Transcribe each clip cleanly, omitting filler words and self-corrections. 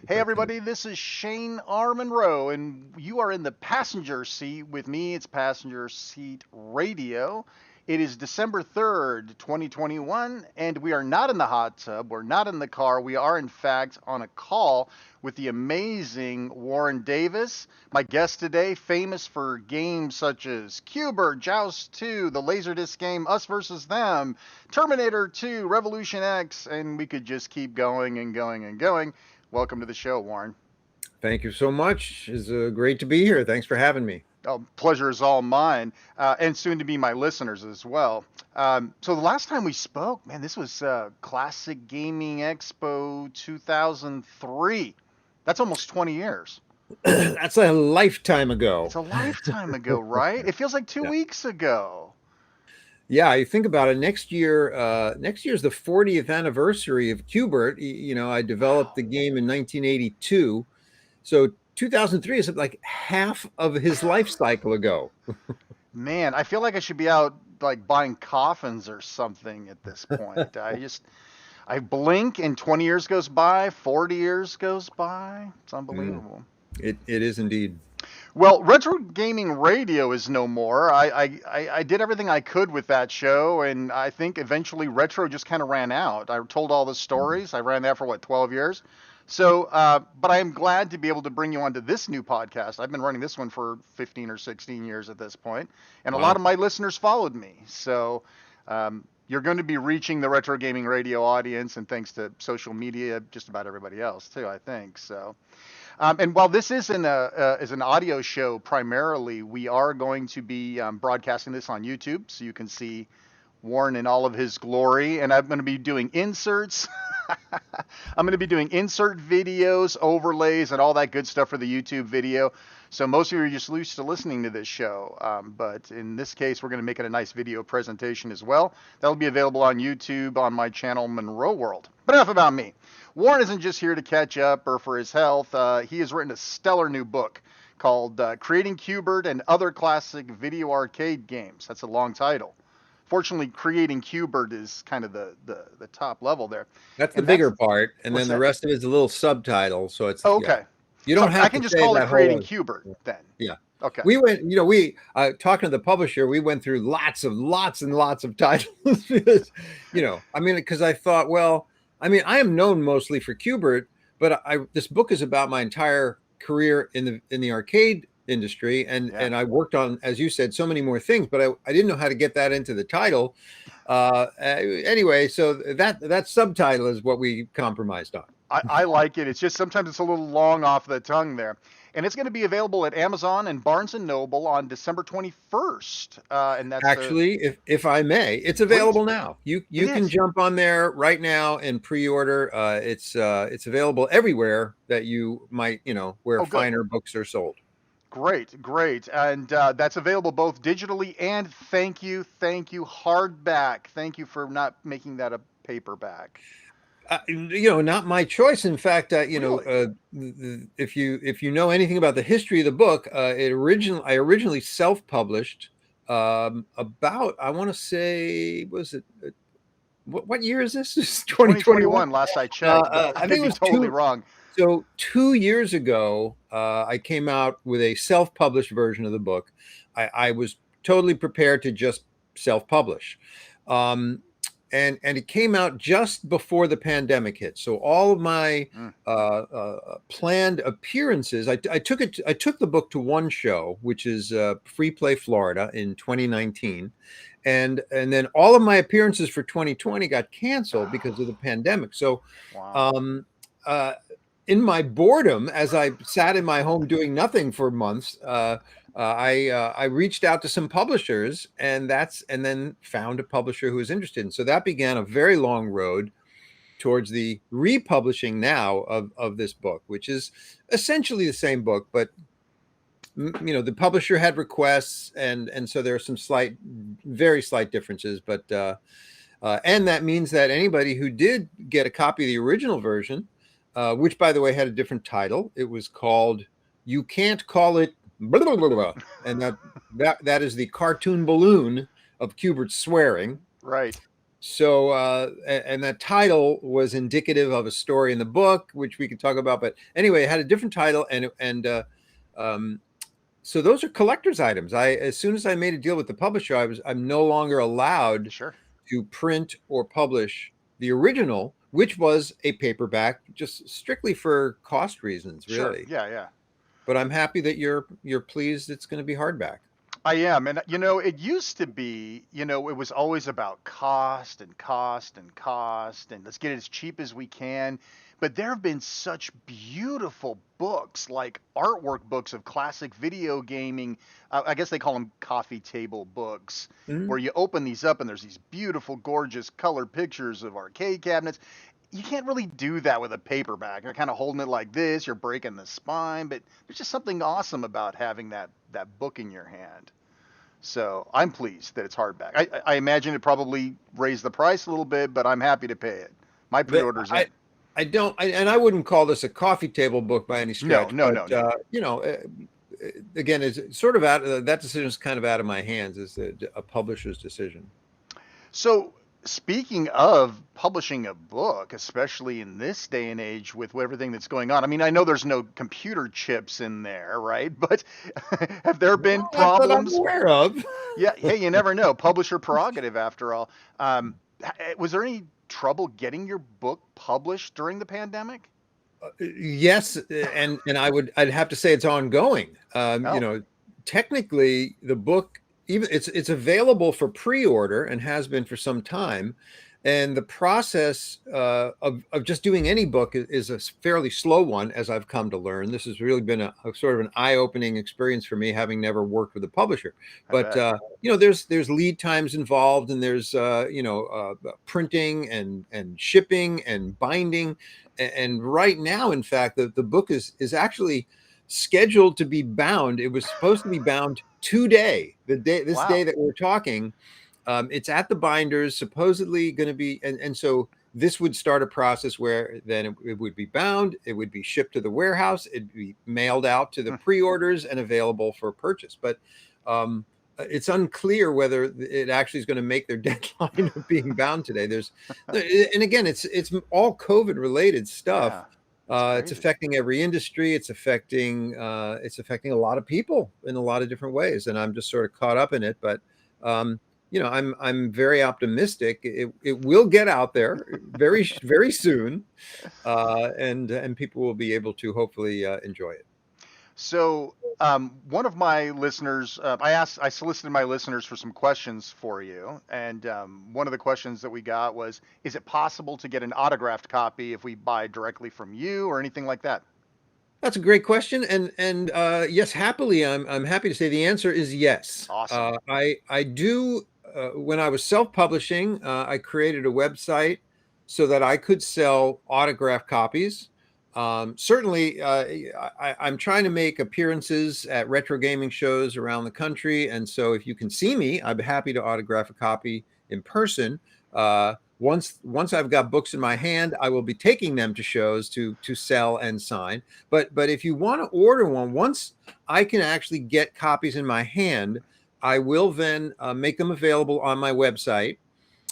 Hey everybody, this is Shane R. Monroe, and you are in the passenger seat with me. It's Passenger Seat Radio. It is December 3rd, 2021, and we are not in the hot tub. We're not in the car. We are, in fact, on a call with the amazing Warren Davis, my guest today, famous for games such as Cubert, Joust 2, the laserdisc game Us versus Them, Terminator 2, Revolution X, and we could just keep going and going and going. Welcome to the show, Warren. Thank you so much. It's great to be here. Thanks for having me. Oh, pleasure is all mine, and soon to be my listeners as well. So the last time we spoke, man, this was Classic Gaming Expo 2003. That's almost 20 years. That's a lifetime ago. It's a lifetime ago, right? It feels like two Yeah. weeks ago. Yeah, you think about it. Next year's the 40th anniversary of Qbert. I developed Wow. the game in 1982, so 2003 is like half of his life cycle ago. Man, I feel like I should be out like buying coffins or something at this point. I blink and 20 years goes by, 40 years goes by. It's Mm, unbelievable. it is indeed. Well, Retro Gaming Radio is no more. I did everything I could with that show, and I think eventually Retro just kind of ran out. I told all the Mhm. stories. I ran that for what, 12 years? So, but I am glad to be able to bring you onto this new podcast. I've been running this one for 15 or 16 years at this point, and a lot of Wow. my listeners followed me. So, you're going to be reaching the Retro Gaming Radio audience, and thanks to social media, just about everybody else too, I think. So. And while this is an audio show primarily, we are going to be broadcasting this on YouTube, so you can see Warren in all of his glory. And I'm going to be doing inserts. I'm going to be doing insert videos, overlays, and all that good stuff for the YouTube video. So most of you are just used to listening to this show, but in this case, we're going to make it a nice video presentation as well. That'll be available on YouTube on my channel, Monroe World. But enough about me. Warren isn't just here to catch up or for his health. He has written a stellar new book called Creating Qbert and Other Classic Video Arcade Games. That's a long title. Fortunately, Creating Qbert is kind of the top level there. That's the And that's, bigger part, and what's then the that? rest of it's a little subtitle. So it's Oh, yeah. okay. You So don't I have can to just say call it that Creating whole. Qbert then. Yeah. Okay. We went, talking to the publisher, we went through lots and lots of titles because, because I thought, well, I am known mostly for Qbert, but this book is about my entire career in the arcade industry, Yeah. and I worked on, as you said, so many more things, but I didn't know how to get that into the title. Anyway, so that subtitle is what we compromised on. I like it. It's just sometimes it's a little long off the tongue there. And it's going to be available at Amazon and Barnes and Noble on December 21st. And that's Actually, if I may, it's please. available now. You It you can is. jump on there right now and pre-order. It's available everywhere that you might, where Oh, good. finer books are sold. Great, great. And that's available both digitally and thank you, hardback. Thank you for not making that a paperback. Not my choice. In fact, Really? if you know anything about the history of the book, I originally self-published about, I want to say, was it what year is this? This is 2021. 2021, last I checked, but I I think could it be was totally wrong. 2 years ago. I came out with a self-published version of the book. I was totally prepared to just self-publish. Um, and it came out just before the pandemic hit. So all of my Mm. planned appearances, I took the book to one show, which is Free Play Florida in 2019, and then all of my appearances for 2020 got canceled because of the pandemic. So Wow. um, uh, in my boredom, as I sat in my home doing nothing for months, I reached out to some publishers, and then found a publisher who was interested. And so that began a very long road towards the republishing now of this book, which is essentially the same book, but the publisher had requests, and so there are some very slight differences, but and that means that anybody who did get a copy of the original version, which by the way had a different title, it was called "You Can't Call It," blah, blah, blah, blah, and that is the cartoon balloon of Kubert's swearing. Right. So, and that title was indicative of a story in the book, which we could talk about. But anyway, it had a different title, um, so those are collector's items. As soon as I made a deal with the publisher, I'm no longer allowed Sure. to print or publish the original, which was a paperback, just strictly for cost reasons, Sure. really. Yeah, yeah. But I'm happy that you're pleased it's going to be hardback. I am. And, it used to be, it was always about cost and cost and cost and let's get it as cheap as we can. But there have been such beautiful books, like artwork books of classic video gaming. I guess they call them coffee table books, Mhm. where you open these up and there's these beautiful, gorgeous color pictures of arcade cabinets. You can't really do that with a paperback. You're kind of holding it like this, you're breaking the spine, but there's just something awesome about having that book in your hand. So I'm pleased that it's hardback. I imagine it probably raised the price a little bit, but I'm happy to pay it. My The, pre-order's in. I don't, and I wouldn't call this a coffee table book by any No, stretch, no, but no, no. Again, it's sort of that decision is kind of out of my hands. It's a publisher's decision. So speaking of publishing a book, especially in this day and age with everything that's going on, I mean, I know there's no computer chips in there, right? But have there been Not that I'm problems? aware of. Yeah, hey, you never know. Publisher prerogative, after all. Was there any trouble getting your book published during the pandemic? Yes, and I'd have to say it's ongoing. Oh, Technically, the book even it's available for pre-order and has been for some time. And the process of just doing any book is a fairly slow one, as I've come to learn. This has really been a sort of an eye-opening experience for me, having never worked with a publisher. I But bet. there's lead times involved, and there's printing and shipping and binding. And right now, in fact, the book is actually scheduled to be bound. It was supposed to be bound today, this day Wow. that we're talking. It's at the binders, supposedly going to be, and so this would start a process where then it would be bound, it would be shipped to the warehouse, it'd be mailed out to the pre-orders and available for purchase. But it's unclear whether it actually is going to make their deadline of being bound today. And again, it's all COVID related stuff. Yeah, that's It's crazy. affecting every industry. It's affecting a lot of people in a lot of different ways, and I'm just sort of caught up in it. But I'm very optimistic. It will get out there very soon, and people will be able to hopefully enjoy it. So, one of my listeners, I solicited my listeners for some questions for you, and one of the questions that we got was, is it possible to get an autographed copy if we buy directly from you or anything like that? That's a great question, and yes, happily, I'm happy to say the answer is yes. Awesome. I do. When I was self-publishing, I created a website so that I could sell autograph copies. Certainly, I'm trying to make appearances at retro gaming shows around the country, and so if you can see me, I'd be happy to autograph a copy in person. Once I've got books in my hand, I will be taking them to shows to sell and sign. But if you want to order one, once I can actually get copies in my hand, I will then make them available on my website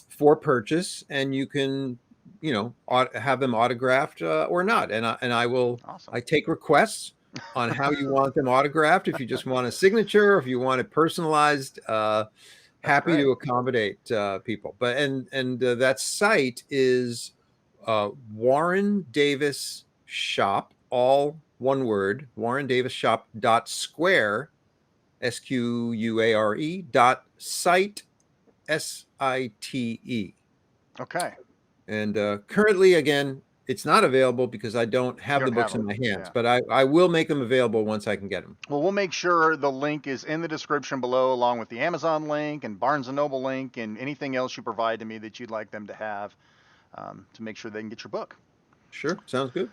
for purchase, and you can have them autographed or not. And Awesome. I take requests on how you want them autographed. If you just want a signature, if you want it personalized. That's Happy great. to accommodate people. But that site is Warren Davis Shop, all one word, Warren Davis Shop .square, SQUARE .site, SITE. Okay. And currently, again, it's not available because I don't You have the don't have books in them. my hands, Yeah. but I will make them available once I can get them. Well, we'll make sure the link is in the description below, along with the Amazon link and Barnes and Noble link and anything else you provide to me that you'd like them to have to make sure they can get your book. Sure, sounds good.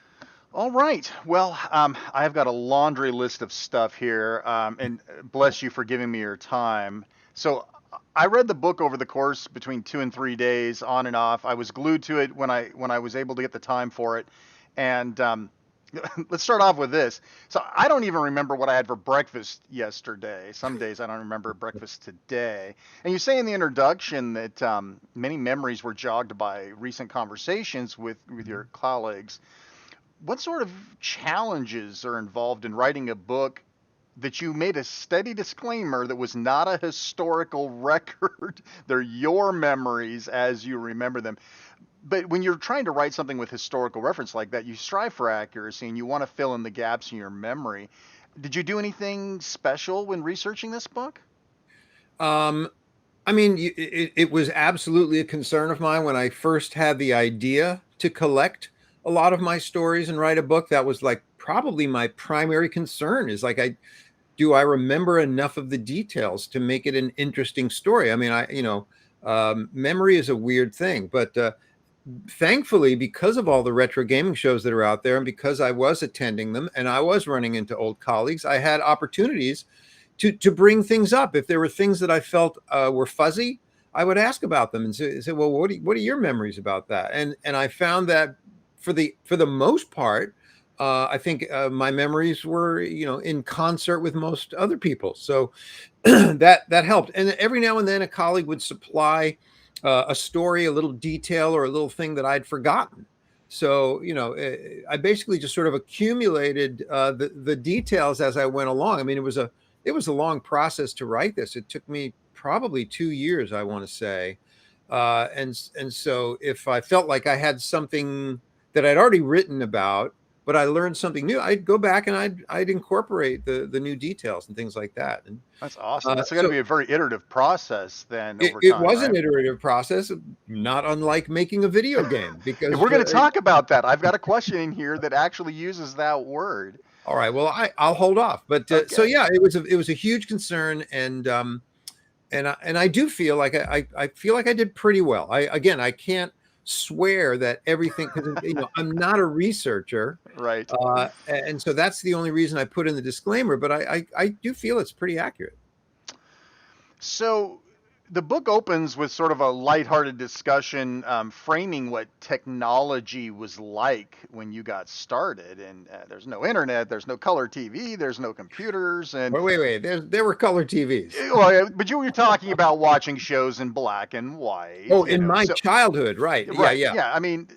All right. Well, I've got a laundry list of stuff here, and bless you for giving me your time. So I read the book over the course between 2 and 3 days, on and off. I was glued to it when I was able to get the time for it, and Let's start off with this. So I don't even remember what I had for breakfast yesterday. Some days I don't remember breakfast today. And you say in the introduction that many memories were jogged by recent conversations with your colleagues. What sort of challenges are involved in writing a book that you made a steady disclaimer that was not a historical record? They're your memories as you remember them. But when you're trying to write something with historical reference like that, you strive for accuracy and you want to fill in the gaps in your memory. Did you do anything special when researching this book? Um, I mean, it was absolutely a concern of mine when I first had the idea to collect a lot of my stories and write a book. That was like probably my primary concern is like, I remember enough of the details to make it an interesting story? I mean, memory is a weird thing, but thankfully, because of all the retro gaming shows that are out there, and because I was attending them and I was running into old colleagues, I had opportunities to bring things up. If there were things that I felt were fuzzy, I would ask about them and say well, what are your memories about that? And I found that for the most part, I think my memories were, in concert with most other people. So that helped. And every now and then a colleague would supply a story, a little detail, or a little thing that I'd forgotten. So, I basically just sort of accumulated the details as I went along. I mean, it was a long process to write this. It took me probably 2 years, I want to say. And so if I felt like I had something that I'd already written about, but I learned something new, I'd go back and I'd incorporate the new details and things like that. And That's awesome. That's got to so be a very iterative process then it, over it time, was an right? iterative process, not unlike making a video game. And Because we're going to talk about that. I've got a question in here that actually uses that word. all right, well, I'll hold off. But so Okay. yeah, it was a huge concern, and I do feel like I feel like I did pretty well. I can't swear that everything, because I'm not a researcher, Right. and so that's the only reason I put in the disclaimer. But I do feel it's pretty accurate. So the book opens with sort of a lighthearted discussion, framing what technology was like when you got started. And there's no internet, there's no color TV, there's no computers, and Wait. There were color TVs. well, yeah, but you were talking about watching shows in black and white, Oh, in my So childhood, right? Yeah, right, yeah. yeah. I mean,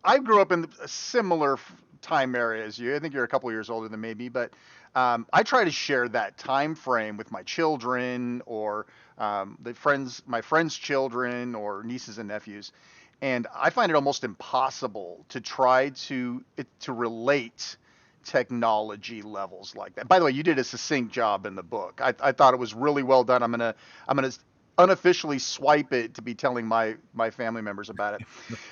I grew up in a similar time area as you. I think you're a couple years older than maybe, but I try to share that time frame with my children or my friends' children or nieces and nephews, and I find it almost impossible to try to relate technology levels like that. By the way, you did a succinct job in the book. I thought it was really well done. I'm gonna unofficially swipe it to be telling my family members about it.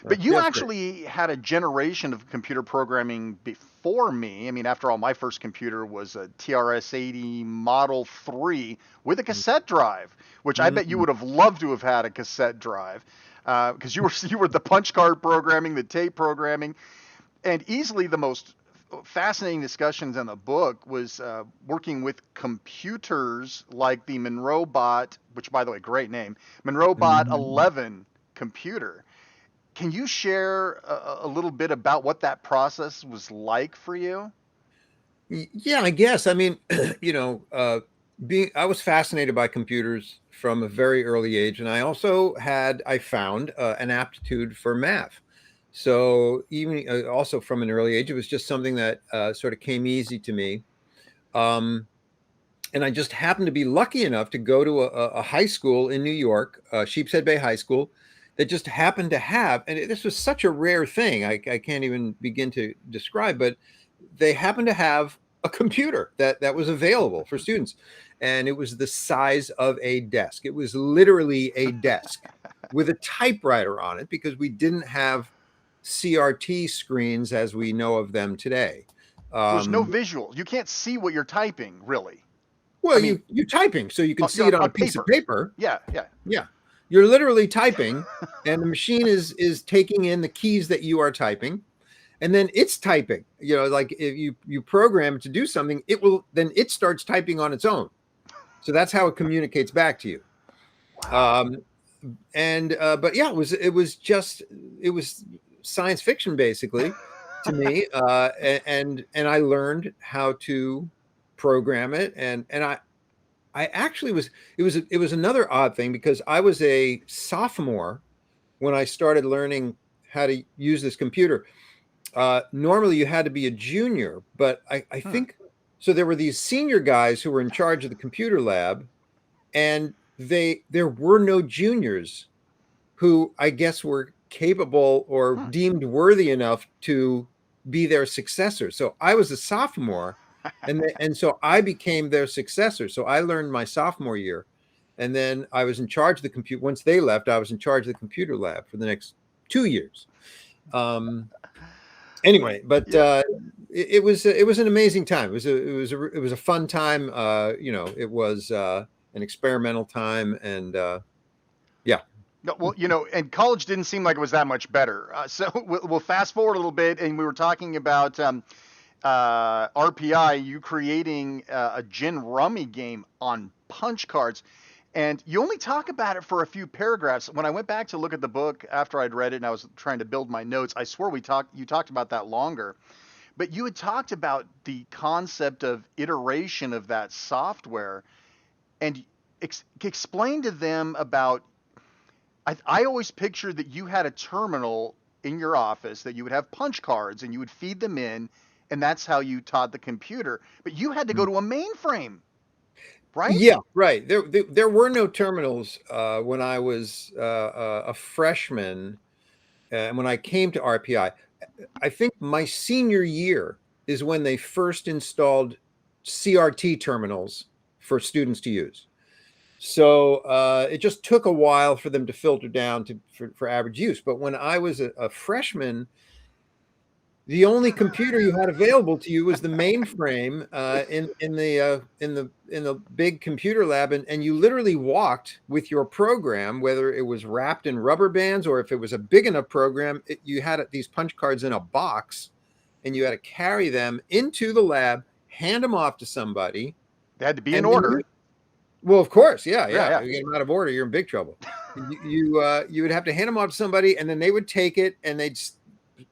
But you That's great. actually had a generation of computer programming before me. I mean, after all, my first computer was a TRS-80 Model 3 with a cassette drive, which I bet you Mhm. would have loved to have had a cassette drive because you were the punch card programming, the tape programming, and easily the most fascinating discussions in the book was working with computers like the MonroeBot, which by the way, great name, MonroeBot Mhm. 11 computer. Can you share a little bit about what that process was like for you? Yeah, I guess. I mean, being I was fascinated by computers from a very early age, and I found an aptitude for math. So even also from an early age, it was just something that sort of came easy to me. Um, and I just happened to be lucky enough to go to a high school in New York, Sheepshead Bay High School, that just happened to have, and this was such a rare thing, I can't even begin to describe, but they happened to have a computer that was available for students, and it was the size of a desk. It was literally a desk with a typewriter on it because we didn't have CRT screens as we know of them today. So there's no Um, visual. You can't see what you're typing, really. I well, mean, you're typing, so you can see it on a on piece of paper. paper. Yeah, yeah. Yeah, you're literally typing, and the machine is taking in the keys that you are typing, and then it's typing. Like if you program it to do something, it starts typing on its own. So that's how it communicates back to you. Wow. Um, and but yeah, it was science fiction basically to me, and I learned how to program it, and I actually was it was another odd thing because I was a sophomore when I started learning how to use this computer. Normally you had to be a junior, but I think so. There were these senior guys who were in charge of the computer lab, and there were no juniors who I guess were capable or deemed worthy enough to be their successor. So I was a sophomore, and so I became their successor. So I learned my sophomore year, and then I was in charge of the computer. Once they left, I was in charge of the computer lab for the next 2 years. Anyway, but it was an amazing time. It was a fun time. It was an experimental time, and yeah. No, well, and college didn't seem like it was that much better. So we'll fast forward a little bit, and we were talking about RPI, you creating a gin rummy game on punch cards. And you only talk about it for a few paragraphs. When I went back to look at the book after I'd read it and I was trying to build my notes, I swear you talked about that longer. But you had talked about the concept of iteration of that software and explain to them about. I always pictured that you had a terminal in your office that you would have punch cards and you would feed them in, and that's how you taught the computer. But you had to go to a mainframe. Right? Yeah, right. There were no terminals when I was a freshman, and when I came to RPI. I think my senior year is when they first installed CRT terminals for students to use. So it just took a while for them to filter down for average use. But when I was a freshman, the only computer you had available to you was the mainframe in the big computer lab, and you literally walked with your program, whether it was wrapped in rubber bands or if it was a big enough program. You had these punch cards in a box, and you had to carry them into the lab, hand them off to somebody. They had to be in order. Well, of course, yeah. You get them out of order, you're in big trouble. You would have to hand them off to somebody, and then they would take it and they'd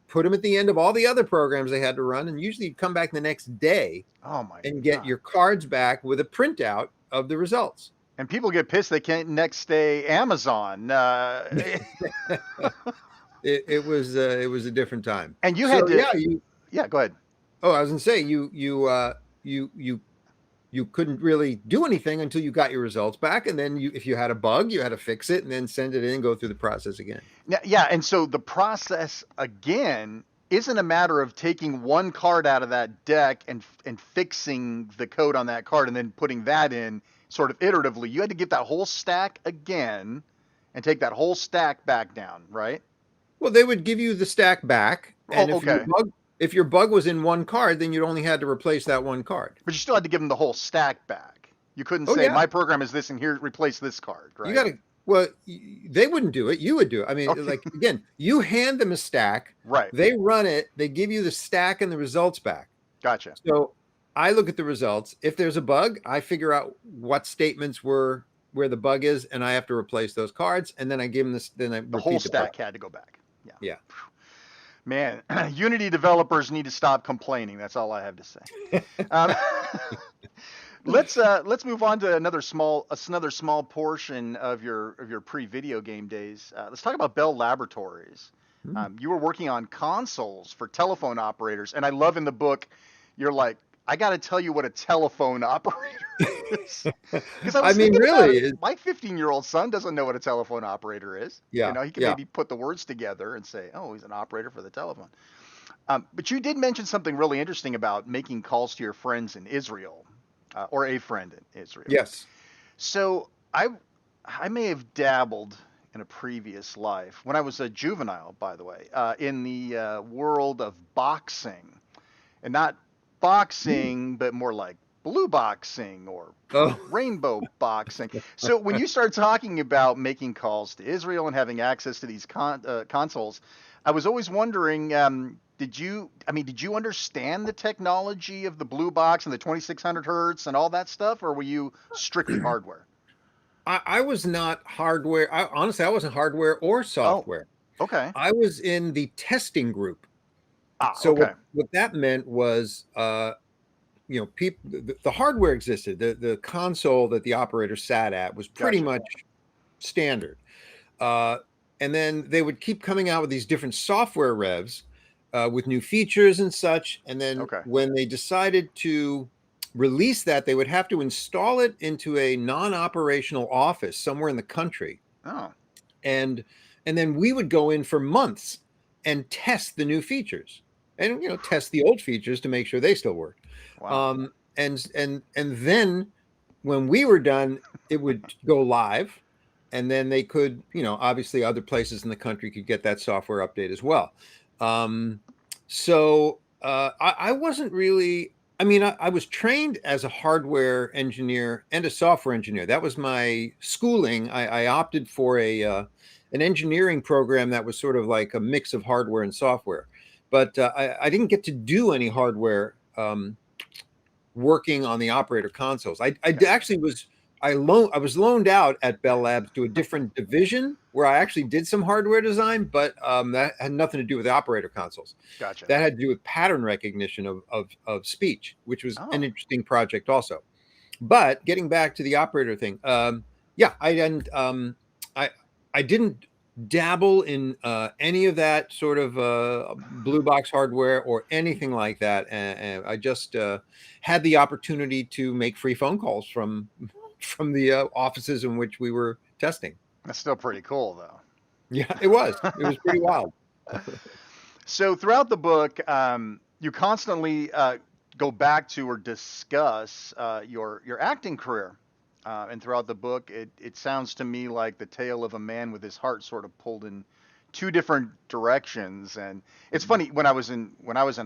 put them at the end of all the other programs they had to run, and usually you'd come back the next day and get your cards back with a printout of the results. And people get pissed they can't next day Amazon. It was a different time. And you had to go ahead. Oh, I was gonna say you couldn't really do anything until you got your results back, and then if you had a bug, you had to fix it and then send it in and go through the process again. Yeah, and so the process again isn't a matter of taking one card out of that deck and fixing the code on that card and then putting that in sort of iteratively. You had to get that whole stack again and take that whole stack back down, right? Well, they would give you the stack back, and if your bug was in one card, then you'd only had to replace that one card. But you still had to give them the whole stack back. You couldn't say, my program is this, and here, replace this card, right? You got to, well, they wouldn't do it. You would do it. I mean, like, again, you hand them a stack. Right. They run it. They give you the stack and the results back. Gotcha. So I look at the results. If there's a bug, I figure out what statements were where the bug is, and I have to replace those cards. And then I give them this. Then the whole stack had to go back. Yeah. Man, Unity developers need to stop complaining. That's all I have to say. Let's move on to another small portion of your pre-video game days. Let's talk about Bell Laboratories. You were working on consoles for telephone operators, and I love in the book, you're like, I got to tell you what a telephone operator is. I mean, really, my 15-year-old son doesn't know what a telephone operator is. Yeah, he can maybe put the words together and say, oh, he's an operator for the telephone. But you did mention something really interesting about making calls to your friends in Israel, or a friend in Israel. Yes. So I may have dabbled in a previous life, when I was a juvenile, by the way, in the world of boxing, and not boxing, but more like blue boxing or rainbow boxing. So when you start talking about making calls to Israel and having access to these consoles, I was always wondering, did you understand the technology of the blue box and the 2600 hertz and all that stuff, or were you strictly hardware? I was not hardware. Honestly, I wasn't hardware or software. Oh, okay. I was in the testing group. Ah, So okay. what that meant was, people, the hardware existed. The console that the operator sat at was pretty Gotcha. much standard. Uh, and then they would keep coming out with these different software revs with new features and such. And then Okay. when they decided to release that, they would have to install it into a non-operational office somewhere in the country. Oh, And and then we would go in for months and test the new features and test the old features to make sure they still work. wow. And then when we were done, it would go live, and then they could, obviously other places in the country could get that software update as well. I wasn't really. I mean, I was trained as a hardware engineer and a software engineer. That was my schooling. I opted for an engineering program that was sort of like a mix of hardware and software, but I didn't get to do any hardware working on the operator consoles. I actually was I was loaned out at Bell Labs to a different division where I actually did some hardware design, but that had nothing to do with the operator consoles. Gotcha. That had to do with pattern recognition of speech, which was an Oh, interesting project also. But getting back to the operator thing, yeah, I didn't dabble in any of that sort of blue box hardware or anything like that, and I just had the opportunity to make free phone calls from the offices in which we were testing. that's still pretty cool, though. Yeah, it was pretty wild. So throughout the book, you constantly go back to or discuss your acting career. And throughout the book, it sounds to me like the tale of a man with his heart sort of pulled in two different directions. And it's funny, when I was in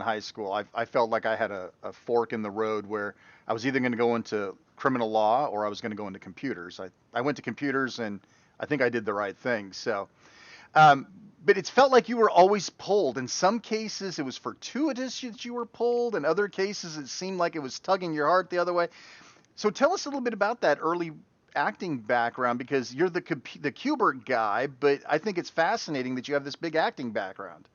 high school, I felt like I had a fork in the road where I was either going to go into criminal law or I was going to go into computers. I went to computers, and I think I did the right thing. So, um, but it's felt like you were always pulled. In some cases, it was fortuitous that you were pulled. In other cases, it seemed like it was tugging your heart the other way. So tell us a little bit about that early acting background, because you're the Kubert guy, but I think it's fascinating that you have this big acting background.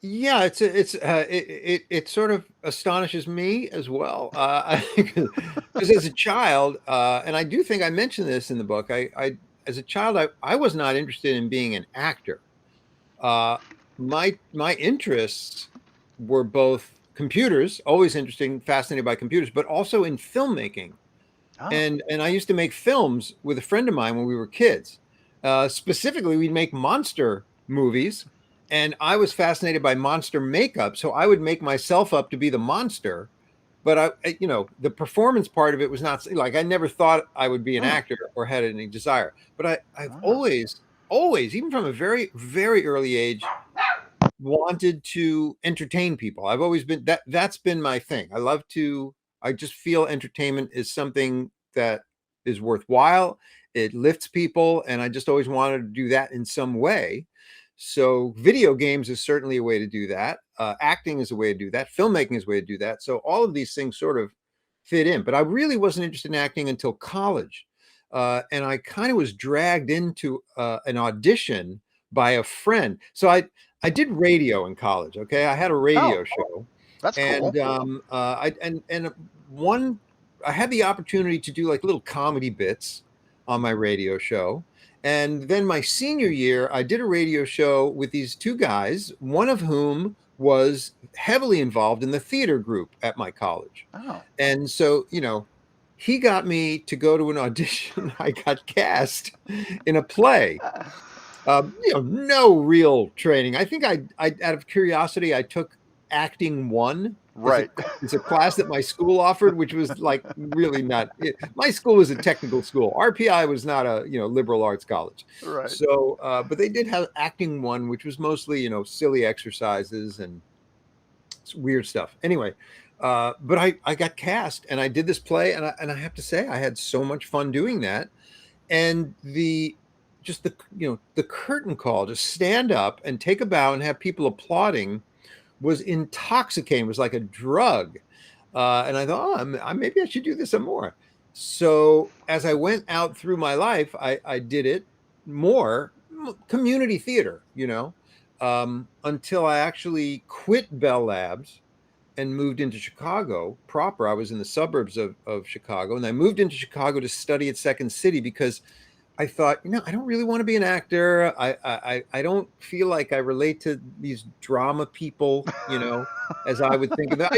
Yeah, it sort of astonishes me as well. Because as a child, and I do think I mentioned this in the book, I as a child, I was not interested in being an actor. Uh, my interests were both computers, always interesting, fascinated by computers, but also in filmmaking. Oh, And I used to make films with a friend of mine when we were kids. Specifically, we'd make monster movies, and I was fascinated by monster makeup, so I would make myself up to be the monster. But the performance part of it was not like, I never thought I would be an hmm. actor or had any desire. But I've Ah, always, even from a very, very early age, wanted to entertain people. I've always been that's been my thing. I just feel entertainment is something that is worthwhile. It lifts people, and I just always wanted to do that in some way. So video games is certainly a way to do that. Acting is a way to do that. Filmmaking is a way to do that. So all of these things sort of fit in. But I really wasn't interested in acting until college. And I kind of was dragged into an audition by a friend. So I did radio in college. Okay, I had a oh, radio show, that's and cool. one I had the opportunity to do like little comedy bits on my radio show. And then my senior year, I did a radio show with these two guys, one of whom was heavily involved in the theater group at my college. Oh, And so, he got me to go to an audition. I got cast in a play. No real training. I think I out of curiosity, I took acting one. right. It's a class that my school offered, which was like really not. My school was a technical school. RPI was not a liberal arts college. Right. So, but they did have acting one, which was mostly silly exercises and weird stuff. Anyway, but I got cast and I did this play, and I have to say I had so much fun doing that. And the curtain call to stand up and take a bow and have people applauding was intoxicating. It was like a drug. And I thought, maybe I should do this some more. So as I went out through my life, I did it more community theater, until I actually quit Bell Labs and moved into Chicago proper. I was in the suburbs of Chicago, and I moved into Chicago to study at Second City because I thought, I don't really want to be an actor. I don't feel like I relate to these drama people, as I would think of them.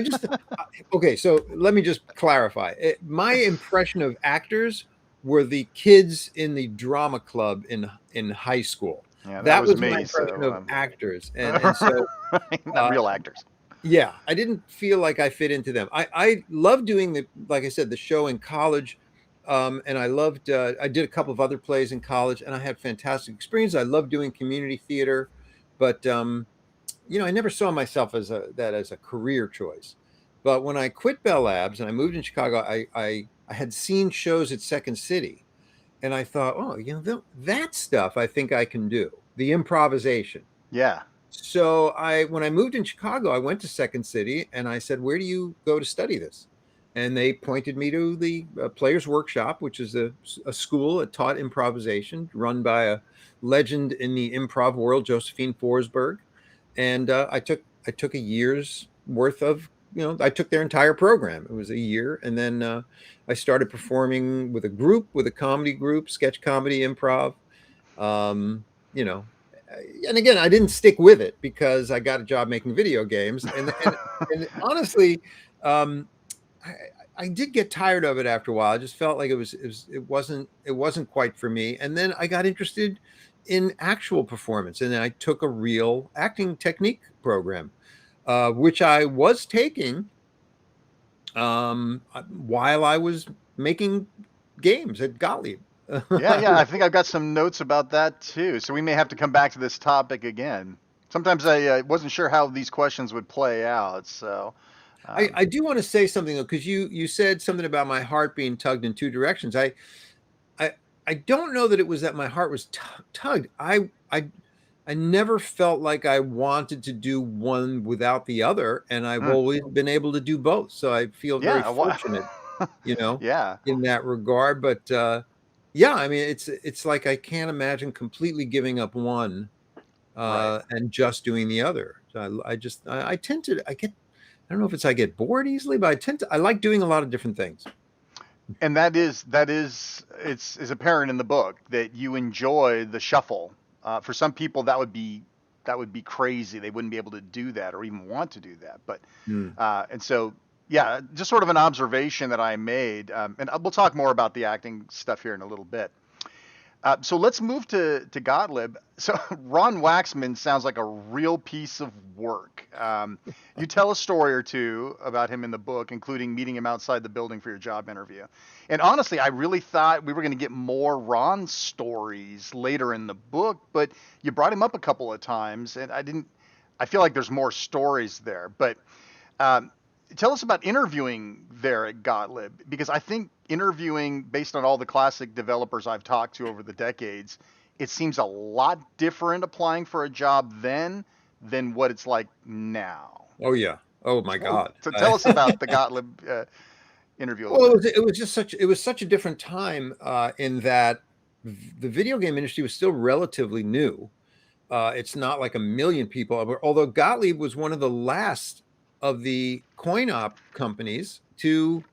Okay, so let me just clarify. My impression of actors were the kids in the drama club in high school. Yeah, that That was was my me. impression So of actors, and so not real actors. yeah, I didn't feel like I fit into them. I loved doing like I said, the show in college. And I loved, I did a couple of other plays in college and I had fantastic experience. I loved doing community theater, but, I never saw myself as that as a career choice. But when I quit Bell Labs and I moved in Chicago, I had seen shows at Second City and I thought, oh, that stuff I think I can do, the improvisation. Yeah. So when I moved in Chicago, I went to Second City and I said, where do you go to study this? And they pointed me to the Players Workshop, which is a school that taught improvisation run by a legend in the improv world, Josephine Forsberg. And I took a year's worth of, I took their entire program. It was a year. And then I started performing with a comedy group, sketch comedy, improv. And again, I didn't stick with it because I got a job making video games. And honestly, I did get tired of it after a while. I just felt like it wasn't quite for me. And then I got interested in actual performance, and then I took a real acting technique program, which I was taking while I was making games at Gottlieb. Yeah. I think I've got some notes about that too. So we may have to come back to this topic again. Sometimes I wasn't sure how these questions would play out. So. I do want to say something though, because you said something about my heart being tugged in two directions. I don't know that it was that my heart was tugged. I never felt like I wanted to do one without the other, and I've always been able to do both. So I feel very fortunate, Yeah. in that regard. But yeah, I mean, it's like I can't imagine completely giving up one Right. and just doing the other. So I tend to I don't know if I get bored easily, but I like doing a lot of different things. And it's apparent in the book that you enjoy the shuffle. For some people, that would be crazy. They wouldn't be able to do that or even want to do that. But and so yeah, just sort of an observation that I made. And we'll talk more about the acting stuff here in a little bit. So let's move to Gottlieb. So Ron Waxman sounds like a real piece of work. You tell a story or two about him in the book, including meeting him outside the building for your job interview. And honestly, I really thought we were going to get more Ron stories later in the book, but you brought him up a couple of times, and I feel like there's more stories there. But tell us about interviewing there at Gottlieb, because I think interviewing, based on all the classic developers I've talked to over the decades, it seems a lot different applying for a job then than what it's like now. Oh yeah. Oh my God. So tell us about the Gottlieb interview. Well, it was such a different time in that the video game industry was still relatively new. It's not like a million people, although Gottlieb was one of the last of the coin-op companies to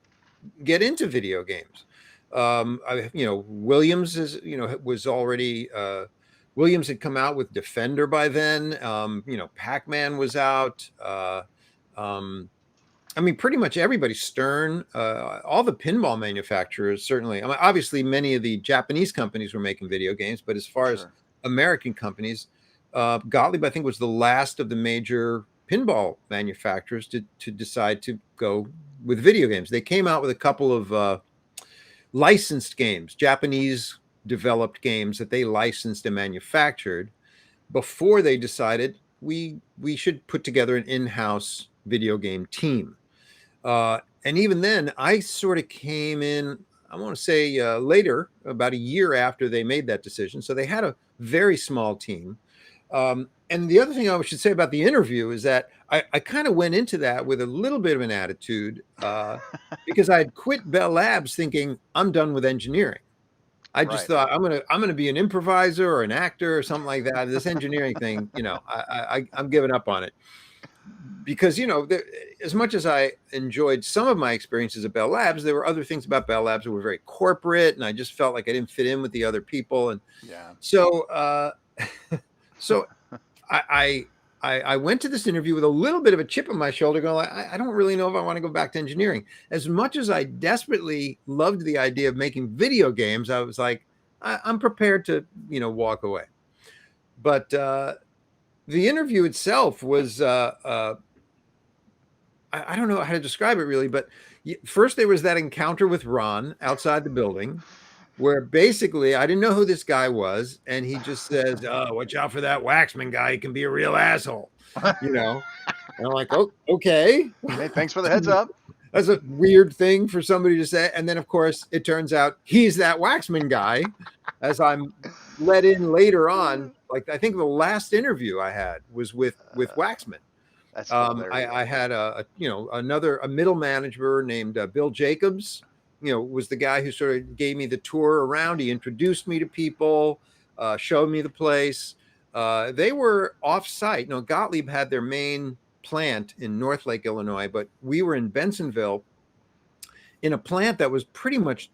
get into video games. Williams was already Williams had come out with Defender by then. Pac-Man was out. I mean, pretty much everybody, Stern, all the pinball manufacturers, certainly. I mean, obviously, many of the Japanese companies were making video games, but as far as American companies, Gottlieb, I think, was the last of the major pinball manufacturers to decide to go with video games. They came out with a couple of licensed games, Japanese developed games that they licensed and manufactured before they decided we should put together an in-house video game team. And even then, I sort of came in, I want to say later, about a year after they made that decision. So they had a very small team. And the other thing I should say about the interview is that I kind of went into that with a little bit of an attitude because I had quit Bell Labs thinking I'm done with engineering. I just Right. thought I'm gonna be an improviser or an actor or something like that. This engineering thing, I'm giving up on it because as much as I enjoyed some of my experiences at Bell Labs, there were other things about Bell Labs that were very corporate, and I just felt like I didn't fit in with the other people, and Yeah. so so I went to this interview with a little bit of a chip on my shoulder, going, like, I don't really know if I want to go back to engineering. As much as I desperately loved the idea of making video games, I was like, I'm prepared to, walk away. But the interview itself was, I don't know how to describe it really, but first there was that encounter with Ron outside the building, where basically I didn't know who this guy was, and he just says, "Oh, watch out for that Waxman guy. He can be a real asshole," And I'm like, "Oh, okay." Hey, thanks for the heads up. That's a weird thing for somebody to say. And then, of course, it turns out he's that Waxman guy, as I'm let in later on. Like, I think the last interview I had was with Waxman. That's hilarious. I had a middle manager named Bill Jacobs, was the guy who sort of gave me the tour around. He introduced me to people, showed me the place. They were off-site. Gottlieb had their main plant in North Lake, Illinois, but we were in Bensonville in a plant that was pretty much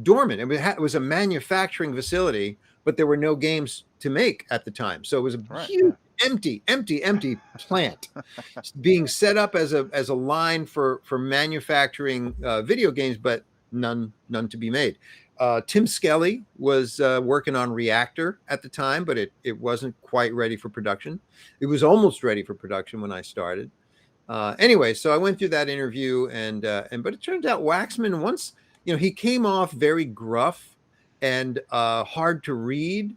dormant. It was a manufacturing facility, but there were no games to make at the time. So it was a huge, empty plant being set up as a line for manufacturing video games, but none to be made. Tim Skelly was working on Reactor at the time, but it wasn't quite ready for production. It was almost ready for production when I started. Anyway, so I went through that interview, but it turns out Waxman, once he came off very gruff and hard to read.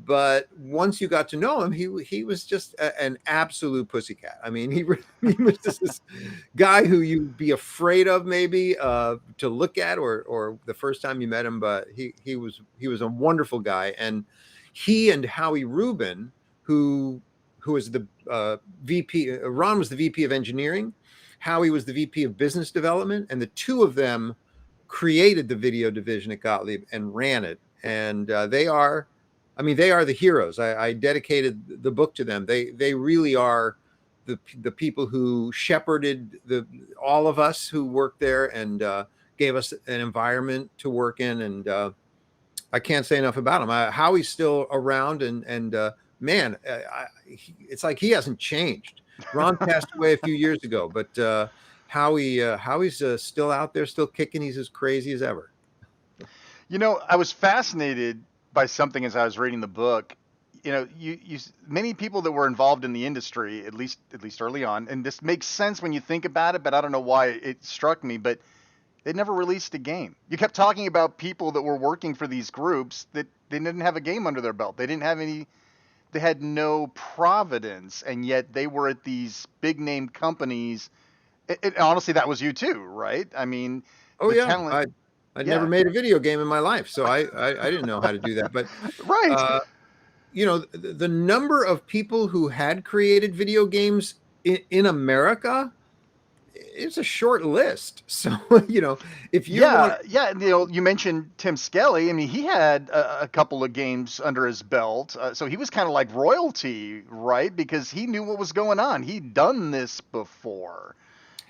But once you got to know him, he was just an absolute pussycat. I mean, he was just this guy who you'd be afraid of maybe to look at, or the first time you met him. But he was a wonderful guy, and he and Howie Rubin, who was the VP. Ron was the VP of engineering. Howie was the VP of business development, and the two of them created the video division at Gottlieb and ran it. And they are the heroes. I dedicated the book to them. They really are the people who shepherded all of us who worked there and gave us an environment to work in. And I can't say enough about him. Howie's still around, and man, it's like he hasn't changed. Ron passed away a few years ago, but Howie's still out there, still kicking. He's as crazy as ever. I was fascinated by something as I was reading the book. You many people that were involved in the industry, at least early on, and this makes sense when you think about it, but I don't know why it struck me, but they never released a game. You kept talking about people that were working for these groups that they didn't have a game under their belt. They had no providence, and yet they were at these big name companies. Honestly, that was you too, right? I mean, talent. I'd never made a video game in my life, so I didn't know how to do that. But right, the number of people who had created video games in America, it's a short list. So if you you mentioned Tim Skelly. I mean, he had a couple of games under his belt, so he was kind of like royalty, right? Because he knew what was going on. He'd done this before.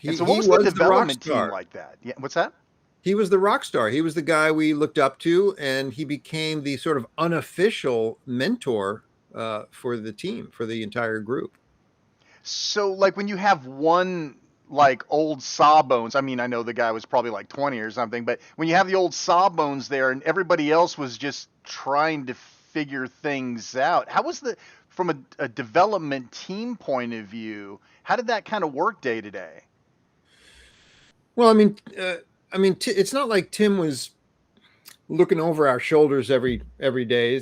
So what was the development team like that? Yeah, what's that? He was the rock star. He was the guy we looked up to, and he became the sort of unofficial mentor for the team, for the entire group. So, like, when you have one, like, old Sawbones, I mean, I know the guy was probably like 20 or something, but when you have the old Sawbones there and everybody else was just trying to figure things out, how was from a development team point of view, how did that kind of work day to day? Well, it's not like Tim was looking over our shoulders every day.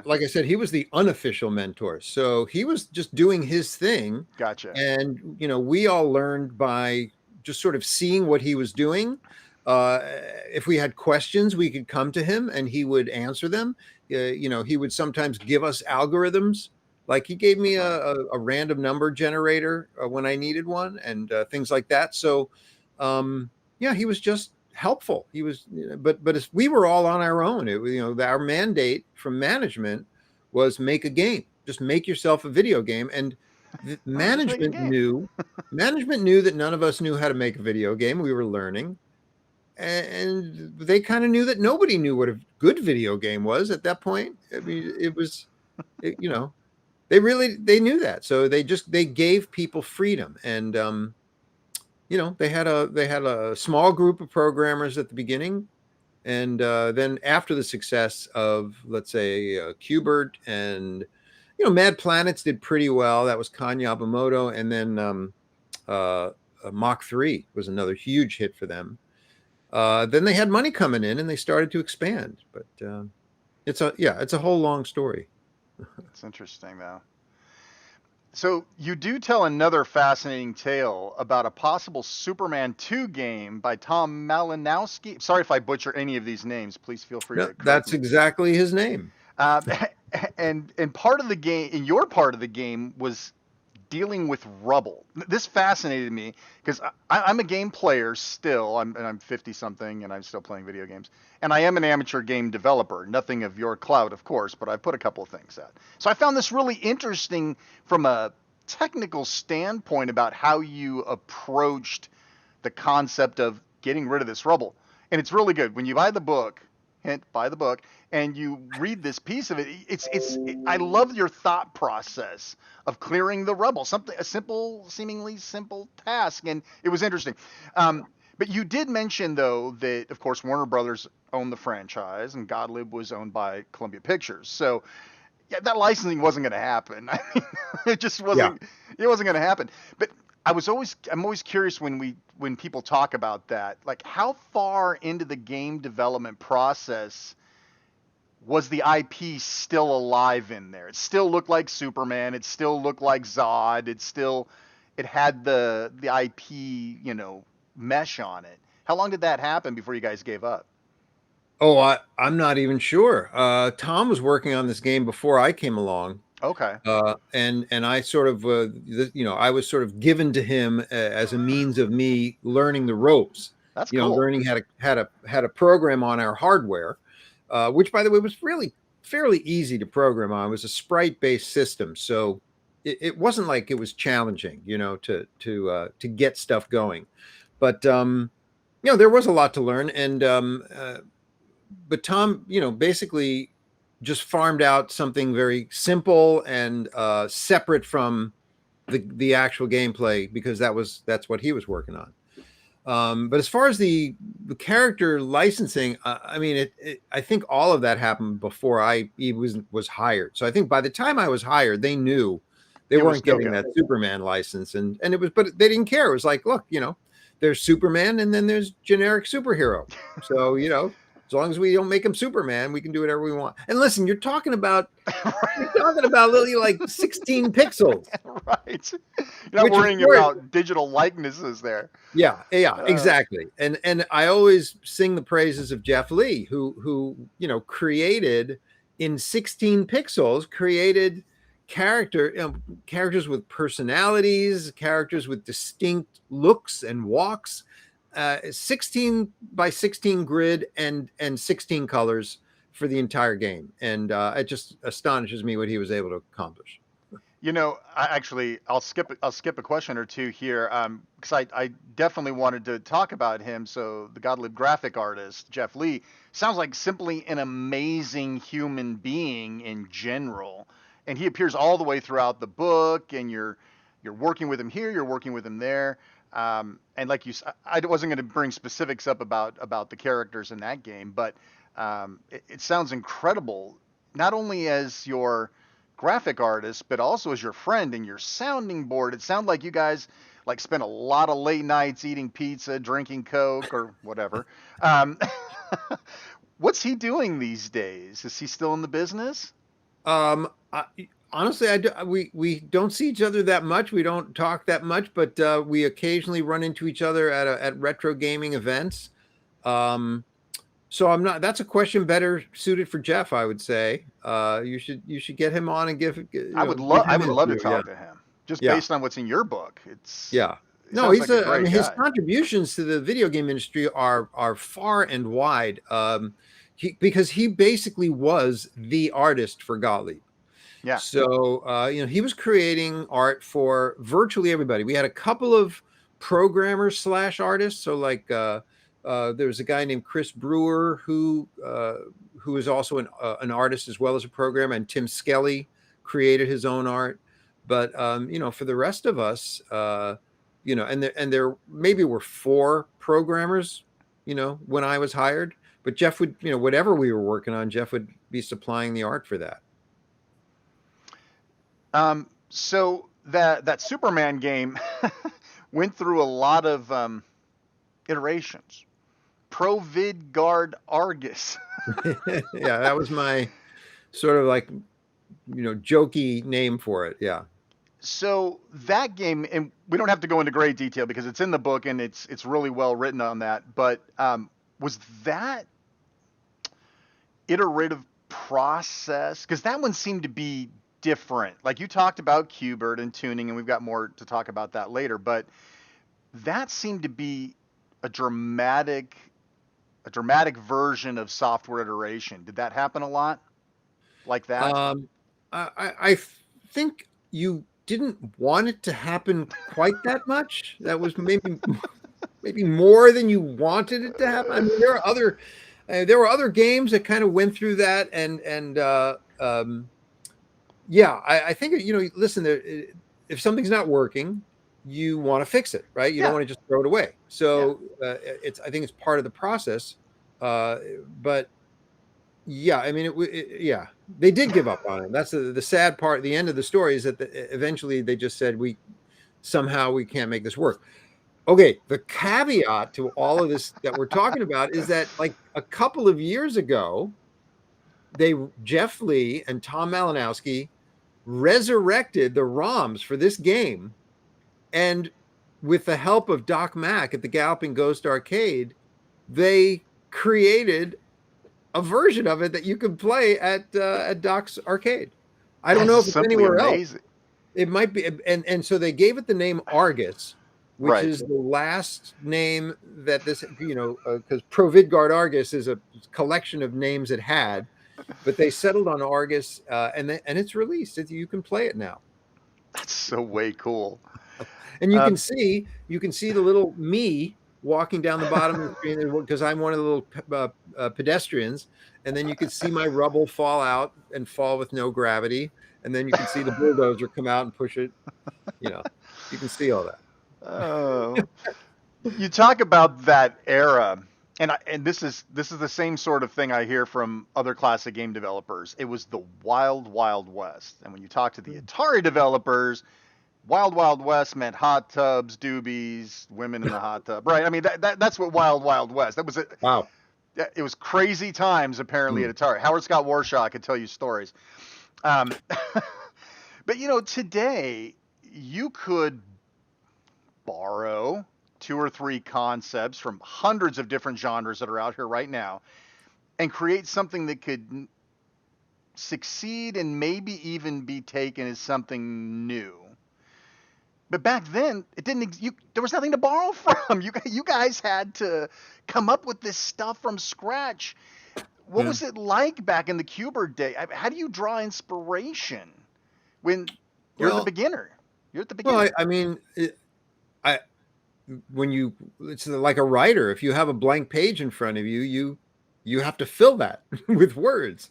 Like I said, he was the unofficial mentor. So he was just doing his thing. Gotcha. And, we all learned by just sort of seeing what he was doing. If we had questions, we could come to him and he would answer them. He would sometimes give us algorithms. Like he gave me a random number generator when I needed one, and things like that. So, he was just helpful. He was, but we were all on our own. Our mandate from management was make a game. Just make yourself a video game. And management knew that none of us knew how to make a video game. We were learning. And they kind of knew that nobody knew what a good video game was at that point. I mean, they knew that. So they gave people freedom. And, they had a small group of programmers at the beginning, and then after the success of, let's say, Qbert and Mad Planets did pretty well. That was Kan Yamamoto, and then Mach 3 was another huge hit for them. Then they had money coming in, and they started to expand. But it's a whole long story. It's interesting, though. So you do tell another fascinating tale about a possible Superman 2 game by Tom Malinowski. Sorry if I butcher any of these names. Please feel free to correct That's me. exactly his name. And part of the game, in your part of the game, was dealing with rubble. This fascinated me because I'm a game player still. I'm 50 something and I'm still playing video games. And I am an amateur game developer. Nothing of your clout, of course, but I've put a couple of things out. So I found this really interesting from a technical standpoint about how you approached the concept of getting rid of this rubble. And it's really good. When you buy the book, buy the book, and you read this piece of it, I love your thought process of clearing the rubble, a seemingly simple task, and it was interesting. But you did mention, though, that, of course, Warner Brothers owned the franchise, and Gottlieb was owned by Columbia Pictures. So, yeah, that licensing wasn't going to happen. I mean, it just wasn't. Yeah. It wasn't going to happen. But I'm always curious when people talk about that, like how far into the game development process was the IP still alive in there? It still looked like Superman. It still looked like Zod. It had the IP, mesh on it. How long did that happen before you guys gave up? Oh, I'm not even sure. Tom was working on this game before I came along. Okay. And I sort of, I was sort of given to him as a means of me learning the ropes. That's cool. Learning how to program on our hardware, which, by the way, was really fairly easy to program on. It was a sprite-based system, so it wasn't like it was challenging, to get stuff going. But there was a lot to learn, and but Tom, basically just farmed out something very simple and separate from the actual gameplay, because that's what he was working on. But as far as the character licensing, I mean, I think all of that happened before I was hired. So I think by the time I was hired, they knew they weren't getting that Superman license, and it was, but they didn't care. It was like, look, there's Superman, and then there's generic superhero. So as long as we don't make him Superman, we can do whatever we want. And listen, you're talking about literally like 16 pixels. Right. You're not worrying about digital likenesses there. Yeah, exactly. And I always sing the praises of Jeff Lee, who created in 16 pixels, created characters with personalities, characters with distinct looks and walks. 16 by 16 grid and 16 colors for the entire game, and it just astonishes me what he was able to accomplish. I'll skip a question or two here, because I definitely wanted to talk about him. So the Gottlieb graphic artist Jeff Lee sounds like simply an amazing human being in general, and he appears all the way throughout the book, and you're working with him here, you're working with him there. And like I wasn't going to bring specifics up about the characters in that game, but it sounds incredible, not only as your graphic artist, but also as your friend and your sounding board. It sounded like you guys spent a lot of late nights eating pizza, drinking Coke, or whatever. What's he doing these days? Is he still in the business? Honestly, we don't see each other that much. We don't talk that much, but we occasionally run into each other at retro gaming events. So I'm not. That's a question better suited for Jeff, I would say. You should get him on and give. I would love to talk to him, just based on what's in your book. No, sounds like a I great mean, his guy. contributions to the video game industry are far and wide. Because he basically was the artist for Gottlieb. Yeah. So he was creating art for virtually everybody. We had a couple of programmers slash artists. So like there was a guy named Chris Brewer who is also an artist as well as a programmer, and Tim Skelly created his own art. But for the rest of us, and there maybe were 4 programmers, when I was hired. But Jeff would, whatever we were working on, Jeff would be supplying the art for that. So that Superman game went through a lot of iterations. Providguard Argus. Yeah, that was my sort of like, jokey name for it. Yeah. So that game, and we don't have to go into great detail because it's in the book and it's really well written on that. But was that iterative process? Because that one seemed to be different. Like you talked about Qbert and tuning, and we've got more to talk about that later. But that seemed to be a dramatic version of software iteration. Did that happen a lot like that? I think you didn't want it to happen quite that much. That was maybe more than you wanted it to happen. I mean, there were other games that kind of went through that, and yeah, I think listen, if something's not working, you want to fix it, right? You don't want to just throw it away. So I think it's part of the process. But yeah, I mean, yeah, they did give up on it. That's the sad part. The end of the story is that eventually they just said we can't make this work. Okay, the caveat to all of this that we're talking about is that like a couple of years ago, Jeff Lee and Tom Malinowski resurrected the ROMs for this game, and with the help of Doc Mack at the Galloping Ghost Arcade, they created a version of it that you could play at Doc's Arcade. I don't know if it's anywhere else. It might be, and so they gave it the name Argus, which is the last name that this, because Providguard Argus is a collection of names it had, but they settled on Argus, and it's released. You can play it now. That's so way cool. And you can see the little me walking down the bottom of the screen because I'm one of the little pedestrians, and then you can see my rubble fall out and fall with no gravity, and then you can see the bulldozer come out and push it. You can see all that. Oh, you talk about that era, and this is the same sort of thing I hear from other classic game developers. It was the wild, wild west, and when you talk to the Atari developers, Wild Wild West meant hot tubs, doobies, women in the hot tub, right? I mean, that's what Wild Wild West. That was it. Wow. It was crazy times apparently at Atari. Howard Scott Warshaw could tell you stories. But today you could borrow 2 or 3 concepts from hundreds of different genres that are out here right now and create something that could succeed and maybe even be taken as something new. But back then, it didn't. There was nothing to borrow from. You guys had to come up with this stuff from scratch. What was it like back in the Qbert day? How do you draw inspiration when you're the beginner? You're at the beginning. Well, I mean, it's like a writer. If you have a blank page in front of you, you have to fill that with words.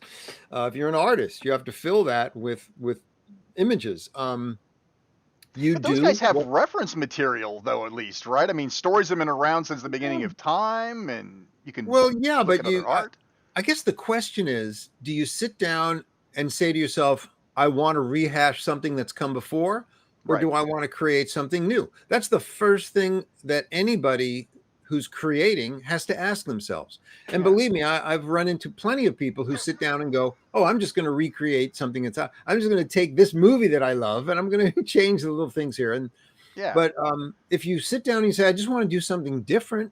If you're an artist, you have to fill that with images. Those guys have reference material, though, at least, right? I mean, stories have been around since the beginning of time, and you can. Well, yeah, but art. I guess the question is, do you sit down and say to yourself, I want to rehash something that's come before, or do I want to create something new? That's the first thing that anybody who's creating has to ask themselves. And believe me, I've run into plenty of people who sit down and go, oh, I'm just going to recreate something that's out. I'm just going to take this movie that I love and I'm going to change the little things here. And but if you sit down and you say, I just want to do something different,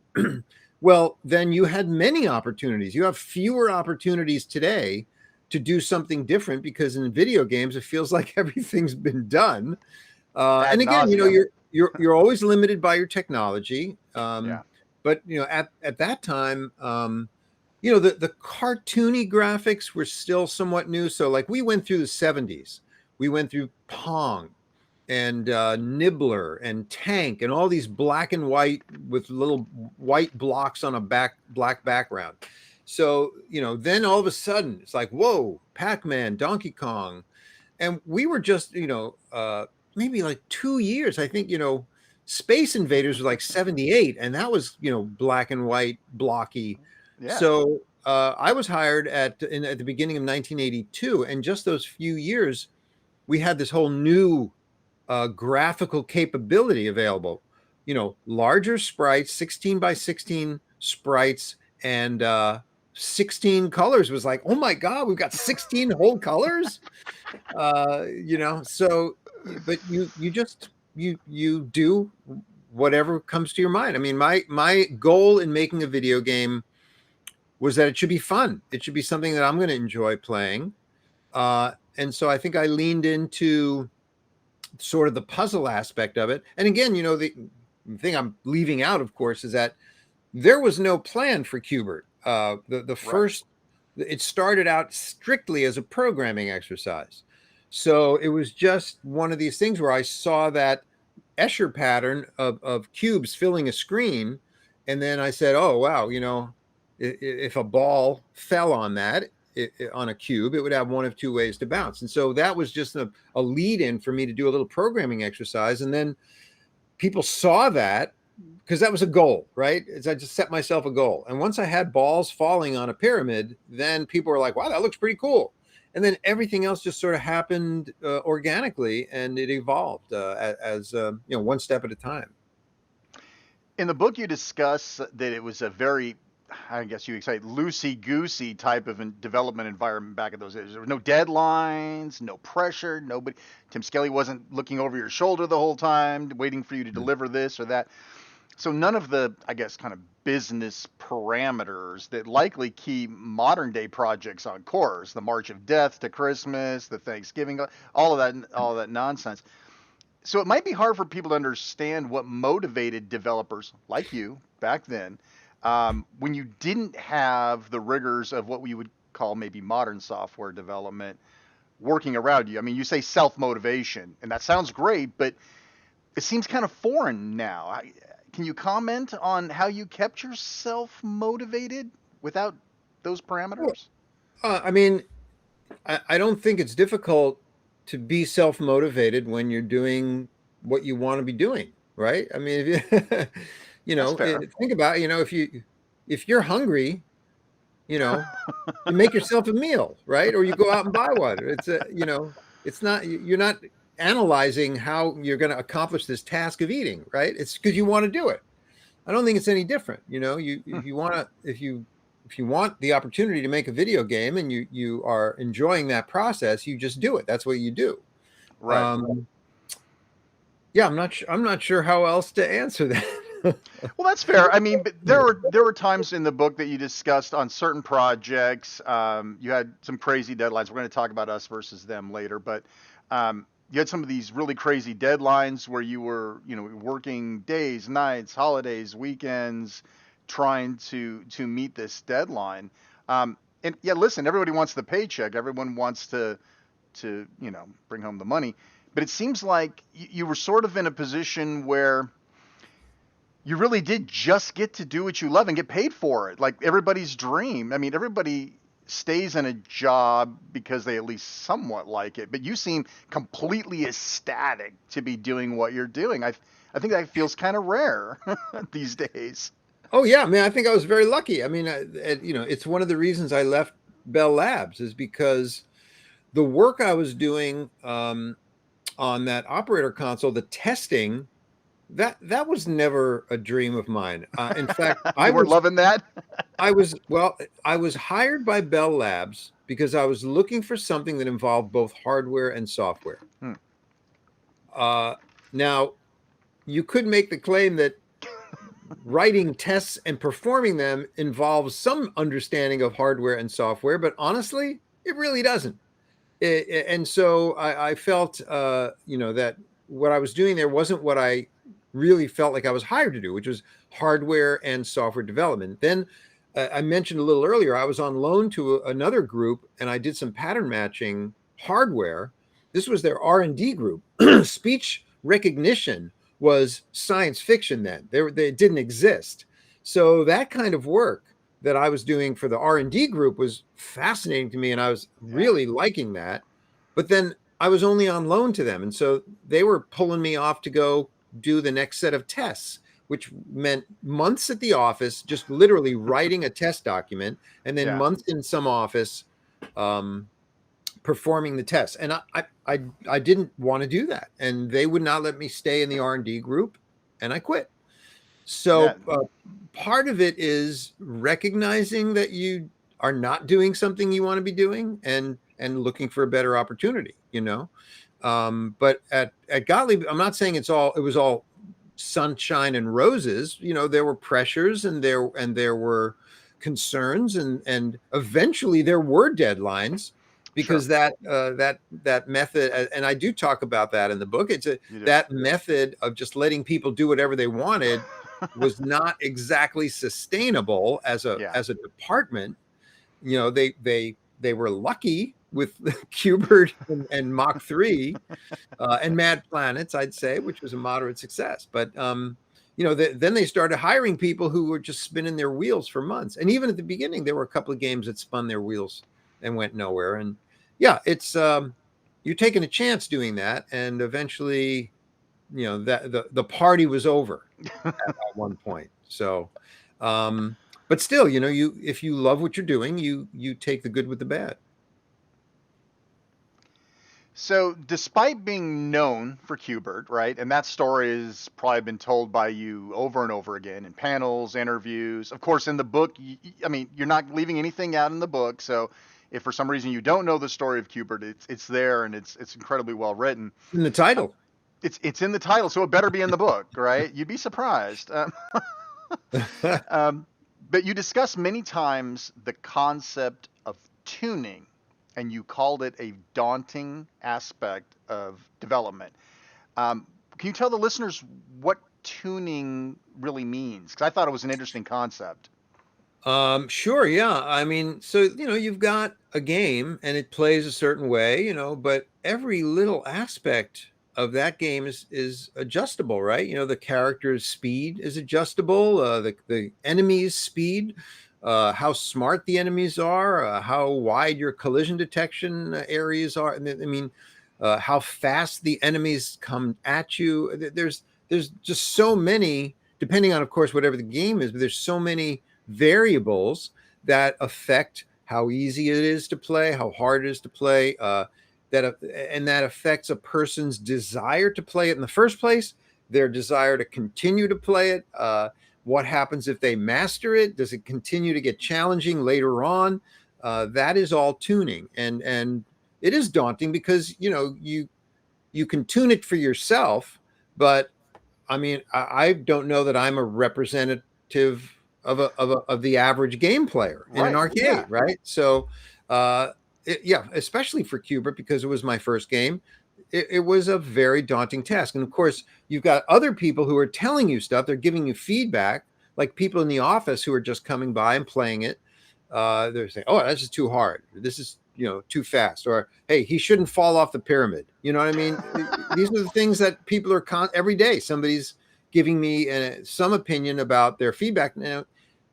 well, then you had many opportunities. You have fewer opportunities today to do something different because in video games, it feels like everything's been done. And again, you're always limited by your technology. Yeah. But at that time, the cartoony graphics were still somewhat new. So like we went through the 70s, we went through Pong and Nibbler and Tank and all these black and white with little white blocks on a black background. So, then all of a sudden it's like, whoa, Pac-Man, Donkey Kong. And we were just, maybe like 2 years. I think, Space Invaders was like 78, and that was, black and white, blocky. Yeah. So I was hired at the beginning of 1982, and just those few years, we had this whole new graphical capability available. Larger sprites, 16 by 16 sprites, and 16 colors was like, oh my God, we've got 16 whole colors. So, but you do whatever comes to your mind. I mean, my goal in making a video game was that it should be fun. It should be something that I'm going to enjoy playing. And so I think I leaned into sort of the puzzle aspect of it. And again, the thing I'm leaving out, of course, is that there was no plan for Qbert. The first, it started out strictly as a programming exercise. So it was just one of these things where I saw that Escher pattern of cubes filling a screen. And then I said, oh, wow, if a ball fell on that, on a cube, it would have one of two ways to bounce. And so that was just a lead in for me to do a little programming exercise. And then people saw that, because that was a goal, right? I just set myself a goal. And once I had balls falling on a pyramid, then people were like, wow, that looks pretty cool. And then everything else just sort of happened organically, and it evolved as one step at a time. In the book, you discuss that it was a very, I guess you would say, loosey-goosey type of development environment back in those days. There were no deadlines, no pressure, nobody. Tim Skelly wasn't looking over your shoulder the whole time, waiting for you to deliver this or that. So none of the, I guess, kind of business parameters that likely keep modern day projects on course, the March of Death to Christmas, the Thanksgiving, all of that nonsense. So it might be hard for people to understand what motivated developers like you back then, when you didn't have the rigors of what we would call maybe modern software development working around you. I mean, you say self-motivation, and that sounds great, but it seems kind of foreign now. Can you comment on how you kept yourself motivated without those parameters? I mean, I don't think it's difficult to be self-motivated when you're doing what you want to be doing, right? I mean, think about, if you're hungry, you make yourself a meal, right? Or you go out and buy one. You're not analyzing how you're going to accomplish this task of eating, right? It's because you want to do it. I don't think it's any different. If you want the opportunity to make a video game and you are enjoying that process, you just do it. That's what you do. Right. Yeah, I'm not sure how else to answer that. Well, that's fair. I mean, but there were times in the book that you discussed on certain projects. You had some crazy deadlines. We're going to talk about us versus them later, but you had some of these really crazy deadlines where you were, working days, nights, holidays, weekends, trying to meet this deadline. And yeah, listen, everybody wants the paycheck. Everyone wants to bring home the money. But it seems like you were sort of in a position where you really did just get to do what you love and get paid for it. Like everybody's dream. I mean, everybody stays in a job because they at least somewhat like it, but you seem completely ecstatic to be doing what you're doing. I think that feels kind of rare these days. Oh yeah, man, I think I was very lucky. I mean, it's one of the reasons I left Bell Labs is because the work I was doing on that operator console, the testing, that was never a dream of mine. In fact, I was loving that. I was hired by Bell Labs because I was looking for something that involved both hardware and software. Now, you could make the claim that writing tests and performing them involves some understanding of hardware and software, but honestly, it really doesn't. And so I felt, that what I was doing there wasn't what I really felt like I was hired to do, which was hardware and software development. Then I mentioned a little earlier, I was on loan to another group, and I did some pattern matching hardware. This was their R&D group. Speech recognition was science fiction then. They didn't exist. So that kind of work that I was doing for the R&D group was fascinating to me, and I was really liking that. But then I was only on loan to them, and so they were pulling me off to go do the next set of tests, which meant months at the office, just literally writing a test document, and then months in some office performing the tests. And I didn't want to do that, and they would not let me stay in the R&D group, and I quit. So part of it is recognizing that you are not doing something you want to be doing, and looking for a better opportunity, but at Gottlieb, I'm not saying it was all sunshine and roses. There were pressures, and there were concerns, and eventually there were deadlines, because that method, and I do talk about that in the book. That method of just letting people do whatever they wanted was not exactly sustainable as a department. They were lucky with Qbert and Mach 3 and Mad Planets, I'd say, which was a moderate success. But then they started hiring people who were just spinning their wheels for months. And even at the beginning, there were a couple of games that spun their wheels and went nowhere. And it's you're taking a chance doing that, and eventually, that the party was over at one point. So, but still, if you love what you're doing, you take the good with the bad. So, despite being known for Qbert, right, and that story has probably been told by you over and over again in panels, interviews. Of course, in the book, you're not leaving anything out in the book. So, if for some reason you don't know the story of Qbert, it's there, and it's incredibly well written. In the title. It's in the title, so it better be in the book, right? You'd be surprised. But you discuss many times the concept of tuning, and you called it a daunting aspect of development. Can you tell the listeners what tuning really means? Because I thought it was an interesting concept. Sure, yeah. So you've got a game, and it plays a certain way, but every little aspect of that game is adjustable, right? The character's speed is adjustable, the enemy's speed, how smart the enemies are, how wide your collision detection areas are, and how fast the enemies come at you. There's just so many, depending on, of course, whatever the game is, but there's so many variables that affect how easy it is to play, how hard it is to play, that affects a person's desire to play it in the first place, their desire to continue to play it. What happens if they master it? Does it continue to get challenging later on? That is all tuning, and it is daunting because you can tune it for yourself, but I don't know that I'm a representative of the average game player in an arcade, right? So, especially for Qbert, because it was my first game, it was a very daunting task. And of course, you've got other people who are telling you stuff. They're giving you feedback, like people in the office who are just coming by and playing it. They're saying, "Oh, that's just too hard. This is too fast," or "Hey, he shouldn't fall off the pyramid." You know what I mean? These are the things that people are every day. Somebody's giving me some opinion about their feedback. Now,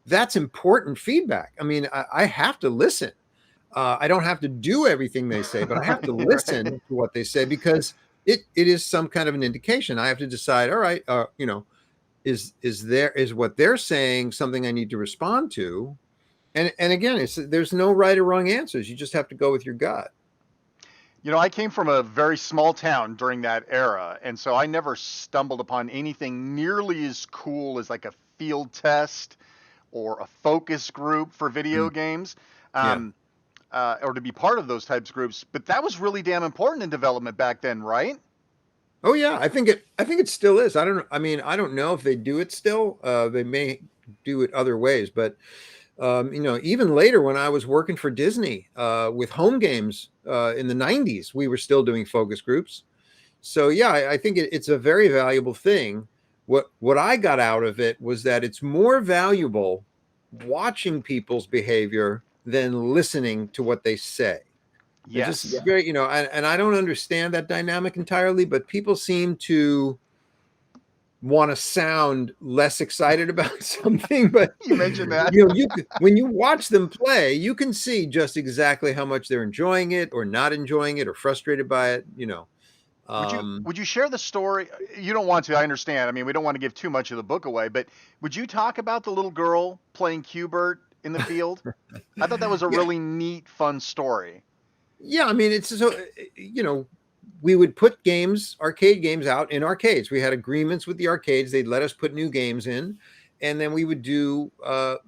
that's important feedback. I have to listen. I don't have to do everything they say, but I have to listen to what they say, because it is some kind of an indication. I have to decide, all right, is what they're saying something I need to respond to? And again, there's no right or wrong answers. You just have to go with your gut. I came from a very small town during that era, and so I never stumbled upon anything nearly as cool as like a field test or a focus group for video games. Or to be part of those types of groups. But that was really damn important in development back then, right? Oh yeah, I think it still is. I don't know if they do it still. They may do it other ways, but even later when I was working for Disney with home games in the 90s, we were still doing focus groups. So yeah, I think it's a very valuable thing what I got out of it was that it's more valuable watching people's behavior than listening to what they say. It's just very, and I don't understand that dynamic entirely, but people seem to want to sound less excited about something. But You mentioned that. When you watch them play, you can see just exactly how much they're enjoying it or not enjoying it or frustrated by it. Would you share the story? You don't want to, I understand. I mean, we don't want to give too much of the book away, but would you talk about the little girl playing Q*bert in the field? I thought that was a really neat, fun story. Yeah, I mean, it's so, we would put arcade games out in arcades. We had agreements with the arcades. They'd let us put new games in. And then we would do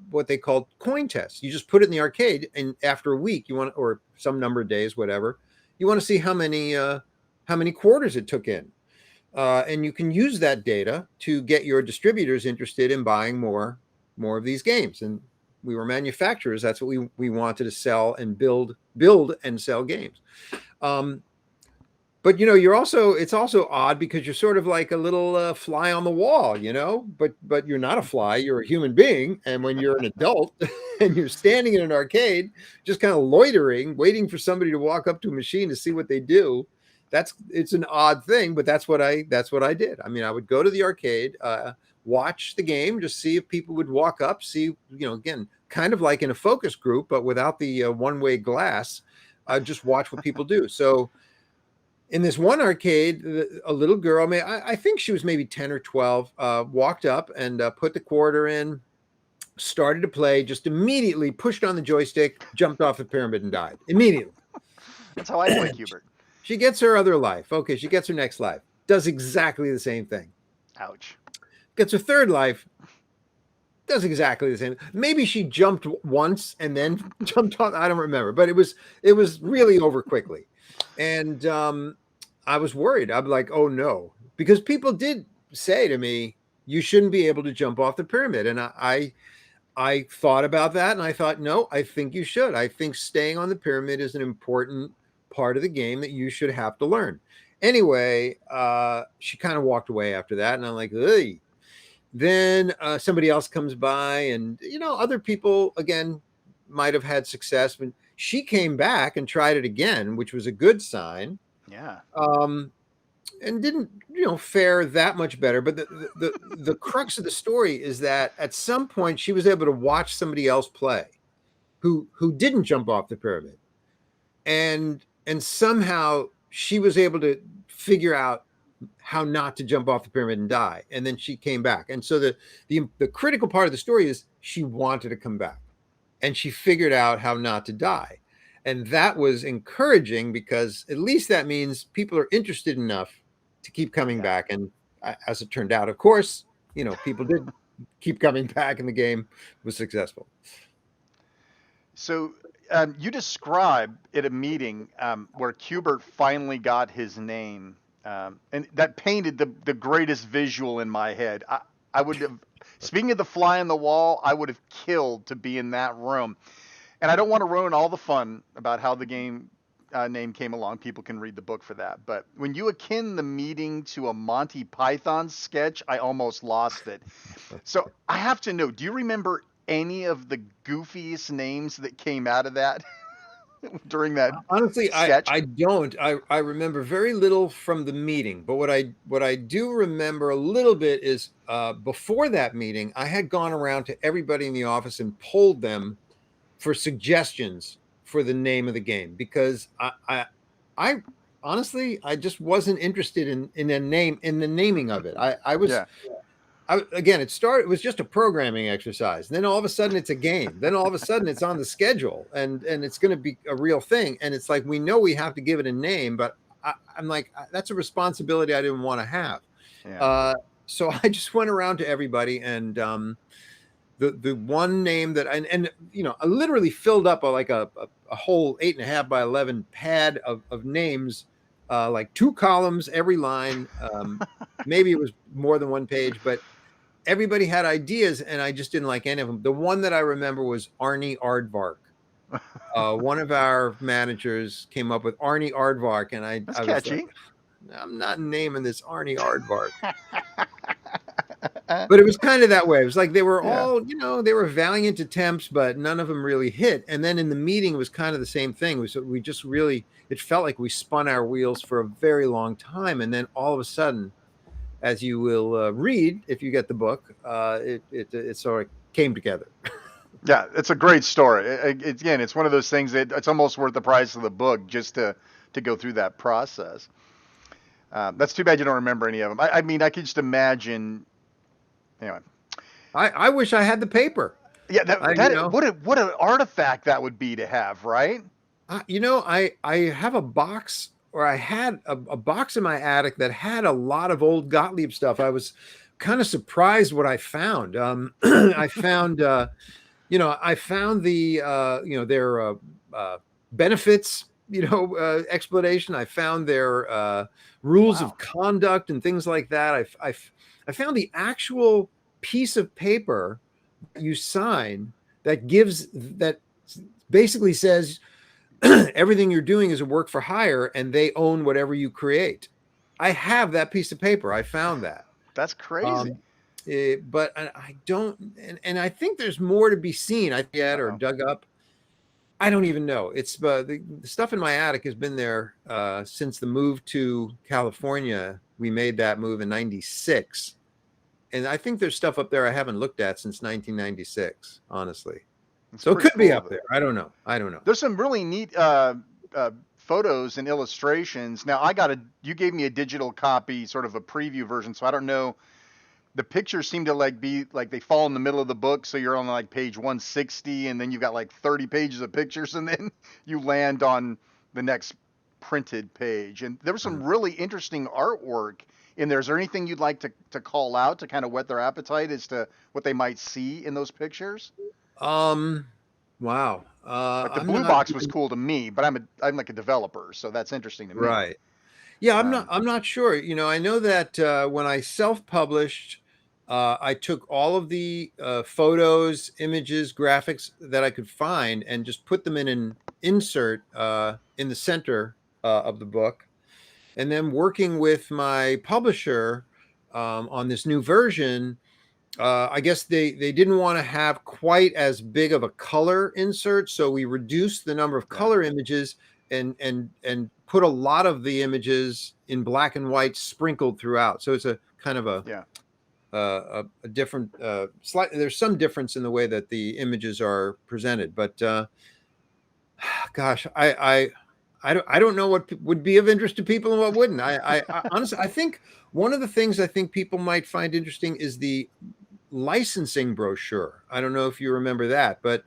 what they called coin tests. You just put it in the arcade, and after a week, or some number of days, whatever, you want to see how many quarters it took in. And you can use that data to get your distributors interested in buying more of these games. And we were manufacturers. That's what we wanted to sell and build and sell games. But it's also odd because you're sort of like a little fly on the wall, but you're not a fly, you're a human being. And when you're an adult and you're standing in an arcade, just kind of loitering, waiting for somebody to walk up to a machine to see what they do, it's an odd thing, but that's what I did. I mean, I would go to the arcade, watch the game, just see if people would walk up, see, again, kind of like in a focus group, but without the one-way glass, just watch what people do. So in this one arcade, a little girl, I think she was maybe 10 or 12, walked up and put the quarter in, started to play, just immediately pushed on the joystick, jumped off the pyramid and died immediately. That's how I play Q*bert. She gets her other life. Okay, she gets her next life. Does exactly the same thing. Ouch. Gets her third life. Does exactly the same. Maybe she jumped once and then jumped on. I don't remember, but it was really over quickly. And I was worried. I'm like, oh no, because people did say to me, you shouldn't be able to jump off the pyramid. And I thought about that, and I thought, no, I think you should. I think staying on the pyramid is an important part of the game that you should have to learn. Anyway, she kind of walked away after that, and I'm like, hey. Then somebody else comes by, and other people again might have had success, but she came back and tried it again, which was a good sign. Yeah. And didn't fare that much better. But the crux of the story is that at some point she was able to watch somebody else play who didn't jump off the pyramid, and somehow she was able to figure out how not to jump off the pyramid and die. And then she came back. And so the critical part of the story is she wanted to come back, and she figured out how not to die. And that was encouraging, because at least that means people are interested enough to keep coming back. And as it turned out, of course, people did keep coming back, and the game was successful. So you described at a meeting where Q*bert finally got his name, and that painted the greatest visual in my head. I would have, speaking of the fly on the wall, I would have killed to be in that room. And I don't want to ruin all the fun about how the game name came along. People can read the book for that. But when you akin the meeting to a Monty Python sketch, I almost lost it. So I have to know, do you remember any of the goofiest names that came out of that during that honestly sketch? I don't. I remember very little from the meeting, but what I do remember a little bit is before that meeting, I had gone around to everybody in the office and polled them for suggestions for the name of the game, because I honestly, I just wasn't interested in a name, in the naming of it. Again, it was just a programming exercise. And then all of a sudden it's a game. Then all of a sudden it's on the schedule, and it's going to be a real thing. And it's like, we know we have to give it a name, but I'm like, that's a responsibility I didn't want to have. Yeah. So I just went around to everybody, and the one name that I literally filled up a whole 8.5 by 11 pad of names, like 2 columns every line. Maybe it was more than 1 page, but everybody had ideas, and I just didn't like any of them. The one that I remember was Arnie Aardvark. One of our managers came up with Arnie Aardvark, and That's catchy. Like, I'm not naming this Arnie Aardvark. But it was kind of that way. It was like they were Yeah. all, they were valiant attempts, but none of them really hit. And then in the meeting, it was kind of the same thing. We just really, it felt like we spun our wheels for a very long time. And then all of a sudden, as you will read, if you get the book, it sort of came together. Yeah, it's a great story. Again, it's one of those things that it's almost worth the price of the book just to go through that process. That's too bad you don't remember any of them. I mean, I could just imagine. Anyway, I wish I had the paper. yeah, what an artifact that would be to have, right? I have a box, or I had a box in my attic that had a lot of old Gottlieb stuff. I was kind of surprised what I found. I found, I found their benefits, explanation. I found their rules of conduct and things like that. I found the actual piece of paper you sign that basically says everything you're doing is a work for hire and they own whatever you create. I have that piece of paper. I found that. That's crazy. But I don't, and I think there's more to be seen. I yet or dug up. I don't even know. It's the stuff in my attic has been there since the move to California. We made that move in '96, and I think there's stuff up there I haven't looked at since 1996. Honestly, so it could be up there. I don't know. There's some really neat photos and illustrations. Now you gave me a digital copy, sort of a preview version, so I don't know. The pictures seem to be like they fall in the middle of the book, so you're on like page 160, and then you've got like 30 pages of pictures, and then you land on the next printed page. And there was some really interesting artwork in there. Is there anything you'd like to call out to kind of whet their appetite as to what they might see in those pictures? Wow. Like the blue box was cool to me, but I'm like a developer, so that's interesting to me. Right. Yeah, I'm not sure. I know that when I self-published, I took all of the photos, images, graphics that I could find and just put them in an insert in the center of the book. And then working with my publisher on this new version, I guess they didn't want to have quite as big of a color insert, so we reduced the number of color images and put a lot of the images in black and white sprinkled throughout. So it's a kind of a different slight. There's some difference in the way that the images are presented, but gosh, I don't know what would be of interest to people and what wouldn't. I honestly, I think one of the things I think people might find interesting is the licensing brochure. I don't know if you remember that, but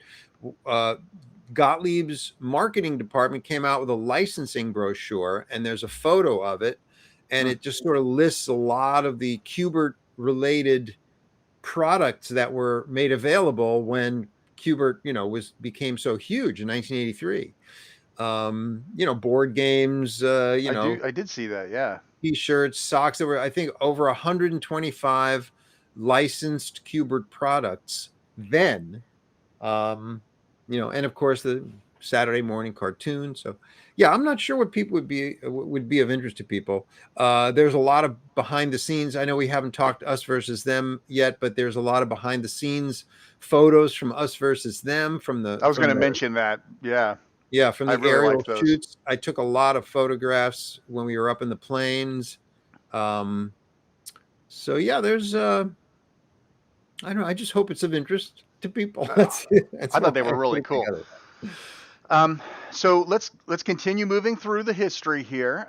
Gottlieb's marketing department came out with a licensing brochure, and there's a photo of it, and it just sort of lists a lot of the Q*bert related products that were made available when Q*bert, became so huge in 1983. Board games, I did see that. Yeah. T-shirts, socks. There were, I think, over 125 licensed Q*bert products then. And of course the Saturday morning cartoon. So yeah, I'm not sure what people would be of interest to people. There's a lot of behind the scenes. I know we haven't talked Us Versus Them yet, but there's a lot of behind the scenes photos from Us Versus Them I was going to mention that. Yeah. Yeah, from the aerial shoots. I took a lot of photographs when we were up in the plains. So yeah, there's I don't know. I just hope it's of interest to people. That's I thought they were really cool. So let's continue moving through the history here.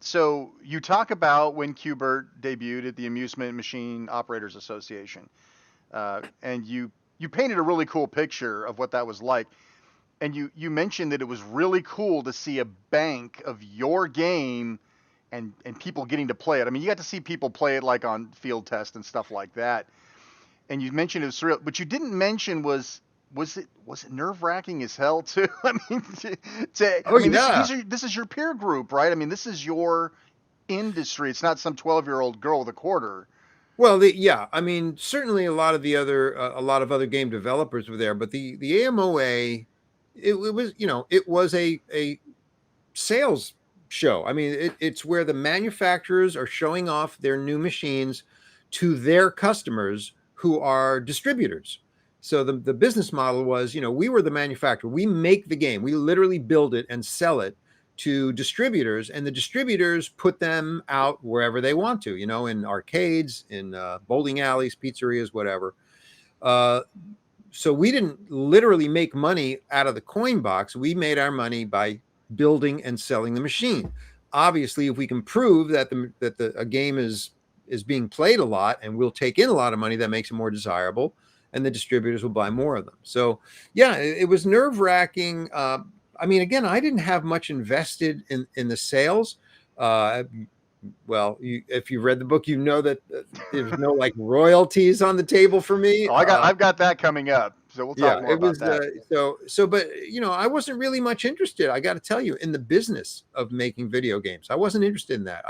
So you talk about when Q*bert debuted at the Amusement Machine Operators Association, and you painted a really cool picture of what that was like. And you mentioned that it was really cool to see a bank of your game and people getting to play it. I mean, you got to see people play it like on field test and stuff like that. And you mentioned it was surreal, but you didn't mention was it nerve-wracking as hell too? I mean, this is your peer group, right? I mean, this is your industry. It's not some 12-year-old girl with a quarter. Well, I mean, certainly a lot of other game developers were there, but the AMOA, it was a sales show. I mean, it's where the manufacturers are showing off their new machines to their customers who are distributors. So the business model was, we were the manufacturer. We make the game. We literally build it and sell it to distributors, and the distributors put them out wherever they want to, in arcades, in bowling alleys, pizzerias, whatever. So we didn't literally make money out of the coin box. We made our money by building and selling the machine. Obviously, if we can prove that a game is being played a lot and will take in a lot of money, that makes it more desirable, and the distributors will buy more of them. So yeah, it was nerve-wracking. Again, I didn't have much invested in the sales. Well, if you read the book, you know that there's no like royalties on the table for me. Oh, I've got that coming up, so we'll talk more about that. But I wasn't really much interested. I got to tell you, in the business of making video games, I wasn't interested in that.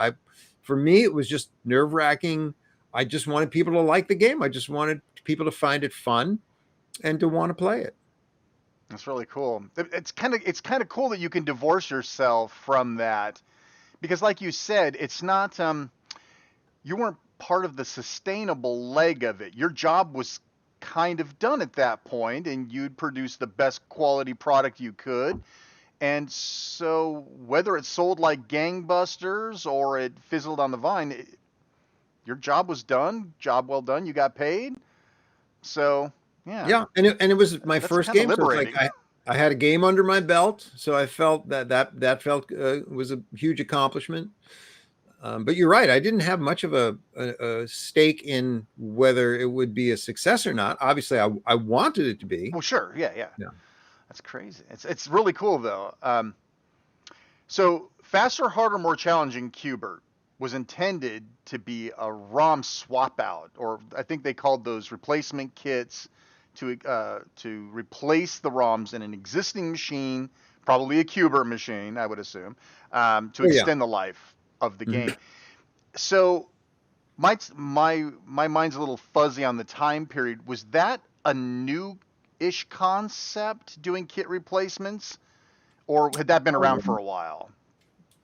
For me, it was just nerve-wracking. I just wanted people to like the game. I just wanted people to find it fun and to want to play it. That's really cool. It's kind of cool that you can divorce yourself from that, because like you said, it's not you weren't part of the sustainable leg of it. Your job was kind of done at that point, and you'd produce the best quality product you could. And so whether it sold like gangbusters or it fizzled on the vine, your job was done. Job well done. You got paid. So yeah, and it was my first game. So it's like I had a game under my belt, so I felt that felt was a huge accomplishment. But you're right, I didn't have much of a stake in whether it would be a success or not. Obviously, I wanted it to be. Well, sure, yeah. That's crazy. It's really cool though. So faster, harder, more challenging Q*bert was intended to be a ROM swap out, or I think they called those replacement kits, to replace the ROMs in an existing machine, probably a Q*bert machine, I would assume, to extend the life of the game. So my mind's a little fuzzy on the time period. Was that a new-ish concept, doing kit replacements, or had that been around for a while?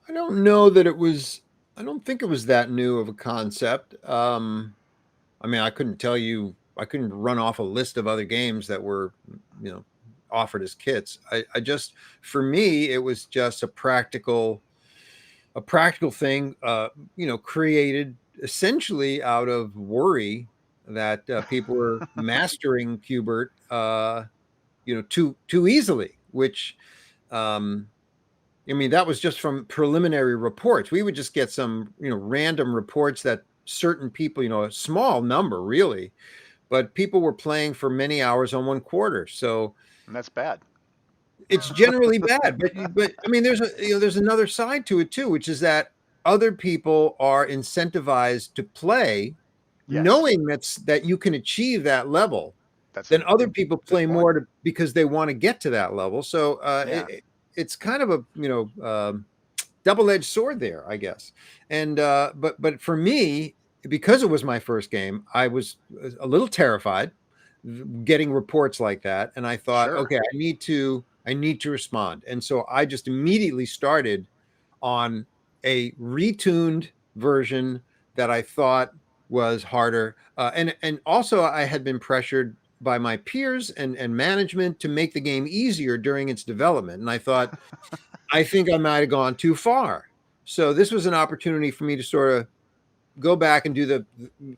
I don't know that it was. I don't think it was that new of a concept. I couldn't tell you. I couldn't run off a list of other games that were, offered as kits. I just, for me, it was just a practical thing, created essentially out of worry that people were mastering Q*bert, too easily, which, that was just from preliminary reports. We would just get some, random reports that certain people, a small number really, but people were playing for many hours on one quarter. So and that's bad. It's generally bad, but there's another side to it too, which is that other people are incentivized to play, knowing that you can achieve that level. Then other people play more because they want to get to that level. So it's kind of a double-edged sword there, I guess. And but for me, because it was my first game, I was a little terrified getting reports like that, and I thought, okay, I need to respond. And so I just immediately started on a retuned version that I thought was harder. And also I had been pressured by my peers and management to make the game easier during its development. And I thought, I think I might have gone too far. So this was an opportunity for me to sort of go back and do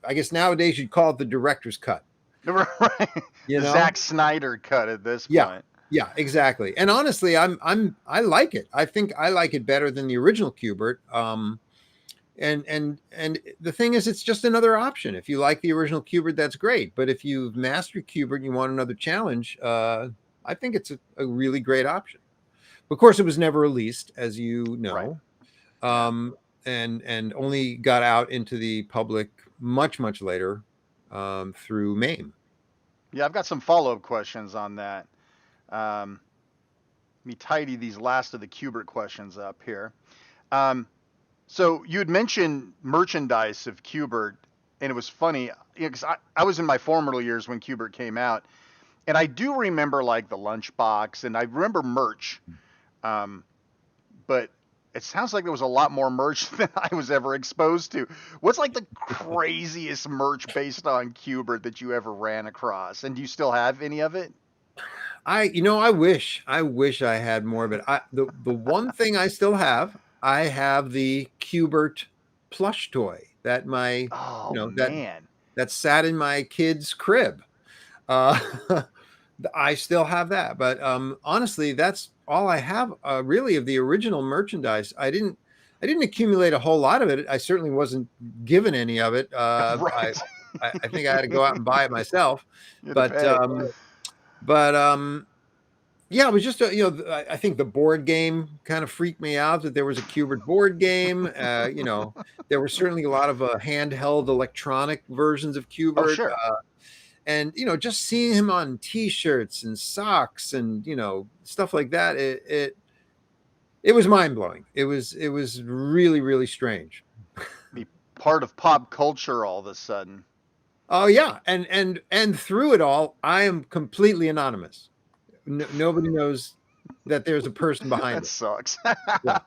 I guess nowadays you'd call it the director's cut. Right. The Zack Snyder cut at this point. Yeah, exactly. And honestly, I like it. I think I like it better than the original Q*bert. And the thing is, it's just another option. If you like the original Q*bert, that's great. But if you've mastered Q*bert and you want another challenge, I think it's a really great option. Of course, it was never released, as you know, and only got out into the public much later through MAME. Yeah, I've got some follow-up questions on that. Let me tidy these last of the Q*bert questions up here. So you had mentioned merchandise of Q*bert, and it was funny because I was in my formative years when Q*bert came out, and I do remember like the lunchbox, and I remember merch. But it sounds like there was a lot more merch than I was ever exposed to. What's like the craziest merch based on Qbert that you ever ran across? And do you still have any of it? I wish I had more of it. The one thing I still have, I have the Qbert plush toy that Oh that man. sat in my kid's crib. Uh, I still have that, but honestly, that's all I have really of the original merchandise. I didn't accumulate a whole lot of it. I certainly wasn't given any of it. Right. I think I had to go out and buy it myself. You had to But pay. yeah, it was just I think the board game kind of freaked me out that there was a Qbert board game. There were certainly a lot of handheld electronic versions of Oh Qbert. sure. And just seeing him on T-shirts and socks and stuff like that, it was mind-blowing. It was really, really strange. Be part of pop culture all of a sudden. Oh yeah, and through it all, I am completely anonymous. Nobody knows that there's a person behind That it. sucks. Yeah.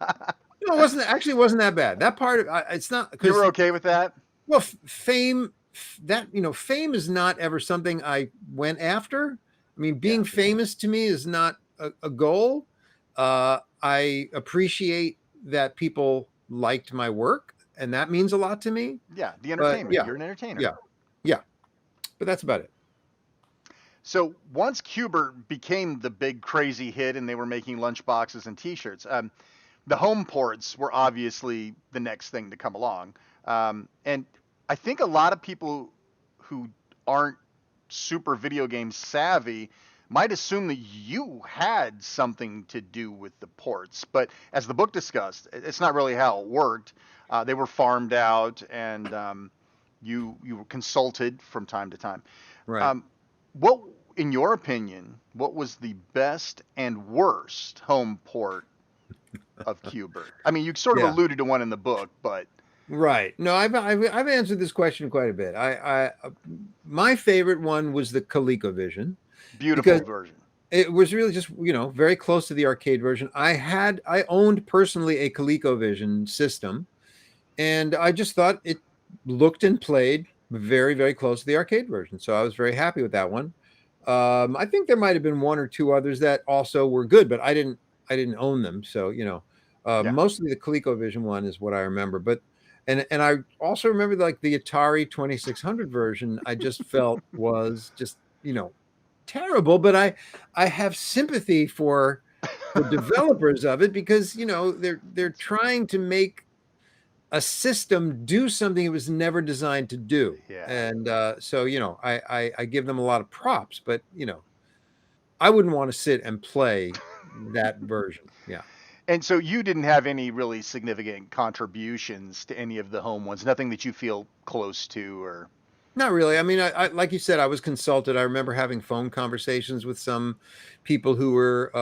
No, it wasn't that bad. That part of it's not. You were okay with that? Well, fame is not ever something I went after. I mean, being famous to me is not a goal. I appreciate that people liked my work, and that means a lot to me. Yeah, the entertainment. Yeah. You're an entertainer. Yeah. But that's about it. So once Qbert became the big crazy hit and they were making lunchboxes and T-shirts, the home ports were obviously the next thing to come along. And I think a lot of people who aren't super video game savvy might assume that you had something to do with the ports. But as the book discussed, it's not really how it worked. They were farmed out and you were consulted from time to time. Right. What, in your opinion, what was the best and worst home port of Qbert? I mean, you sort of alluded to one in the book, but right. No, I've answered this question quite a bit. My favorite one was the ColecoVision. Beautiful version. It was really just very close to the arcade version. I owned personally a ColecoVision system, and I just thought it looked and played very, very close to the arcade version. So I was very happy with that one. I think there might have been one or two others that also were good, but I didn't own them. So mostly the ColecoVision one is what I remember. But and I also remember like the Atari 2600 version. I just felt was just terrible. But I have sympathy for the developers of it because they're trying to make a system do something it was never designed to do. Yeah. And so I give them a lot of props, but I wouldn't want to sit and play that version. Yeah. And so you didn't have any really significant contributions to any of the home ones, nothing that you feel close to or. Not really. I mean, I like you said, I was consulted. I remember having phone conversations with some people who were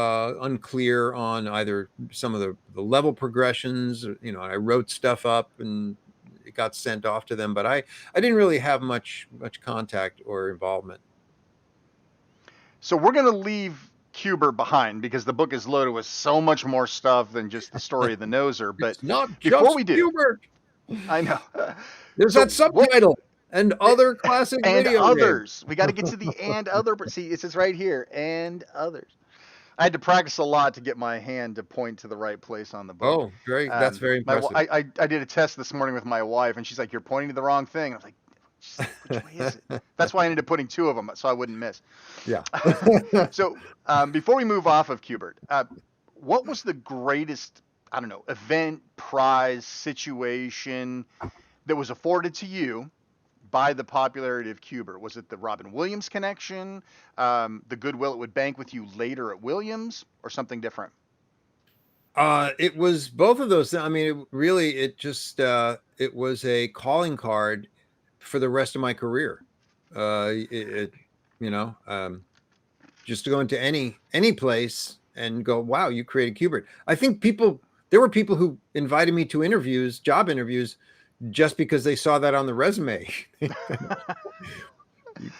unclear on either some of the level progressions. I wrote stuff up and it got sent off to them, but I didn't really have much contact or involvement. So we're going to leave Qbert behind because the book is loaded with so much more stuff than just the story of the Noser. But it's not before just we do, Qbert. I know. There's that subtitle. And other classic and video others. games. We got to get to the and other. See, it says right here, and others. I had to practice a lot to get my hand to point to the right place on the book. Oh, great! That's very impressive. I did a test this morning with my wife, and she's like, "You're pointing to the wrong thing." I was like, "Which way is it?" That's why I ended up putting two of them so I wouldn't miss. Yeah. So before we move off of Qbert, what was the greatest, I don't know, event, prize, situation that was afforded to you by the popularity of Qbert? Was it the Robin Williams connection, the goodwill it would bank with you later at Williams, or something different? It was both of those. I mean, it was a calling card for the rest of my career. Just to go into any place and go, wow, you created Qbert. I think there were people who invited me to job interviews, just because they saw that on the resume.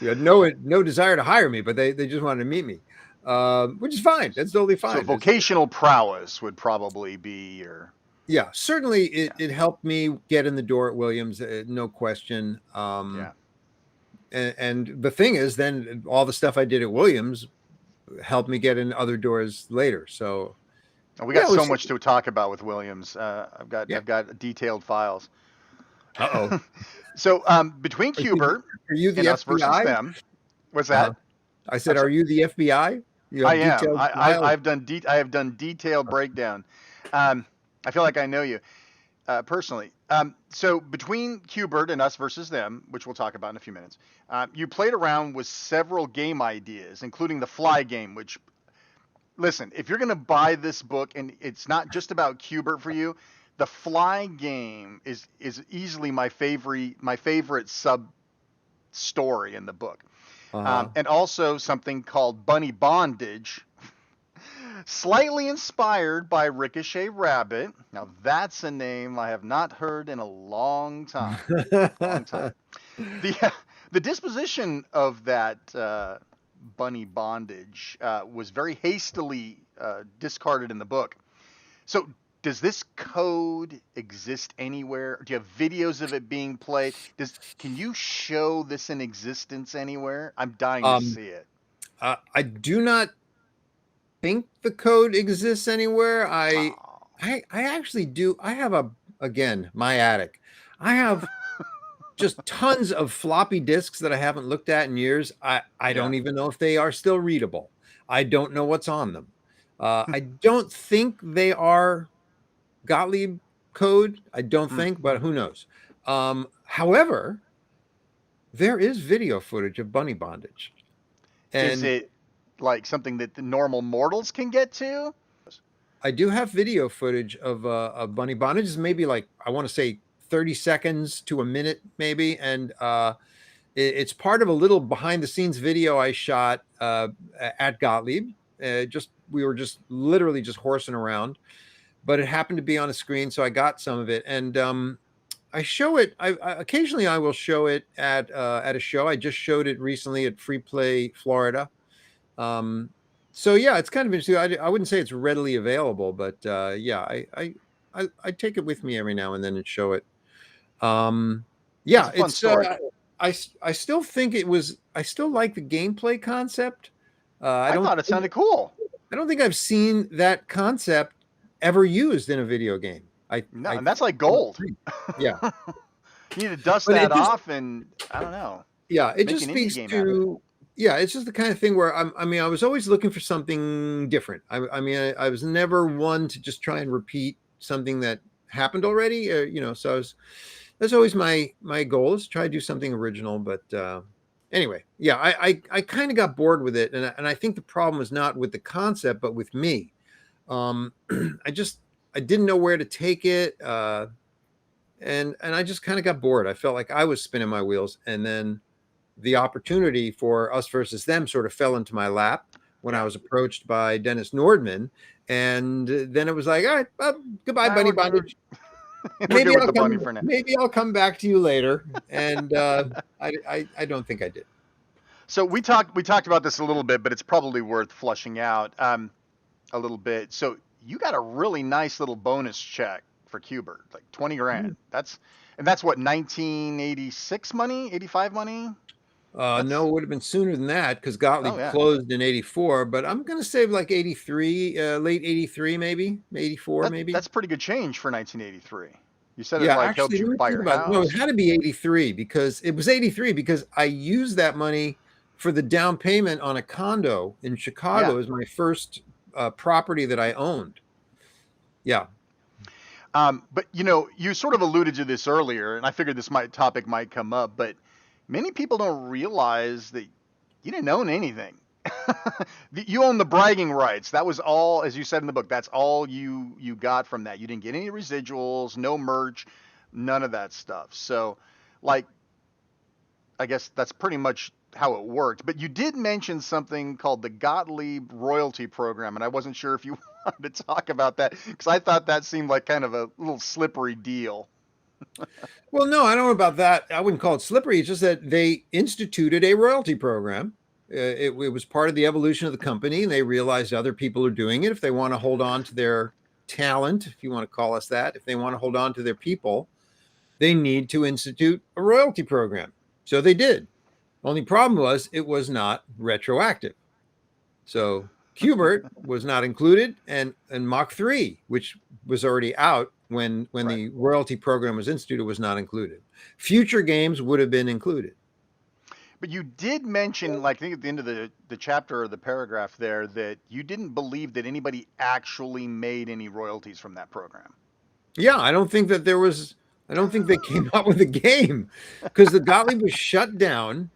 You had no desire to hire me, but they just wanted to meet me, which is fine. That's totally fine. So vocational prowess would probably be your. Yeah, certainly it helped me get in the door at Williams, no question. Yeah. And the thing is, then all the stuff I did at Williams helped me get in other doors later. So And we yeah, got it so was much to talk about with Williams. yeah. I've got detailed files. Uh-oh. So between Cubert Are you the and us versus FBI? them, what's Uh-huh. that? I I'm said, are sorry. you the FBI? You I have am. detailed files. I have done detailed breakdown. I feel like I know you personally. So between Qbert and us versus them, which we'll talk about in a few minutes, you played around with several game ideas, including the fly game. Which, listen, if you're going to buy this book, and it's not just about Qbert for you, the fly game is easily my favorite sub story in the book. Uh-huh. And also something called Bunny Bondage, slightly inspired by Ricochet Rabbit. Now that's a name I have not heard in a long time. Long time. The disposition of that Bunny Bondage was very hastily discarded in the book. So does this code exist anywhere? Do you have videos of it being played? Can you show this in existence anywhere? I'm dying to um, see it. I do not think the code exists anywhere. Oh, I actually do. I have again, my attic. I have just tons of floppy disks that I haven't looked at in years. I yeah. don't even know if they are still readable. I don't know what's on them. I don't think they are Gottlieb code. I don't Mm. think, but who knows? However, there is video footage of bunny bondage, Is and it like something that the normal mortals can get to? I do have video footage of bunny bondage. It's maybe like, I want to say 30 seconds to a minute, maybe, and it's part of a little behind the scenes video I shot at Gottlieb. We were just literally just horsing around, but it happened to be on a screen, so I got some of it, and I show it. Occasionally I will show it at a show. I just showed it recently at Free Play Florida. So yeah, it's kind of interesting. I wouldn't say it's readily available, but yeah, I take it with me every now and then and show it. That's Yeah, a fun story. I still think it was. I still like the gameplay concept. I thought it sounded cool. I don't think I've seen that concept ever used in a video game. No, I and that's like don't gold. think. Yeah, You need to dust but that it just off, and I don't know, yeah, it make just an indie speaks game out of it. to yeah, it's just the kind of thing where I mean, I was always looking for something different. I mean, I was never one to just try and repeat something that happened already. So that's always my goal, is to try to do something original. But anyway, yeah, I kind of got bored with it, and I think the problem was not with the concept, but with me. Um, I didn't know where to take it, and I just kind of got bored. I felt like I was spinning my wheels, and then the opportunity for us versus them sort of fell into my lap when I Yeah. was approached by Dennis Nordman, and then it was like, all right, goodbye, Bunny Bondage. We're good with the bunny for now. Maybe I'll come back to you later. And I don't think I did. So we talked about this a little bit, but it's probably worth flushing out a little bit. So you got a really nice little bonus check for Qbert, like 20 grand. That's what, 1986 money, 85 money. No, it would have been sooner than that, because Oh Gottlieb yeah. closed in 84, but I'm going to say like 83, late 83, maybe 84, maybe. That's pretty good change for 1983. You said it Yeah, like helped actually, you let me buy think your about it. No, it house. had to be 83, because it was 83 because I used that money for the down payment on a condo in Chicago. Yeah. It was my first property that I owned. Yeah. But you sort of alluded to this earlier, and I figured this topic might come up, but many people don't realize that you didn't own anything. You own the bragging rights. That was all, as you said in the book, that's all you got from that. You didn't get any residuals, no merch, none of that stuff. So, like, I guess that's pretty much how it worked. But you did mention something called the Gottlieb royalty program, and I wasn't sure if you wanted to talk about that, because I thought that seemed like kind of a little slippery deal. Well, no, I don't know about that. I wouldn't call it slippery. It's just that they instituted a royalty program. It was part of the evolution of the company, and they realized other people are doing it. If they want to hold on to their talent, if you want to call us that, if they want to hold on to their people, they need to institute a royalty program. So they did. Only problem was it was not retroactive. So Qbert was not included, and Mach 3, which was already out when Right. the royalty program was instituted, was not included. Future games would have been included. But you did mention, like, I think at the end of the chapter or the paragraph there, that you didn't believe that anybody actually made any royalties from that program. Yeah, I don't think that there was. I don't think they came up with a game because the Gottlieb was shut down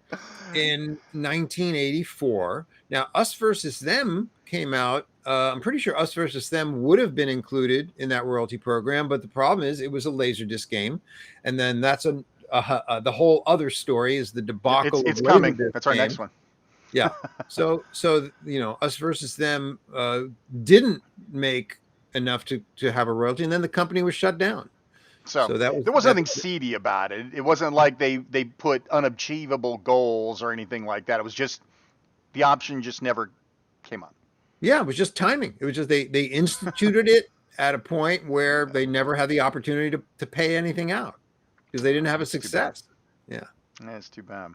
in 1984. Now, Us versus Them came out. I'm pretty sure Us versus Them would have been included in that royalty program, but the problem is it was a laserdisc game, and then that's the whole other story is the debacle. It's of coming. laserdisc That's our game. next one. Yeah. So Us versus Them didn't make enough to have a royalty, and then the company was shut down. So that was, there wasn't nothing seedy about it. It wasn't like they put unachievable goals or anything like that. It was just the option just never came up. Yeah, it was just timing. It was just they instituted it at a point where they never had the opportunity to pay anything out because they didn't have a success. Yeah. That's too bad.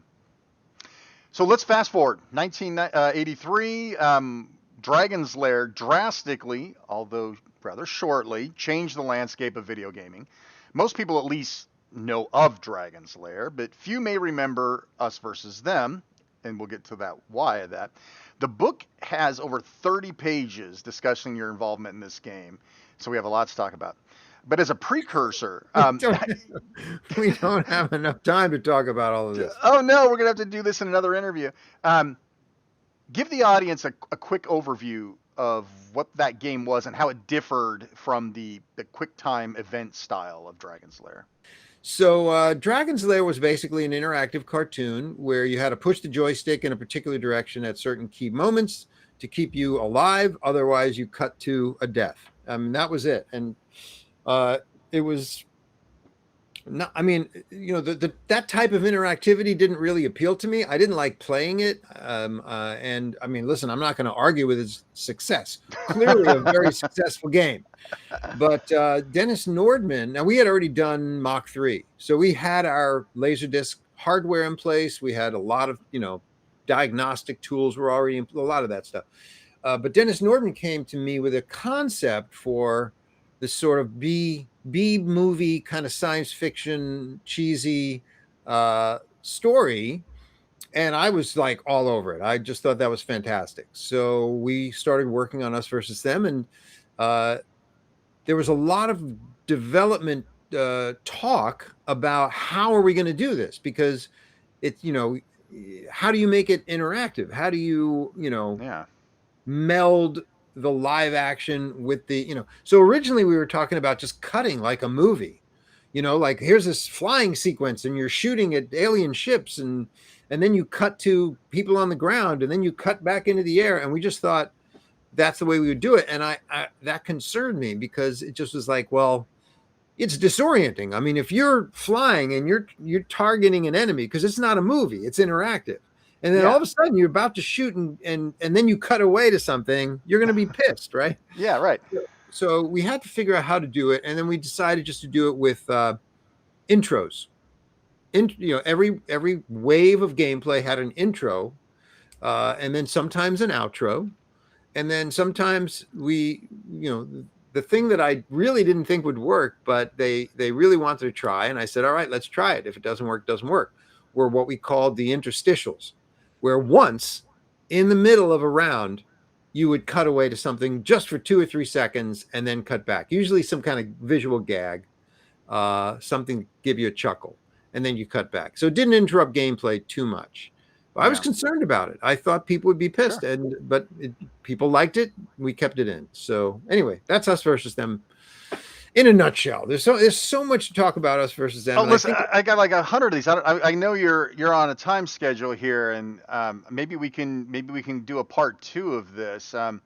So let's fast forward. 1983, Dragon's Lair drastically, although rather shortly, changed the landscape of video gaming. Most people at least know of Dragon's Lair, but few may remember Us versus Them, and we'll get to that why of that. The book has over 30 pages discussing your involvement in this game, so we have a lot to talk about. But as a precursor, we don't have enough time to talk about all of this. Oh no, we're gonna have to do this in another interview. Give the audience a quick overview of what that game was and how it differed from the QuickTime event style of Dragon's Lair. So Dragon's Lair was basically an interactive cartoon where you had to push the joystick in a particular direction at certain key moments to keep you alive. Otherwise, you cut to a death. That was it. And it was not, I mean, that type of interactivity didn't really appeal to me. I didn't like playing it. And I mean, listen, I'm not going to argue with its success. Clearly a very successful game. But Dennis Nordman, now we had already done Mach 3. So we had our Laserdisc hardware in place. We had a lot of, diagnostic tools were already in, a lot of that stuff. But Dennis Nordman came to me with a concept for this sort of B movie kind of science fiction cheesy story, and I was like all over it. I just thought that was fantastic. So we started working on Us versus Them, and there was a lot of development talk about how are we going to do this, because it's how do you make it interactive? How do you meld the live action with the, so originally we were talking about just cutting like a movie, like here's this flying sequence and you're shooting at alien ships and then you cut to people on the ground and then you cut back into the air. And we just thought that's the way we would do it. And I that concerned me because it just was like, well, it's disorienting. I mean, if you're flying and you're targeting an enemy, because it's not a movie, it's interactive. And then all of a sudden you're about to shoot and then you cut away to something, you're going to be pissed, right? Yeah, right. So we had to figure out how to do it. And then we decided just to do it with intros. Every wave of gameplay had an intro and then sometimes an outro. And then sometimes we, the thing that I really didn't think would work, but they really wanted to try. And I said, all right, let's try it. If it doesn't work, it doesn't work. Were what we called the interstitials, where once in the middle of a round, you would cut away to something just for 2 or 3 seconds and then cut back. Usually some kind of visual gag, something to give you a chuckle, and then you cut back. So it didn't interrupt gameplay too much. I was concerned about it. I thought people would be pissed, but people liked it. We kept it in. So anyway, that's Us versus Them in a nutshell. There's so much to talk about Us versus Them. Oh, listen, I got like 100 of these. I know you're on a time schedule here, and maybe we can do a part 2 of this. I'm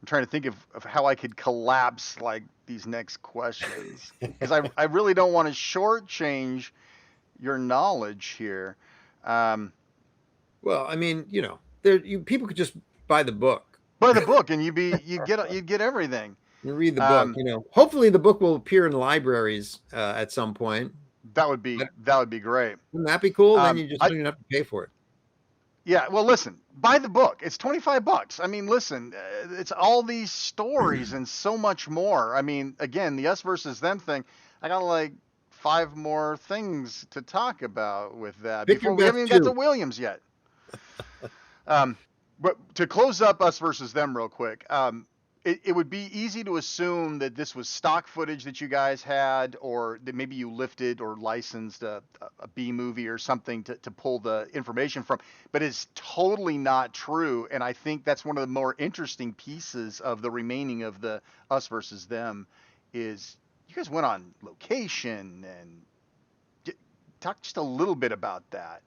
trying to think of how I could collapse like these next questions, because I really don't want to shortchange your knowledge here. Well, I mean, people could just buy the book. Buy the book, and you'd get everything. You read the book. Um, Hopefully the book will appear in libraries at some point. But that would be great. wouldn't that be cool? Then Um, you just I don't even have to pay for it. Yeah, well, listen, buy the book. It's $25. I mean, listen, it's all these stories and so much more. I mean, again, the us versus them thing. I got like 5 more things to talk about with that Pick your before we best haven't even got to two. Williams yet. Um, but to close up us versus them real quick, it would be easy to assume that this was stock footage that you guys had, or that maybe you lifted or licensed a B movie or something to pull the information from. But it's totally not true. And I think that's one of the more interesting pieces of the remaining of the us versus them is you guys went on location and talk just a little bit about that.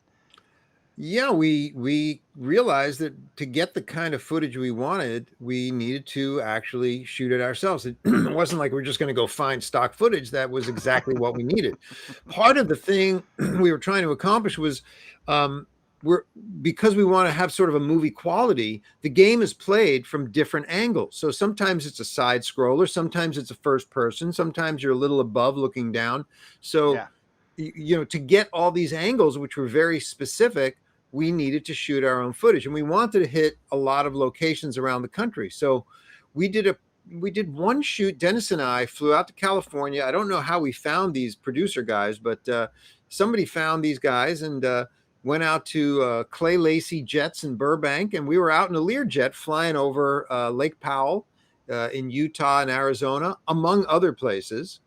Yeah, we realized that to get the kind of footage we wanted, we needed to actually shoot it ourselves. It wasn't like we're just going to go find stock footage. That was exactly what we needed. Part of the thing we were trying to accomplish was we're because we want to have sort of a movie quality, the game is played from different angles. So sometimes it's a side scroller, sometimes it's a first person, sometimes you're a little above looking down. So Yeah. to get all these angles, which were very specific, we needed to shoot our own footage, and we wanted to hit a lot of locations around the country. So we did one shoot. Dennis and I flew out to California. I don't know how we found these producer guys, but somebody found these guys and went out to Clay Lacy Jets in Burbank, and we were out in a Lear jet flying over Lake Powell in Utah and Arizona, among other places.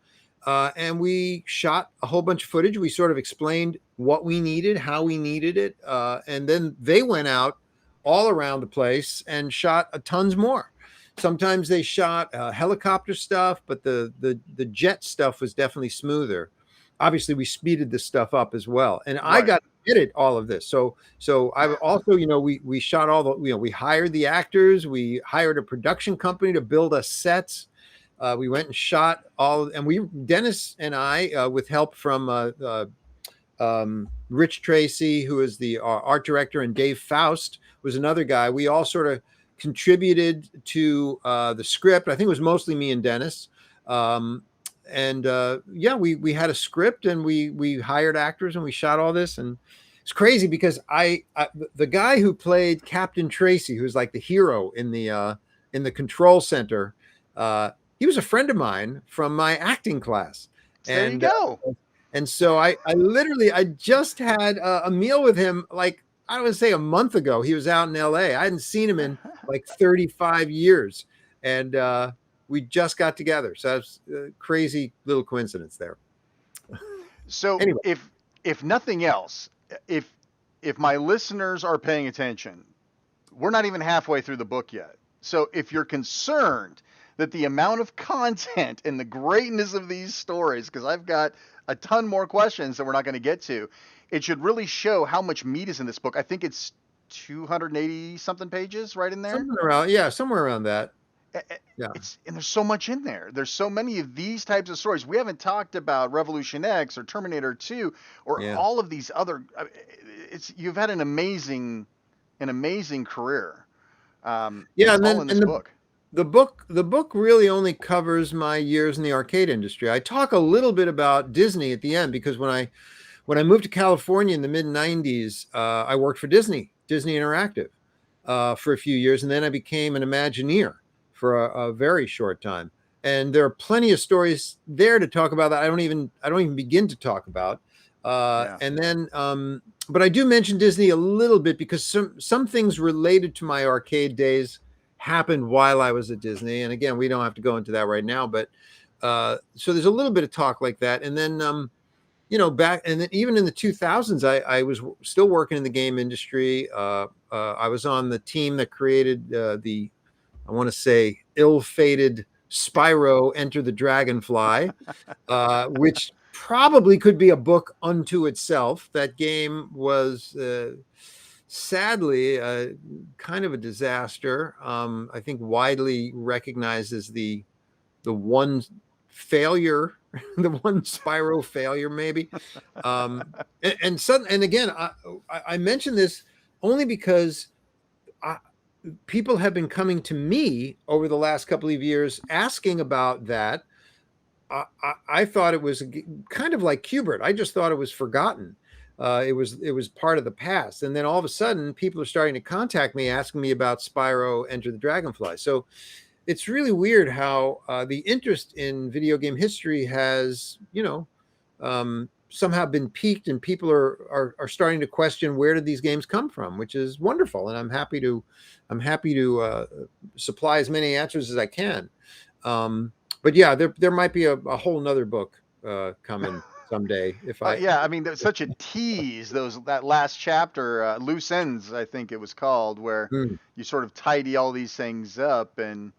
And we shot a whole bunch of footage. We sort of explained what we needed, how we needed it. And then they went out all around the place and shot tons more. Sometimes they shot helicopter stuff, but the jet stuff was definitely smoother. Obviously, we speeded this stuff up as well. And I Right. got to edit all of this. So I also, we shot all the, we hired the actors. We hired a production company to build us sets. We went and shot all, and Dennis and I, with help from Rich Tracy, who is the art director, and Dave Faust was another guy. We all sort of contributed to the script. I think it was mostly me and Dennis. We had a script, and we hired actors, and we shot all this. And it's crazy because the guy who played Captain Tracy, who's like the hero in the control center, he was a friend of mine from my acting class. There you go. And so I just had a meal with him, like, I would say a month ago. He was out in LA. I hadn't seen him in like 35 years. And we just got together. So that's a crazy little coincidence there. So Anyway. if nothing else, if my listeners are paying attention, we're not even halfway through the book yet. So if you're concerned that the amount of content and the greatness of these stories, because I've got a ton more questions that we're not going to get to, it should really show how much meat is in this book. I think it's 280 something pages right in there. Somewhere around that. Yeah. And there's so much in there. There's so many of these types of stories. We haven't talked about Revolution X or Terminator 2 or all of these other. You've had an amazing career. And then in this book. The book really only covers my years in the arcade industry. I talk a little bit about Disney at the end because when I moved to California in the mid 90s, I worked for Disney Interactive for a few years, and then I became an Imagineer for a very short time. And there are plenty of stories there to talk about that I don't even begin to talk about. And then, but I do mention Disney a little bit because some things related to my arcade days happened while I was at Disney. And again, we don't have to go into that right now, but so there's a little bit of talk like that. And then, back, and then even in the 2000s, I was still working in the game industry. I was on the team that created I want to say, ill-fated Spyro Enter the Dragonfly, which probably could be a book unto itself. That game was sadly kind of a disaster. I think widely recognized as the one failure, the one Spyro failure, maybe. And again, I mention this only because people have been coming to me over the last couple of years asking about that. I thought it was kind of like Qbert. I just thought it was forgotten. It was part of the past, and then all of a sudden, people are starting to contact me asking me about Spyro Enter the Dragonfly. So it's really weird how the interest in video game history has, somehow been piqued, and people are starting to question, where did these games come from, which is wonderful, and I'm happy to supply as many answers as I can. But yeah, there might be a whole nother book coming someday if I. Yeah, I mean, there's such a tease. That last chapter, Loose Ends, I think it was called, where Mm, you sort of tidy all these things up, and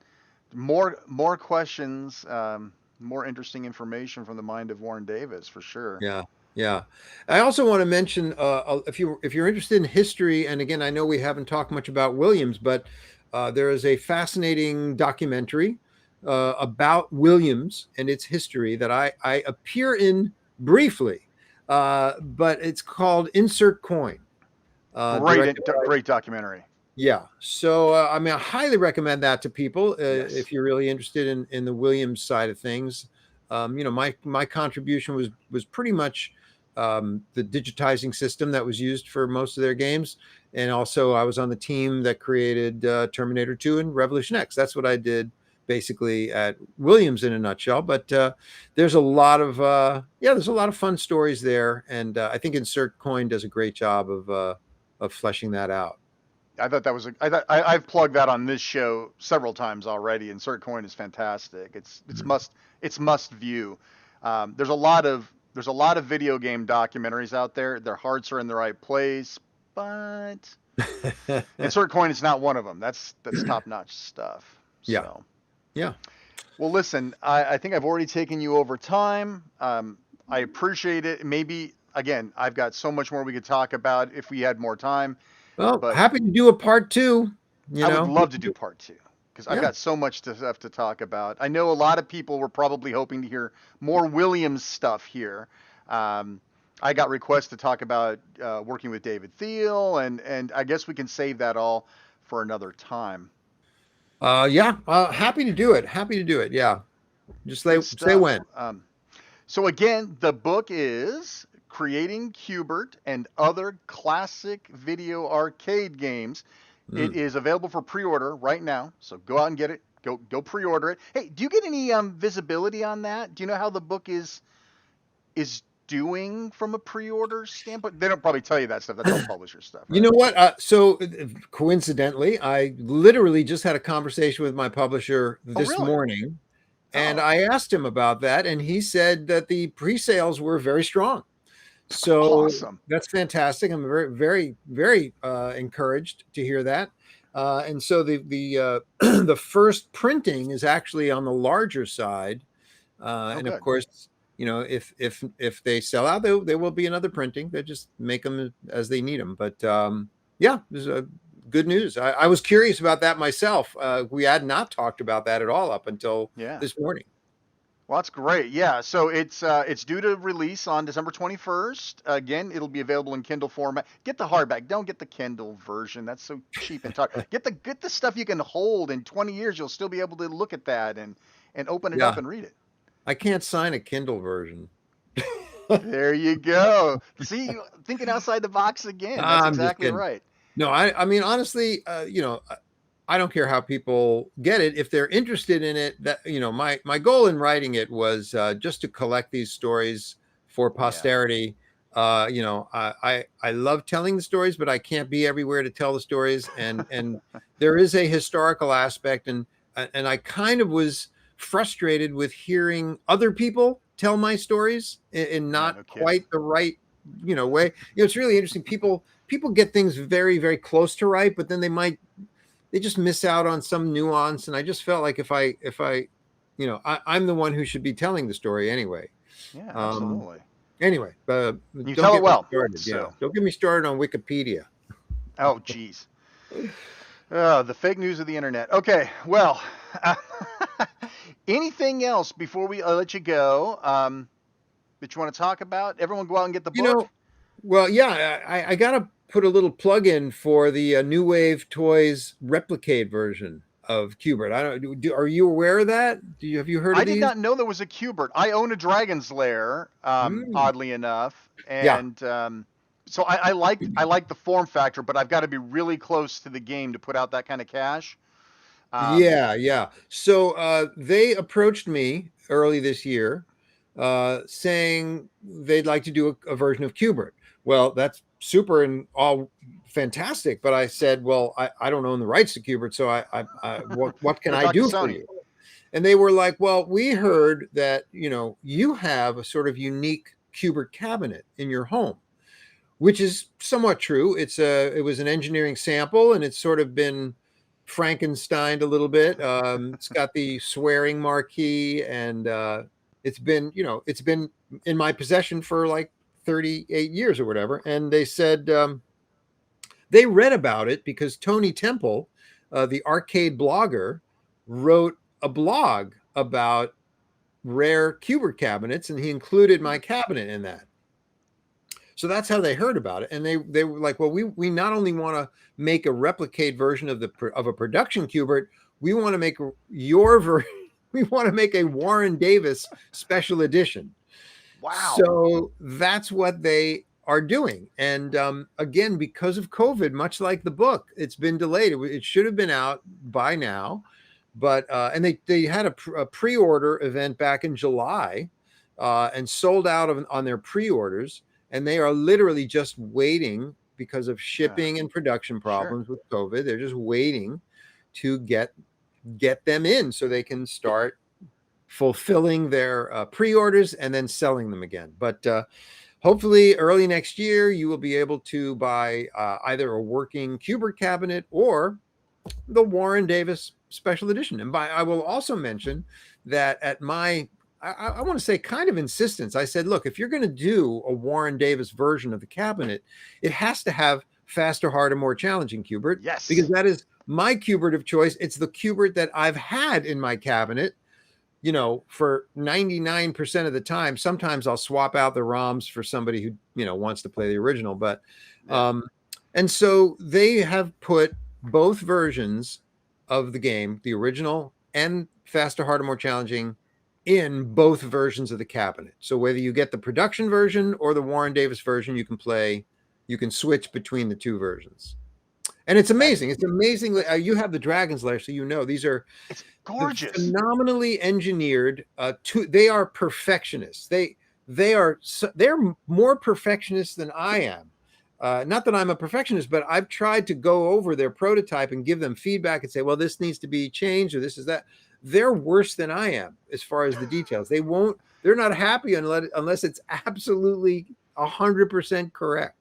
more questions, more interesting information from the mind of Warren Davis for sure. yeah, yeah. I also want to mention, if you're interested in history, and again, I know we haven't talked much about Williams, but there is a fascinating documentary about Williams and its history that I appear in briefly, but it's called Insert Coin. Directed by, Great documentary. yeah. So I mean, I highly recommend that to people Yes. if you're really interested in the Williams side of things. My contribution was pretty much the digitizing system that was used for most of their games, and also I was on the team that created Terminator 2 and Revolution X. That's what I did basically at Williams in a nutshell. But there's a lot of fun stories there, and I think Insert Coin does a great job of fleshing that out. I thought that was I've plugged that on this show several times already, and Cert Coin is fantastic. It's must view. There's a lot of video game documentaries out there. Their hearts are in the right place, but Insert Coin is not one of them. That's top notch stuff. Yeah, So, yeah. well, listen, I think I've already taken you over time. I appreciate it. Maybe again, I've got so much more we could talk about if we had more time. Well, But happy to do a part two. I would love to do part two because I've Yeah. got so much stuff to talk about. I know a lot of people were probably hoping to hear more Williams stuff here. Um, I got requests to talk about working with David Thiel, and I guess we can save that all for another time. Yeah. Happy to do it. Happy to do it. Yeah. Just Good say stuff. when. So again, the book is Creating Qbert and Other Classic Video Arcade Games. It Mm. is available for pre-order right now, so go out and get it. Go pre-order it. Hey, do you get any visibility on that? Do you know how the book is doing from a pre-order standpoint? They don't probably tell you that stuff. That's all publisher stuff, You right? know what? So coincidentally, I literally just had a conversation with my publisher Oh, this really? morning, and Oh, I asked him about that, and he said that the pre-sales were very strong. So awesome. that's fantastic. I'm very, very, very encouraged to hear that. And so the the first printing is actually on the larger side, Oh, and of good. course, if they sell out, there will be another printing. They just make them as they need them. But yeah, this is good news. I was curious about that myself. We had not talked about that at all up until Yeah. this morning. Well, that's great. Yeah, so it's due to release on December 21st. Again, it'll be available in Kindle format. Get the hardback. Don't get the Kindle version. That's so cheap and tight. Get the stuff you can hold. In 20 years, you'll still be able to look at that and open it up Yeah, and read it. I can't sign a Kindle version. There you go. See, thinking outside the box again. That's I'm just exactly kidding. right. No, I mean, honestly, I don't care how people get it. If they're interested in it, that, my goal in writing it was just to collect these stories for Yeah. posterity. I love telling the stories, but I can't be everywhere to tell the stories. And there is a historical aspect, and I kind of was frustrated with hearing other people tell my stories in Yeah, not no kidding. quite the right, way. It's really interesting. People get things very, very close to right, but then they just miss out on some nuance. And I just felt like I'm the one who should be telling the story anyway. Yeah, Um, absolutely. anyway, You don't tell it get me well. started. Yeah, So, don't get me started on Wikipedia. oh, geez. The fake news of the internet. Okay, well, anything else before we let you go that you want to talk about? Everyone go out and get the You book. know, well, yeah, I got put a little plug in for the New Wave Toys repli-cade version of Qbert. I don't. Are you aware of that? Have you heard I of did these? not know there was a Qbert. I own a Dragon's Lair, Mm. oddly enough, Yeah. and so I like the form factor, but I've got to be really close to the game to put out that kind of cash. Um, Yeah, yeah. So they approached me early this year saying they'd like to do a version of Qbert. Well, that's super and all fantastic, but I said, well, I don't own the rights to Qbert, so what can Go I talk to do for Sony. you? And they were like, well, we heard that, you have a sort of unique Qbert cabinet in your home, which is somewhat true. It was an engineering sample, and it's sort of been Frankensteined a little bit. It's got the swearing marquee, and it's been in my possession for like 38 years or whatever. And they said they read about it because Tony Temple, the arcade blogger, wrote a blog about rare Qbert cabinets, and he included my cabinet in that. So that's how they heard about it, and they were like, "Well, we not only want to make a replicate version of a production Qbert, we want to make your version. We want to make a Warren Davis special edition." Wow. So that's what they are doing, and again, because of COVID, much like the book, it's been delayed. It should have been out by now, but and they had a pre-order event back in July, and sold out on their pre-orders. And they are literally just waiting because of shipping and production Sure. problems with COVID. They're just waiting to get them in so they can start fulfilling their pre-orders and then selling them again. But hopefully early next year, you will be able to buy either a working Qbert cabinet or the Warren Davis special edition. And I will also mention that at I want to say kind of insistence, I said, look, if you're going to do a Warren Davis version of the cabinet, it has to have faster, harder, more challenging Qbert, because Yes. that is my Qbert of choice. It's the Qbert that I've had in my cabinet, for 99% of the time. Sometimes I'll swap out the ROMs for somebody who, wants to play the original. But, Yeah. and so they have put both versions of the game, the original and faster, harder, more challenging, in both versions of the cabinet. So whether you get the production version or the Warren Davis version, you can switch between the two versions. And it's That's amazing. It's amazing. You have the Dragon's Lair, so these are it's the gorgeous. phenomenally engineered. They are perfectionists. They're more perfectionists than I am. Not that I'm a perfectionist, but I've tried to go over their prototype and give them feedback and say, well, this needs to be changed, or this is that. They're worse than I am as far as the details. They're not happy unless it's absolutely 100% correct.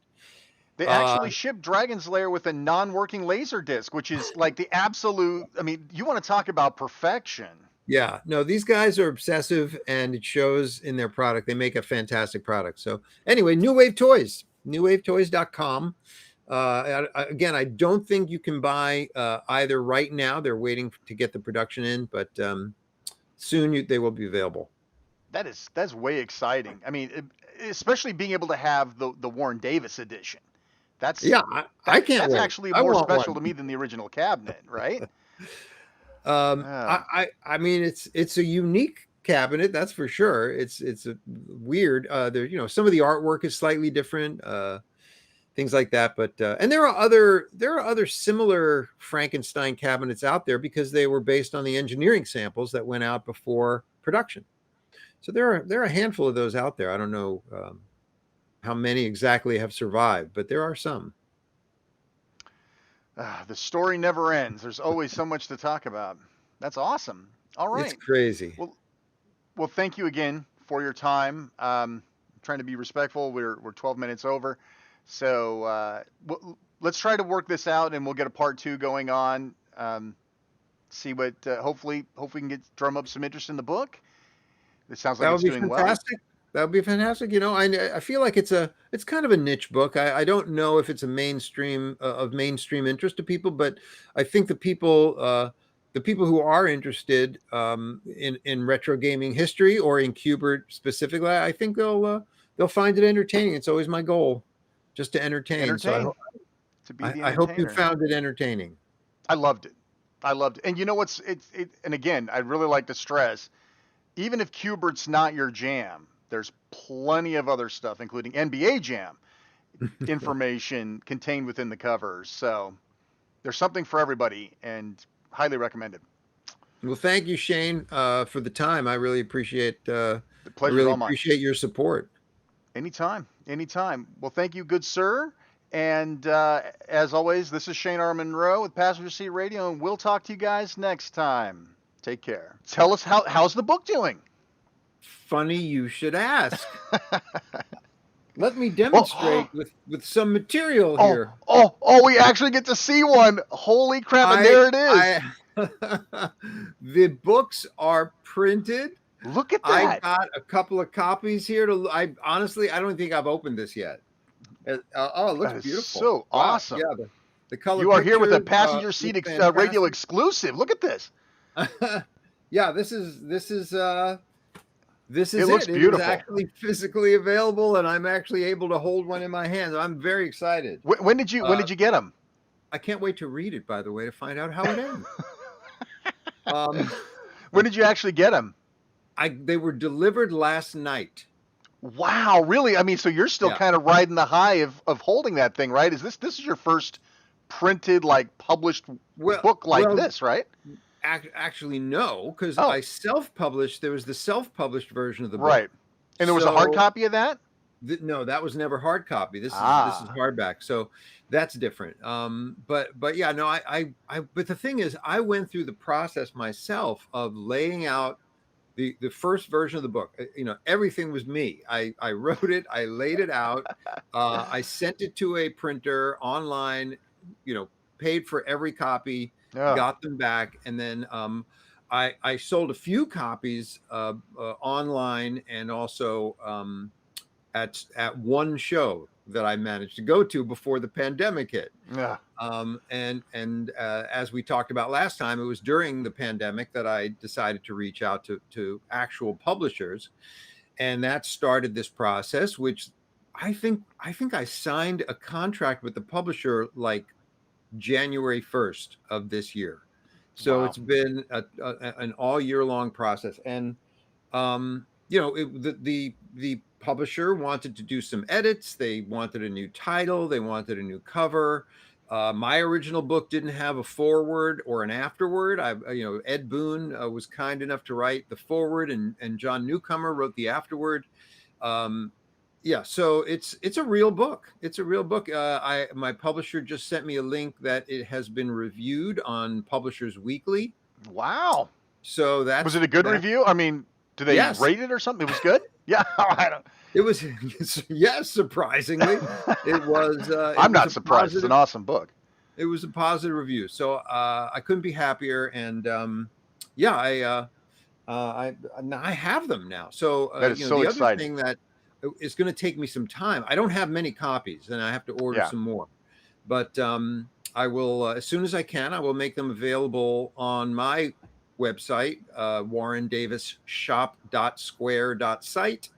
They actually shipped Dragon's Lair with a non-working laser disc, which is like the absolute. I mean, you want to talk about perfection. Yeah, no, these guys are obsessive, and it shows in their product. They make a fantastic product. So anyway, New Wave Toys, newwavetoys.com. Again, I don't think you can buy either right now. They're waiting to get the production in, but soon they will be available. That's way exciting. I mean, especially being able to have the Warren Davis edition. That's Yeah, I can't that's wait. actually I more want special one. to me than the original cabinet, right? I mean, it's a unique cabinet, that's for sure. It's a weird. Some of the artwork is slightly different. Things like that. But and there are other similar Frankenstein cabinets out there because they were based on the engineering samples that went out before production. So there are a handful of those out there. I don't know how many exactly have survived, but there are some. The story never ends. There's always so much to talk about. That's awesome. All It's right. crazy. Well, thank you again for your time. Trying to be respectful. We're 12 minutes over, so let's try to work this out, and we'll get a part 2 going on. See what hopefully we can drum up some interest in the book. It sounds like That would it's be doing well. fantastic. That would be fantastic. I feel like it's kind of a niche book. I don't know if it's a mainstream of mainstream interest to people, but I think the people who are interested in retro gaming history or in Qbert specifically, I think they'll find it entertaining. It's always my goal, just to entertain. So Entertain. to be the I hope you entertainer. found it entertaining. I loved it. I loved it. And you know what's it and again, I'd really like to stress, even if Q*bert's not your jam, there's plenty of other stuff, including NBA Jam information contained within the covers. So there's something for everybody, and highly recommended. Well, thank you, Shane, for the time. I really appreciate The pleasure's all mine. your support. Anytime, anytime. Well, thank you, good sir. And as always, this is Shane R. Monroe with Passenger Seat Radio, and we'll talk to you guys next time. Take care. Tell us how's the book doing? Funny you should ask. Let me demonstrate with some material here. Oh, we actually get to see one. Holy crap, and there it is. The books are printed. Look at that. I got a couple of copies here. Honestly, I don't think I've opened this yet. It looks beautiful. So awesome. Yeah, the color. You are here with a Passenger Seat Radio exclusive. Look at this. Yeah, this is it. Looks beautiful. It was actually physically available, and I'm actually able to hold one in my hands. I'm very excited. When did you get them? I can't wait to read it, by the way, to find out how it ends. When did you actually get them? They were delivered last night. Wow, really? I mean, so you're still kind of riding the high of holding that thing, right? This is your first printed, like, published book like this, right? Actually, no, because I self-published. There was the self-published version of the book. Right. And there was a hard copy of that? No, that was never hard copy. This is hardback. So that's different. But yeah, no, but the thing is, I went through the process myself of laying out the first version of the book. You know, everything was me. I wrote it, I laid it out, I sent it to a printer online, you know, paid for every copy, got them back, and then I sold a few copies online, and also at one show that I managed to go to before the pandemic hit. Yeah. And as we talked about last time, it was during the pandemic that I decided to reach out to actual publishers, and that started this process, which I think I signed a contract with the publisher like January 1st of this year. So It's been an all year long process. And, you know, the publisher wanted to do some edits. They wanted a new title. They wanted a new cover. My original book didn't have a foreword or an afterword. Ed Boon was kind enough to write the foreword, and John Newcomer wrote the afterword. Yeah, so it's a real book. It's a real book. My publisher just sent me a link that it has been reviewed on Publishers Weekly. Wow. So was it a good review? I mean, do they rate it or something? It was good. Yeah, I don't. It was, yes, surprisingly, it was. I'm not surprised. It's an awesome book. It was a positive review, so I couldn't be happier. And I have them now. So that is so the exciting. other thing that is going to take me some time. I don't have many copies, and I have to order some more. But I will, as soon as I can, I will make them available on my website, warrendavishshop.square.site.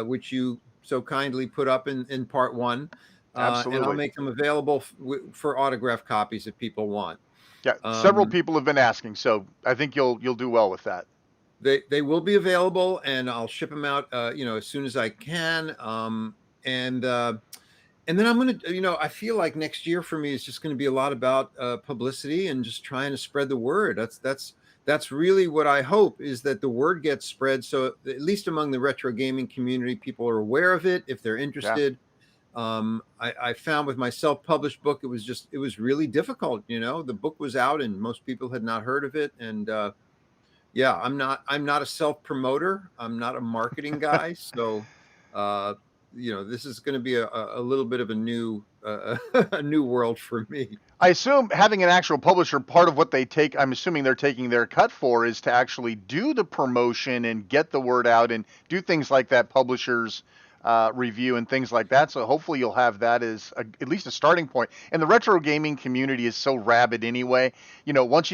Which you so kindly put up in part one. Absolutely. And I'll make them available for autograph copies if people want. Yeah, several people have been asking, so I think you'll do well with that. They will be available, and I'll ship them out, as soon as I can. And then I'm going to, I feel like next year for me is just going to be a lot about publicity and just trying to spread the word. That's really what I hope, is that the word gets spread. So at least among the retro gaming community, people are aware of it if they're interested. Yeah. I found with my self-published book, it was really difficult. The book was out and most people had not heard of it. And I'm not a self-promoter. I'm not a marketing guy. So, this is going to be a little bit of a new world for me. I assume having an actual publisher, part of what I'm assuming they're taking their cut for, is to actually do the promotion and get the word out and do things like that publishers review and things like that. So hopefully you'll have that as at least a starting point. And the retro gaming community is so rabid anyway. You know, once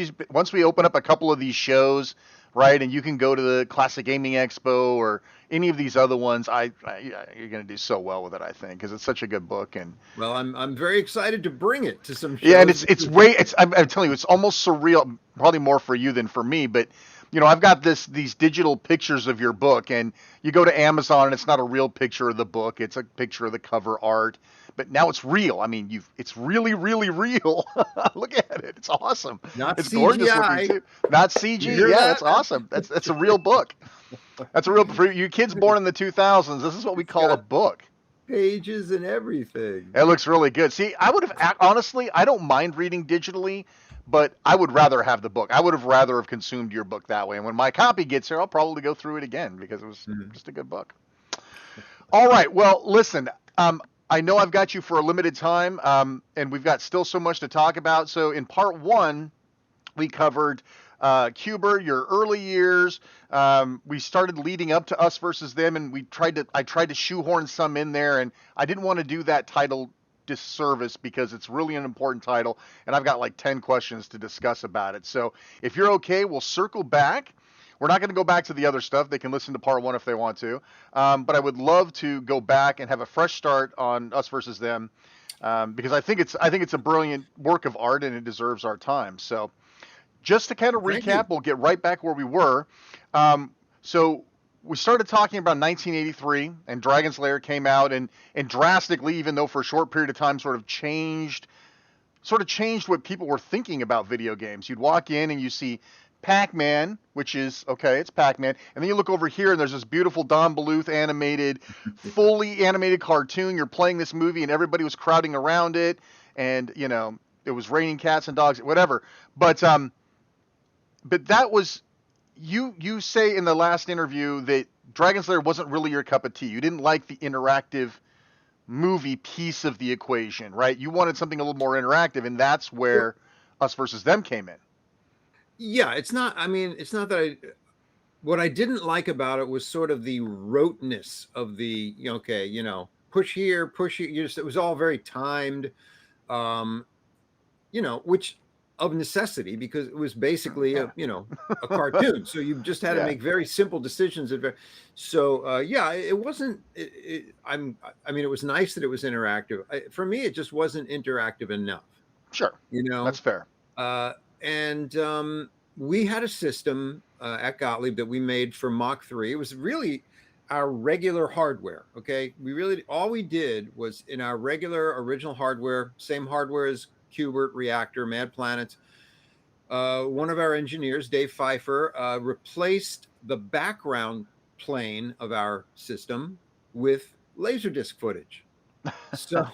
we open up a couple of these shows, right, and you can go to the Classic Gaming Expo or any of these other ones, you're going to do so well with it, I think, because it's such a good book. And well, I'm very excited to bring it to some shows. yeah, and I'm telling you, it's almost surreal. Probably more for you than for me, but you know, I've got these digital pictures of your book, and you go to Amazon, and it's not a real picture of the book; it's a picture of the cover art. But now it's real. I mean, it's really, really real. Look at it; it's awesome. Not it's CGI. Gorgeous looking too. Not CG. Yeah, that's awesome. That's a real book. That's a real for you kids born in the 2000s. This is what we call a book. Pages and everything. It looks really good. See, I would have honestly, I don't mind reading digitally, but I would rather have the book. I would have rather have consumed your book that way. And when my copy gets here, I'll probably go through it again because it was just a good book. All right. Well, listen, I know I've got you for a limited time, and we've got still so much to talk about. So in part 1, we covered Qbert, your early years. We started leading up to Us versus Them, and I tried to shoehorn some in there, and I didn't want to do that title disservice because it's really an important title, and I've got like 10 questions to discuss about it. So if you're okay, we'll circle back. We're not going to go back to the other stuff. They can listen to part 1 if they want to, but I would love to go back and have a fresh start on Us versus Them, because I think it's a brilliant work of art, and it deserves our time. So just to kind of recap, we'll get right back where we were. So we started talking about 1983, and Dragon's Lair came out, and drastically, even though for a short period of time, sort of changed what people were thinking about video games. You'd walk in and you see Pac-Man, which is, okay, it's Pac-Man, and then you look over here and there's this beautiful Don Bluth fully animated cartoon. You're playing this movie and everybody was crowding around it, and, you know, it was raining cats and dogs, whatever. But that was, you say in the last interview that Dragon's Lair wasn't really your cup of tea. You didn't like the interactive movie piece of the equation, right? You wanted something a little more interactive, and that's where Us versus Them came in. Yeah, it's not that what I didn't like about it was sort of the roteness of the, push here, it was all very timed, which of necessity, because it was basically a cartoon. So you just had to make very simple decisions. So it wasn't, it was nice that it was interactive. For me, it just wasn't interactive enough. Sure. That's fair. And we had a system at Gottlieb that we made for Mach 3. It was really our regular hardware. Okay. All we did was in our regular original hardware, same hardware as Qbert, Reactor, Mad Planets. One of our engineers, Dave Pfeiffer, replaced the background plane of our system with Laserdisc footage. So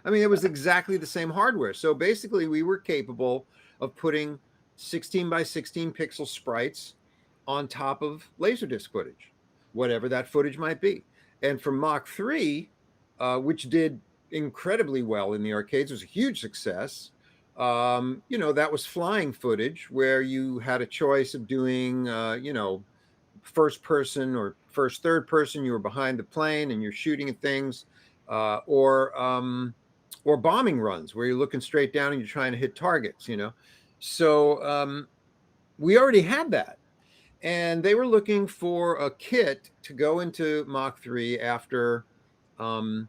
it was exactly the same hardware. So basically we were capable of putting 16 by 16 pixel sprites on top of Laserdisc footage, whatever that footage might be. And for Mach 3, which did incredibly well in the arcades, it was a huge success. That was flying footage where you had a choice of doing, first person or first third person. You were behind the plane and you're shooting at things, or bombing runs where you're looking straight down and you're trying to hit targets, So we already had that. And they were looking for a kit to go into Mach 3 after, the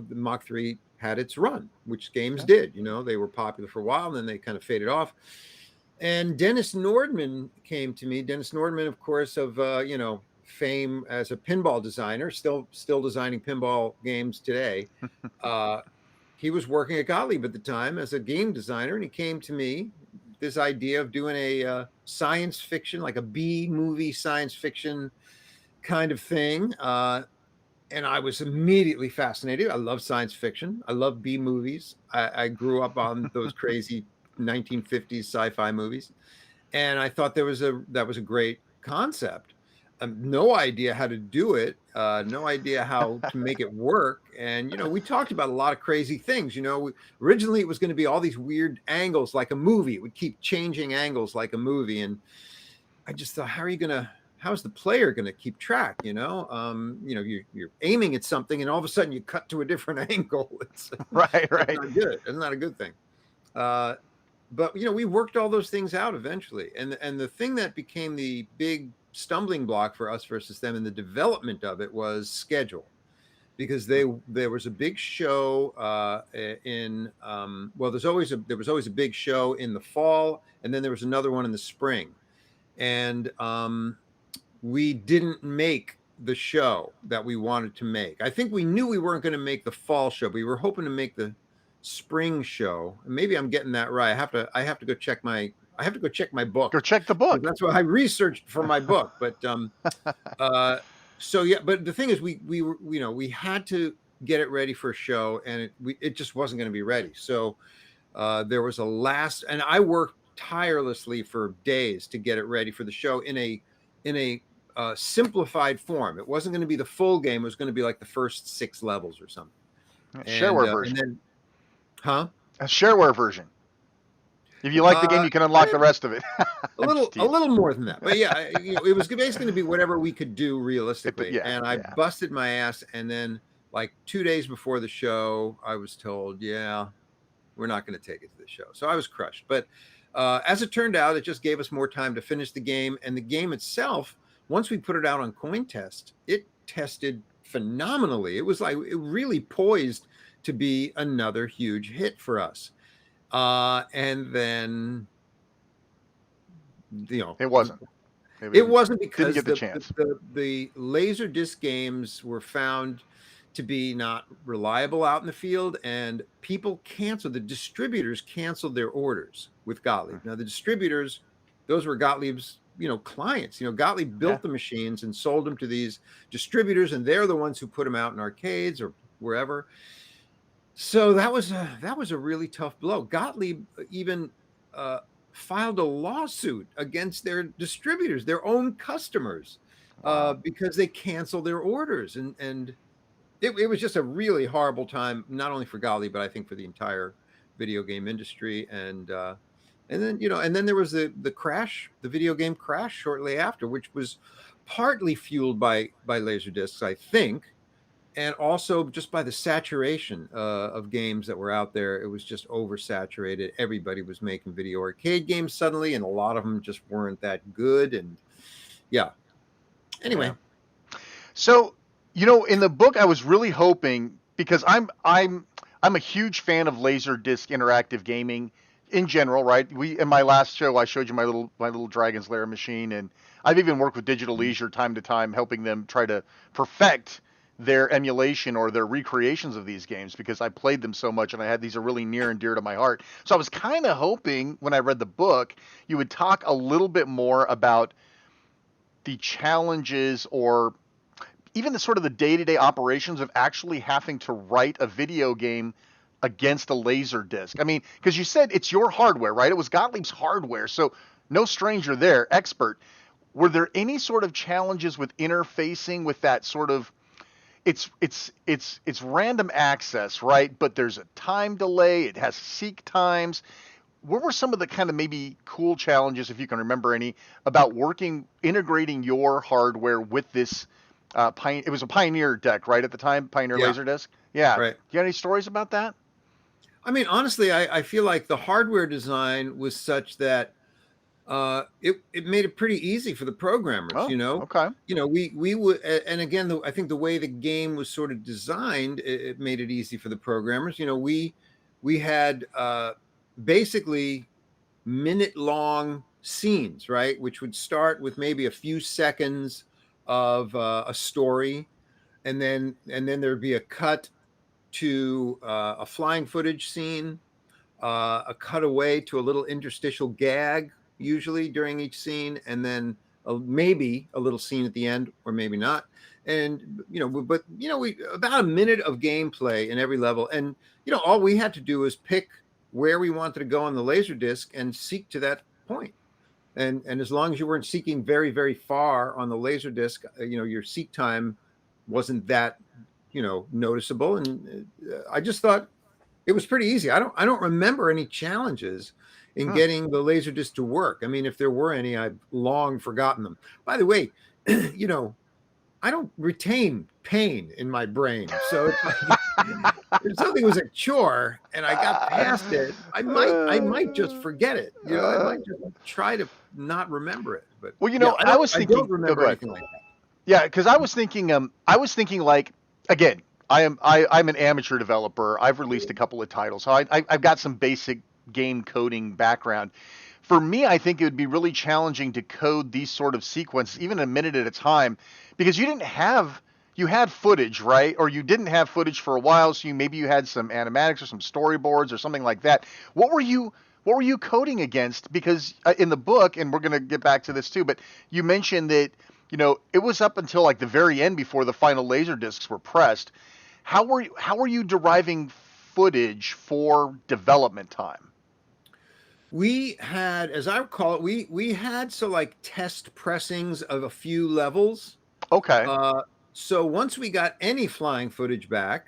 Mach 3 had its run, which games did. They were popular for a while and then they kind of faded off. And Dennis Nordman came to me. Dennis Nordman, of course, of, fame as a pinball designer, still designing pinball games today. He was working at Gottlieb at the time as a game designer, and he came to me this idea of doing a science fiction, like a B movie science fiction kind of thing. And I was immediately fascinated. I love science fiction. I love B movies. I grew up on those crazy 1950s sci-fi movies. And I thought that was a great concept. No idea how to do it. No idea how to make it work. And, we talked about a lot of crazy things. Originally it was going to be all these weird angles like a movie. It would keep changing angles like a movie. And I just thought, how are you going to how's the player going to keep track? You know, you're aiming at something, and all of a sudden you cut to a different angle. It's Right, that's right. not good. It's not a good thing. But we worked all those things out eventually, and the thing that became the big stumbling block for us versus them in the development of it was schedule, because there was a big show there was always a big show in the fall, and then there was another one in the spring, and we didn't make the show that we wanted to make. I think we knew we weren't going to make the fall show. We were hoping to make the spring show. Maybe I'm getting that right. I have to go check my book. Go check the book. That's what I researched for my book. But so yeah, but the thing is, we had to get it ready for a show, and it just wasn't going to be ready. So there was and I worked tirelessly for days to get it ready for the show in a simplified form. It wasn't going to be the full game. It was going to be like the first 6 levels or something. Shareware version. And then, a shareware version. If you like the game, you can unlock the rest of it. a little more than that, but yeah, it was basically going to be whatever we could do realistically. Yeah, and I busted my ass, and then like 2 days before the show, I was told, "Yeah, we're not going to take it to the show." So I was crushed. But as it turned out, it just gave us more time to finish the game, and the game itself, once we put it out on CoinTest, it tested phenomenally. It was like it really poised to be another huge hit for us. And then, it wasn't. It wasn't because didn't get the chance. The laserdisc games were found to be not reliable out in the field, and the distributors canceled their orders with Gottlieb. Now the distributors, those were Gottlieb's clients. Gottlieb built the machines and sold them to these distributors, and they're the ones who put them out in arcades or wherever. So that was a really tough blow. Gottlieb even filed a lawsuit against their distributors, their own customers, because they canceled their orders, and it was just a really horrible time, not only for Gottlieb, but I think for the entire video game industry. And then there was the crash, the video game crash shortly after, which was partly fueled by Laserdiscs, I think, and also just by the saturation of games that were out there. It was just oversaturated. Everybody was making video arcade games suddenly, and a lot of them just weren't that good. And yeah. Anyway. So, in the book, I was really hoping, because I'm a huge fan of Laserdisc interactive gaming in general, right? In my last show, I showed you my little Dragon's Lair machine, and I've even worked with Digital Leisure time to time, helping them try to perfect their emulation or their recreations of these games, because I played them so much, and these are really near and dear to my heart. So I was kind of hoping, when I read the book, you would talk a little bit more about the challenges, or even the sort of the day-to-day operations of actually having to write a video game against a laser disc. I mean, because you said it's your hardware, right? It was Gottlieb's hardware, so no stranger there, expert. Were there any sort of challenges with interfacing with that sort of, it's random access, right? But there's a time delay. It has seek times. What were some of the kind of maybe cool challenges, if you can remember any, about integrating your hardware with this? It was a Pioneer deck, right, at the time, Pioneer Laserdisc? Yeah. Right. You got any stories about that? I mean, honestly, I feel like the hardware design was such that it made it pretty easy for the programmers. Okay. We would, and again, I think the way the game was sort of designed, it made it easy for the programmers. We had basically minute-long scenes, right, which would start with maybe a few seconds of a story, and then there'd be a cut to a flying footage scene, a cutaway to a little interstitial gag, usually during each scene, and then maybe a little scene at the end, or maybe not. And we about a minute of gameplay in every level, and all we had to do was pick where we wanted to go on the Laserdisc and seek to that point. And as long as you weren't seeking very, very far on the Laserdisc, your seek time wasn't that, noticeable. And I just thought it was pretty easy. I don't remember any challenges in getting the laserdisc to work. I mean, if there were any, I've long forgotten them. By the way, you know, I don't retain pain in my brain. So it's like if something was a chore and I got past it, I might just forget it. You know, I might just try to not remember it. But Well, you yeah, know, I was I don't thinking. Oh, remember go ahead. anything like that. Yeah, because I was thinking like again, I'm an amateur developer. I've released a couple of titles, so I've got some basic game coding background. For me, I think it would be really challenging to code these sort of sequences, even a minute at a time, because you had footage, right? Or you didn't have footage for a while, so maybe you had some animatics or some storyboards or something like that. What were you coding against? Because in the book, and we're going to get back to this too, but you mentioned that it was up until like the very end before the final laser discs were pressed. How were you deriving footage for development time? We had, as I recall it, we had like test pressings of a few levels. Okay, So once we got any flying footage back,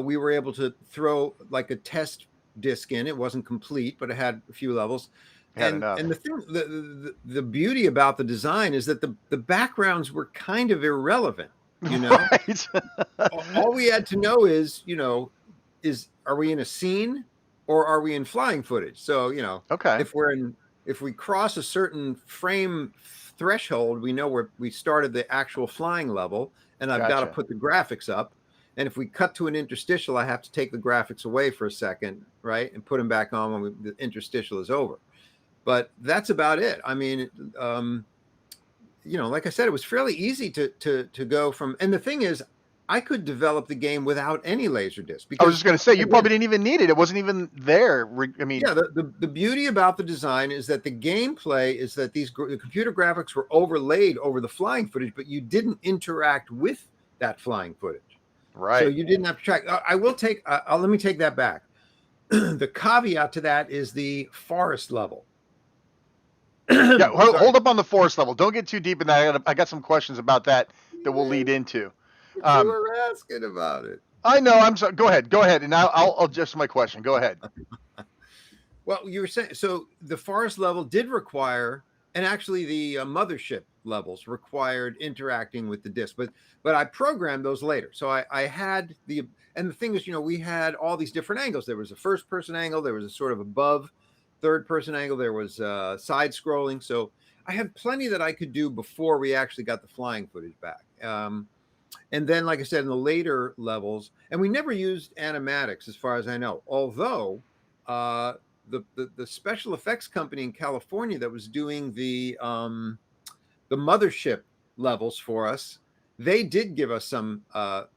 we were able to throw like a test disc in. It wasn't complete, but it had a few levels. had And enough. the thing, the beauty about the design is that the backgrounds were kind of irrelevant. You know, Right. all we had to know is, are we in a scene or are we in flying footage? So, Okay. if we cross a certain frame threshold, we know where we started the actual flying level, and I've got to Gotcha. put the graphics up. And if we cut to an interstitial, I have to take the graphics away for a second, right, and put them back on when the interstitial is over. But that's about it. I mean, like I said, it was fairly easy to go from. And the thing is, I could develop the game without any Laserdisc I was because, just gonna say you again, probably didn't even need it. It wasn't even there. I mean, yeah, the beauty about the design is that the gameplay is that the computer graphics were overlaid over the flying footage, but you didn't interact with that flying footage. So right. you didn't have to track. Let me take that back. The caveat to that is the forest level. Yeah. Hold, Sorry. hold up on the forest level. Don't get too deep in that. I got some questions about that we'll lead into. You Um, were asking about it. I know. I'm sorry. Go ahead. Go ahead, and I'll adjust my question. Go ahead. Well, you were saying, so the forest level did require, and actually the mothership levels required interacting with the disk, but I programmed those later. So I had and the thing is, we had all these different angles. There was a first person angle, there was a sort of above third person angle, there was side scrolling. So I had plenty that I could do before we actually got the flying footage back. And then, like I said, in the later levels, and we never used animatics as far as I know, although the special effects company in California that was doing the mothership levels for us, they did give us some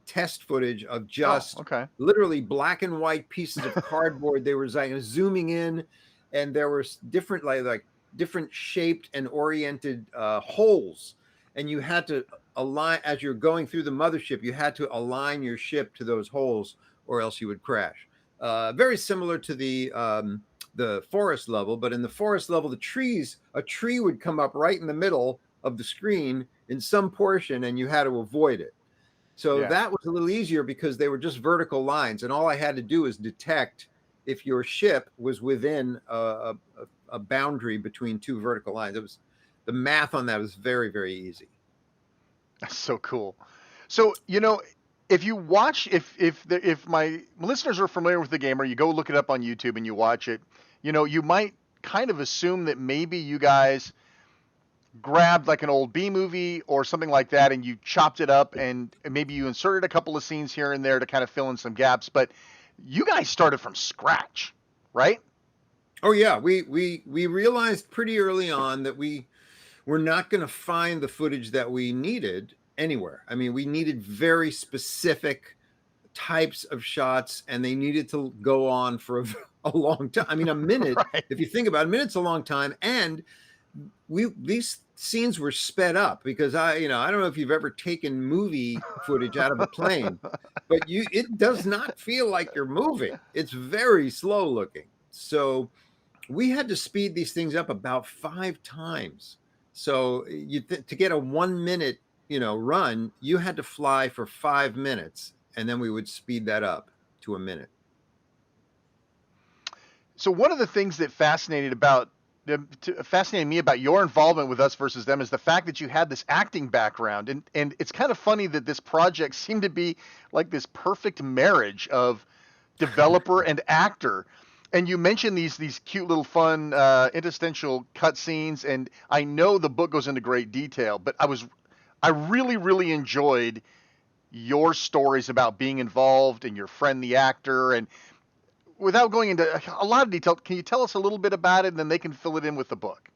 test footage of Oh, just okay. literally black and white pieces of cardboard. They were like zooming in, and there were different like different shaped and oriented holes, and you had to align as you're going through the mothership. You had to align your ship to those holes, or else you would crash. Very similar to the forest level, but in the forest level, a tree would come up right in the middle of the screen in some portion, and you had to avoid it. So Yeah. that was a little easier because they were just vertical lines, and all I had to do is detect if your ship was within a boundary between two vertical lines. It was the math on that was very, very easy. That's so cool. So if you watch, if my listeners are familiar with the game, or you go look it up on YouTube and you watch it, you might kind of assume that maybe you guys grabbed like an old B movie or something like that, and you chopped it up, and maybe you inserted a couple of scenes here and there to kind of fill in some gaps. But you guys started from scratch, right? Oh yeah, we realized pretty early on that we were not going to find the footage that we needed anywhere. I mean, we needed very specific types of shots, and they needed to go on for a long time. I mean, a minute, Right. if you think about it, a minute's a long time. And these scenes were sped up because I don't know if you've ever taken movie footage out of a plane, but it does not feel like you're moving. It's very slow looking. So we had to speed these things up about 5 times. So to get a 1 minute, run, you had to fly for 5 minutes, and then we would speed that up to a minute. So one of the things that fascinated me about your involvement with Us versus Them is the fact that you had this acting background, and it's kind of funny that this project seemed to be like this perfect marriage of developer and actor. And you mentioned these cute little fun interstitial cutscenes, and I know the book goes into great detail, but I really enjoyed your stories about being involved and your friend the actor. And without going into a lot of detail, can you tell us a little bit about it, and then they can fill it in with the book?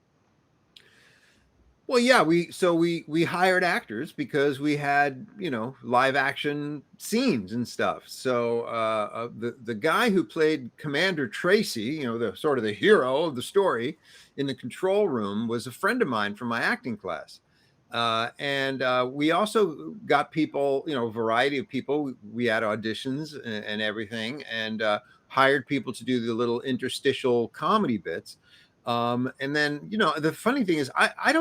Well, yeah, we hired actors because we had, you know, live action scenes and stuff. So the guy who played Commander Tracy, you know, the sort of the hero of the story in the control room, was a friend of mine from my acting class. And we also got people, you know, a variety of people. We had auditions and everything, and hired people to do the little interstitial comedy bits. And then, you know, the funny thing is, I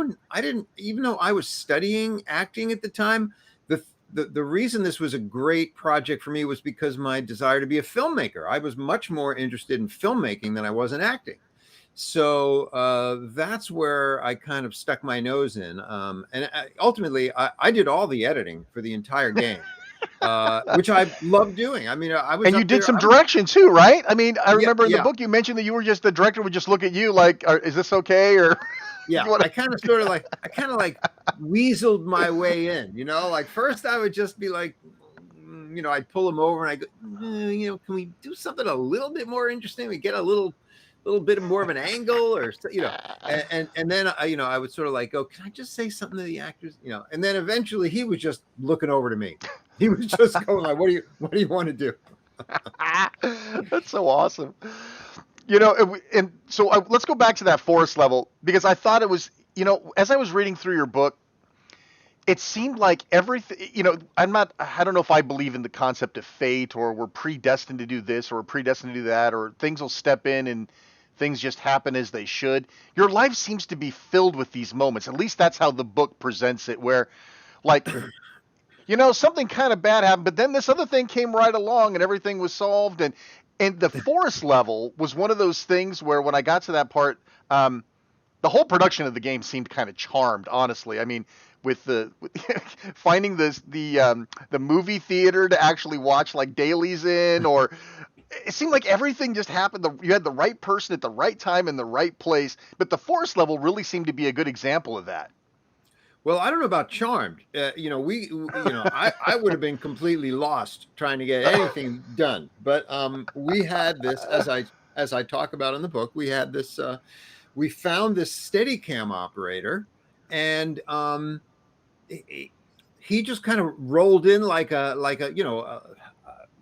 didn't, even though I was studying acting at the time, the reason this was a great project for me was because my desire to be a filmmaker. I was much more interested in filmmaking than I was in acting. So that's where I kind of stuck my nose in. And ultimately, I did all the editing for the entire game. Which I love doing. I mean, I was And you up did there. some direction too, right? I mean, I Yeah, remember in the yeah, book you mentioned that you were just the director would just look at you like, "Is this okay?" Or yeah. you want I kind of weaseled my way in. You know, like first I would just be like, you know, I'd pull him over and I go, you know, can we do something a little bit more interesting? We get a little bit more of an angle, or you know, and then you know, I would sort of like go, can I just say something to the actors? You know, and then eventually he was just looking over to me. He was just going like, what do you want to do? That's so awesome. You know, and so let's go back to that forest level, because I thought it was, you know, as I was reading through your book, it seemed like everything, you know, I don't know if I believe in the concept of fate, or we're predestined to do this or we're predestined to do that, or things will step in and things just happen as they should. Your life seems to be filled with these moments. At least that's how the book presents it, where like, you know, something kind of bad happened, but then this other thing came right along and everything was solved. And the forest level was one of those things where when I got to that part, the whole production of the game seemed kind of charmed, honestly. I mean, with finding the movie theater to actually watch like dailies in, or it seemed like everything just happened. You had the right person at the right time in the right place. But the forest level really seemed to be a good example of that. Well, I don't know about charmed. You know, I would have been completely lost trying to get anything done. But we had this, as I talk about in the book, we had this. We found this steadicam operator, and he just kind of rolled in like a you know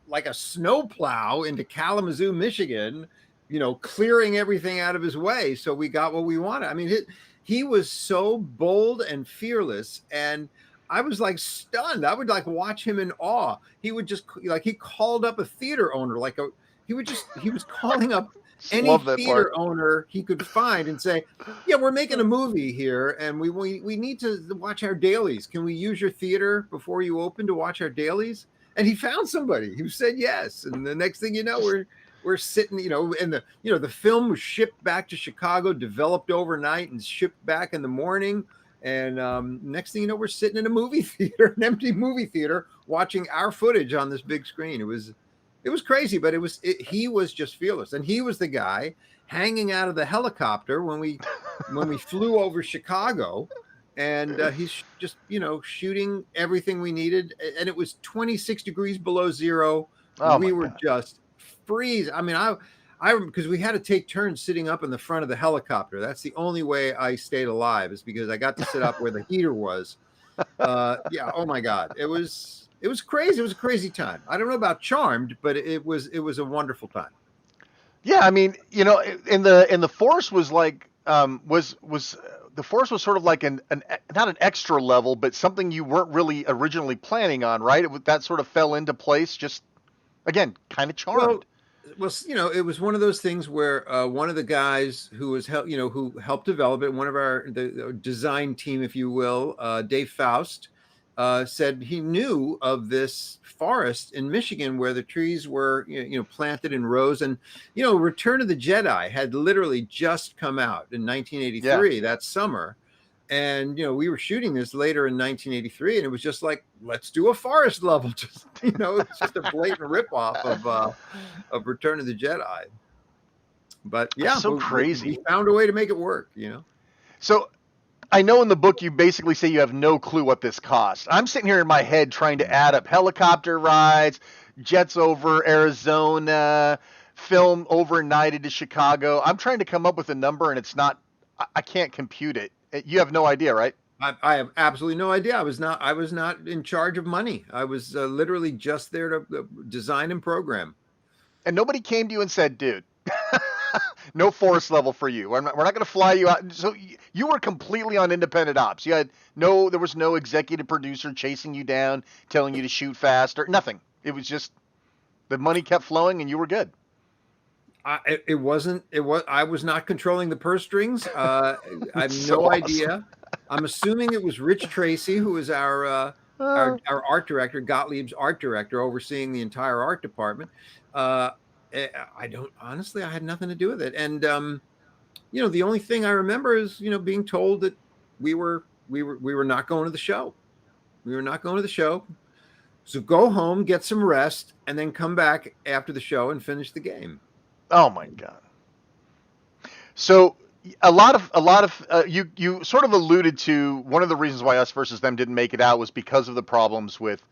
like a snowplow into Kalamazoo, Michigan. You know, clearing everything out of his way, so we got what we wanted. I mean, he was so bold and fearless, and I was like stunned. I would like watch him in awe. He would just like, he called up a theater owner, he was calling up any Love that theater part. owner he could find and say, yeah, we're making a movie here and we need to watch our dailies. Can we use your theater before you open to watch our dailies? And he found somebody who said yes. And the next thing you know, we're sitting, you know, and the film was shipped back to Chicago, developed overnight and shipped back in the morning. And next thing you know, we're sitting in a movie theater, an empty movie theater, watching our footage on this big screen. It was crazy, but he was just fearless. And he was the guy hanging out of the helicopter when we flew over Chicago. And he's just, you know, shooting everything we needed. And it was 26 degrees below zero. Oh We my were God. just freeze. I mean, I because we had to take turns sitting up in the front of the helicopter. That's the only way I stayed alive, is because I got to sit up where the heater was. Yeah. Oh my God. It was crazy. It was a crazy time. I don't know about charmed, but it was a wonderful time. Yeah, I mean, you know, in the forest was like was the forest was sort of like an not an extra level, but something you weren't really originally planning on, right? That sort of fell into place, just again, kind of Well, charmed. you know, it was one of those things where one of the guys who who helped develop it, one of the design team, if you will, Dave Faust, said he knew of this forest in Michigan where the trees were, planted in rows. And, Return of the Jedi had literally just come out in 1983, that summer. And, we were shooting this later in 1983, and it was just like, let's do a forest level. Just, it's just a blatant ripoff of Return of the Jedi. But yeah, so crazy. We found a way to make it work, So I know in the book you basically say you have no clue what this cost. I'm sitting here in my head trying to add up helicopter rides, jets over Arizona, film overnighted to Chicago. I'm trying to come up with a number, and it's not. I can't compute it. You have no idea, right? I have absolutely no idea. I was not in charge of money. I was literally just there to design and program. And nobody came to you and said, dude, no force level for you. We're not going to fly you out. So you were completely on independent ops. There was no executive producer chasing you down, telling you to shoot fast or nothing. It was just the money kept flowing and you were good. I was not controlling the purse strings. I have no idea. I'm assuming it was Rich Tracy, who is our art director, Gottlieb's art director, overseeing the entire art department. I had nothing to do with it. And, the only thing I remember is, being told that we were not going to the show. We were not going to the show. So go home, get some rest, and then come back after the show and finish the game. Oh my God. So a lot of you sort of alluded to one of the reasons why Us versus Them didn't make it out was because of the problems with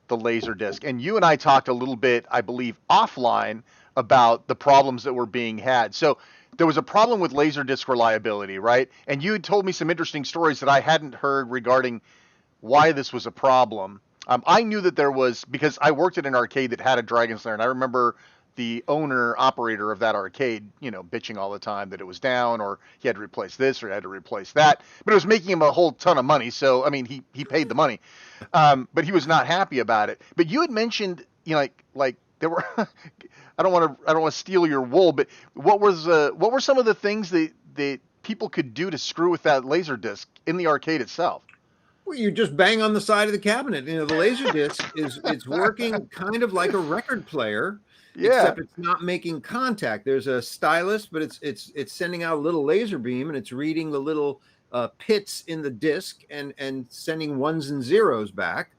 the Laserdisc. And you and I talked a little bit, I believe, offline about the problems that were being had. So there was a problem with Laserdisc reliability, right? And you had told me some interesting stories that I hadn't heard regarding why this was a problem. I knew that there was, because I worked at an arcade that had a Dragon's Lair, and I remember the operator of that arcade, bitching all the time that it was down, or he had to replace this or he had to replace that. But it was making him a whole ton of money. So, I mean, he paid the money, but he was not happy about it. But you had mentioned, like there were, I don't want to steal your wool, but what were some of the things that people could do to screw with that Laserdisc in the arcade itself? Well, you just bang on the side of the cabinet. The Laserdisc it's working kind of like a record player. Yeah. Except it's not making contact. There's a stylus, but it's sending out a little laser beam, and it's reading the little pits in the disc and sending ones and zeros back.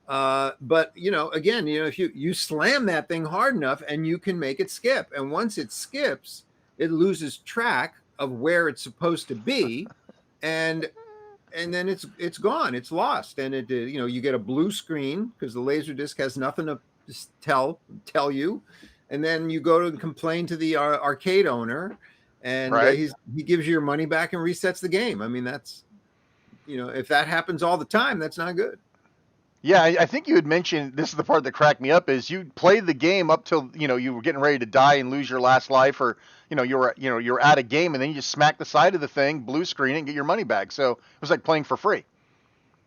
But again, if you slam that thing hard enough, and you can make it skip, and once it skips, it loses track of where it's supposed to be, and then it's gone, it's lost, and you get a blue screen because the Laserdisc has nothing to tell you, and then you go to complain to the arcade owner, and he gives you your money back and resets the game. I mean, that's if that happens all the time, that's not good. Yeah, I think you had mentioned, this is the part that cracked me up, is you played the game up till you were getting ready to die and lose your last life, or you're at a game, and then you just smack the side of the thing, blue screen it, and get your money back. So it was like playing for free.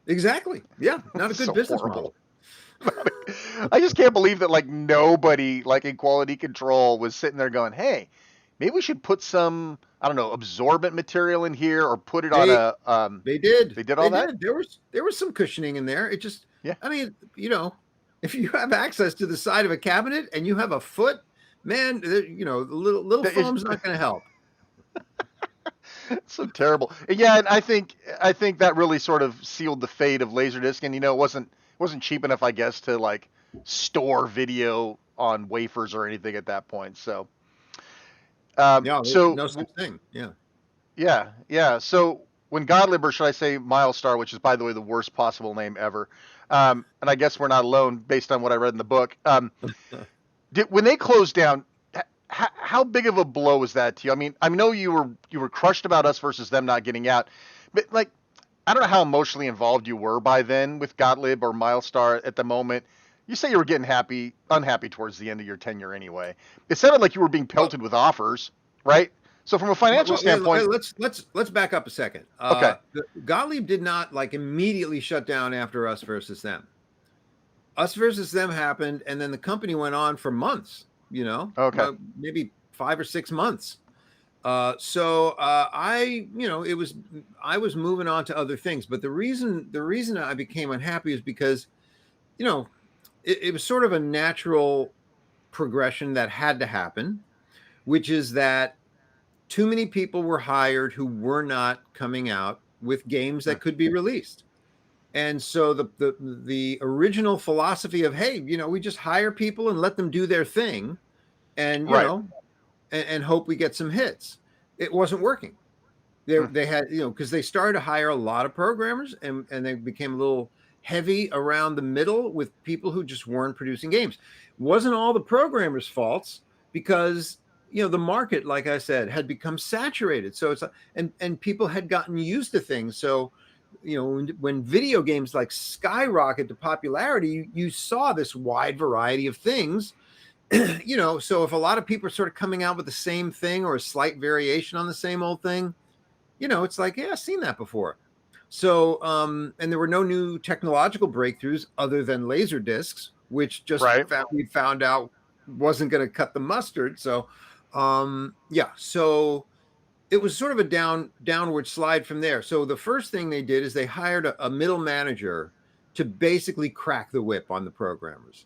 Exactly. Yeah, not a good business model. I just can't believe that nobody in quality control was sitting there going, hey, maybe we should put some, I don't know, absorbent material in here, or put it on a. They did. They did all that. There was some cushioning in there. It just. Yeah. I mean, if you have access to the side of a cabinet and you have a foot, man, the little foam's not going to help. So terrible. Yeah, and I think that really sort of sealed the fate of Laserdisc, and it wasn't cheap enough, I guess, to store video on wafers or anything at that point. So, no such thing. Yeah. So when Gottlieb, or should I say Milestar, which is, by the way, the worst possible name ever, and I guess we're not alone based on what I read in the book. When they closed down, how big of a blow was that to you? I mean, I know you were crushed about Us versus Them not getting out, but I don't know how emotionally involved you were by then with Gottlieb or Milestar at the moment. You say you were getting unhappy towards the end of your tenure anyway. It sounded like you were being pelted with offers, right? So from a financial standpoint, let's back up a second. Okay. Gottlieb did not immediately shut down after Us versus Them. Us versus Them happened, and then the company went on for months. Okay. Maybe 5 or 6 months. I was moving on to other things, but the reason I became unhappy is because, it was sort of a natural progression that had to happen, which is that too many people were hired who were not coming out with games that could be released. And so the original philosophy of, hey, we just hire people and let them do their thing, and Right. and hope we get some hits. It wasn't working. They had, because they started to hire a lot of programmers, and they became a little heavy around the middle with people who just weren't producing games. Wasn't all the programmers' faults, because the market, like I said, had become saturated. So it's and people had gotten used to things. So when video games like skyrocket to popularity, you saw this wide variety of things. So if a lot of people are sort of coming out with the same thing or a slight variation on the same old thing, it's like, yeah, I've seen that before. So, and there were no new technological breakthroughs other than laser discs, which just we found out wasn't going to cut the mustard. So, so it was sort of a downward slide from there. So the first thing they did is they hired a middle manager to basically crack the whip on the programmers.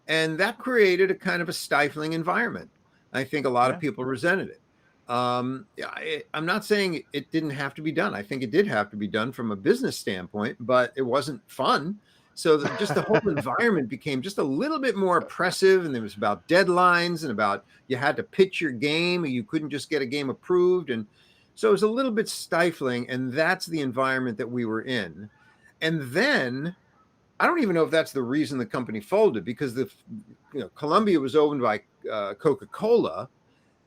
And that created a kind of a stifling environment. I think a lot of people resented it. I'm not saying it didn't have to be done. I think it did have to be done from a business standpoint, but it wasn't fun. So just the whole environment became just a little bit more oppressive, and it was about deadlines and about you had to pitch your game, and you couldn't just get a game approved. And so it was a little bit stifling, and that's the environment that we were in. And then I don't even know if that's the reason the company folded, because Columbia was owned by Coca-Cola.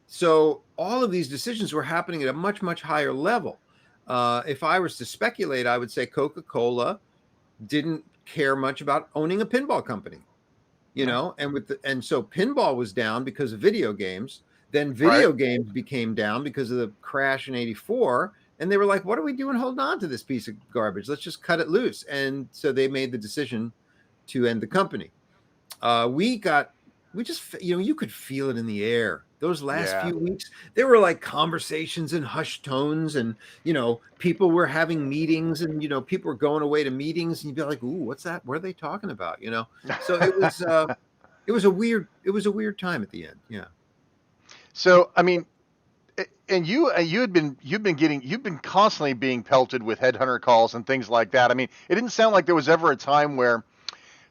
So all of these decisions were happening at a much, much higher level. If I was to speculate, I would say Coca-Cola didn't care much about owning a pinball company, and so pinball was down because of video games. Then video games became down because of the crash in '84. And they were like, what are we doing holding on to this piece of garbage? Let's just cut it loose. And so they made the decision to end the company. We just, you could feel it in the air. Those last few weeks, there were like conversations in hushed tones, and, people were having meetings, and, people were going away to meetings, and you'd be like, ooh, what's that? What are they talking about? So it was a weird time at the end. Yeah. So, I mean, and you've been constantly being pelted with headhunter calls and things like that. I mean, it didn't sound like there was ever a time where,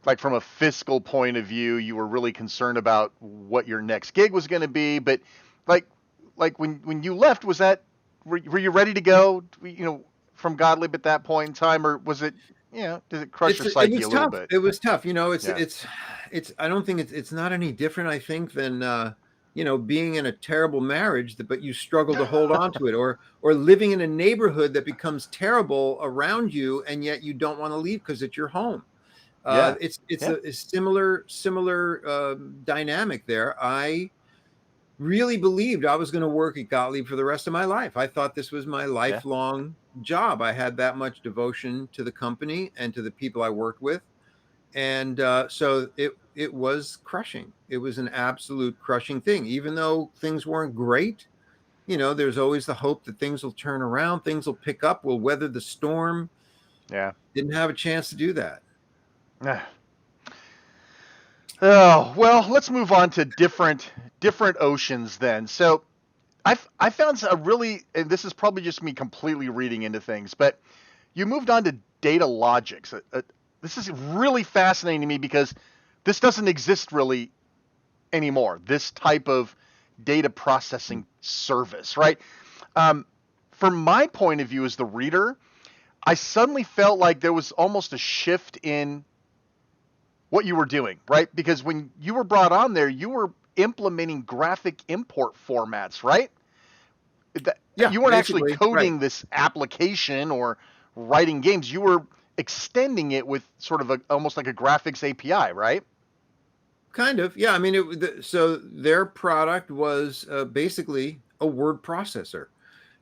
like, from a fiscal point of view, you were really concerned about what your next gig was going to be. But like when you left, were you ready to go, from Gottlieb at that point in time, or was it, did it crush your psyche a little bit? It was tough. It's I don't think it's not any different, I think, than being in a terrible marriage, but you struggle to hold on to it, or living in a neighborhood that becomes terrible around you, and yet you don't want to leave because it's your home. It's a similar dynamic there. I really believed I was going to work at Gottlieb for the rest of my life. I thought this was my lifelong job. I had that much devotion to the company and to the people I worked with. And so it was crushing. It was an absolute crushing thing. Even though things weren't great, there's always the hope that things will turn around, things will pick up, we'll weather the storm. Yeah. Didn't have a chance to do that. Oh, well, let's move on to different oceans then. So I found a really, and this is probably just me completely reading into things, but you moved on to data logics. This is really fascinating to me because this doesn't exist really anymore, this type of data processing service, right? From my point of view as the reader, I suddenly felt like there was almost a shift in what you were doing, right? Because when you were brought on there, you were implementing graphic import formats, right? You weren't actually coding this application or writing games. You were extending it with sort of almost like a graphics API, right? Kind of, yeah. I mean, so their product was basically a word processor.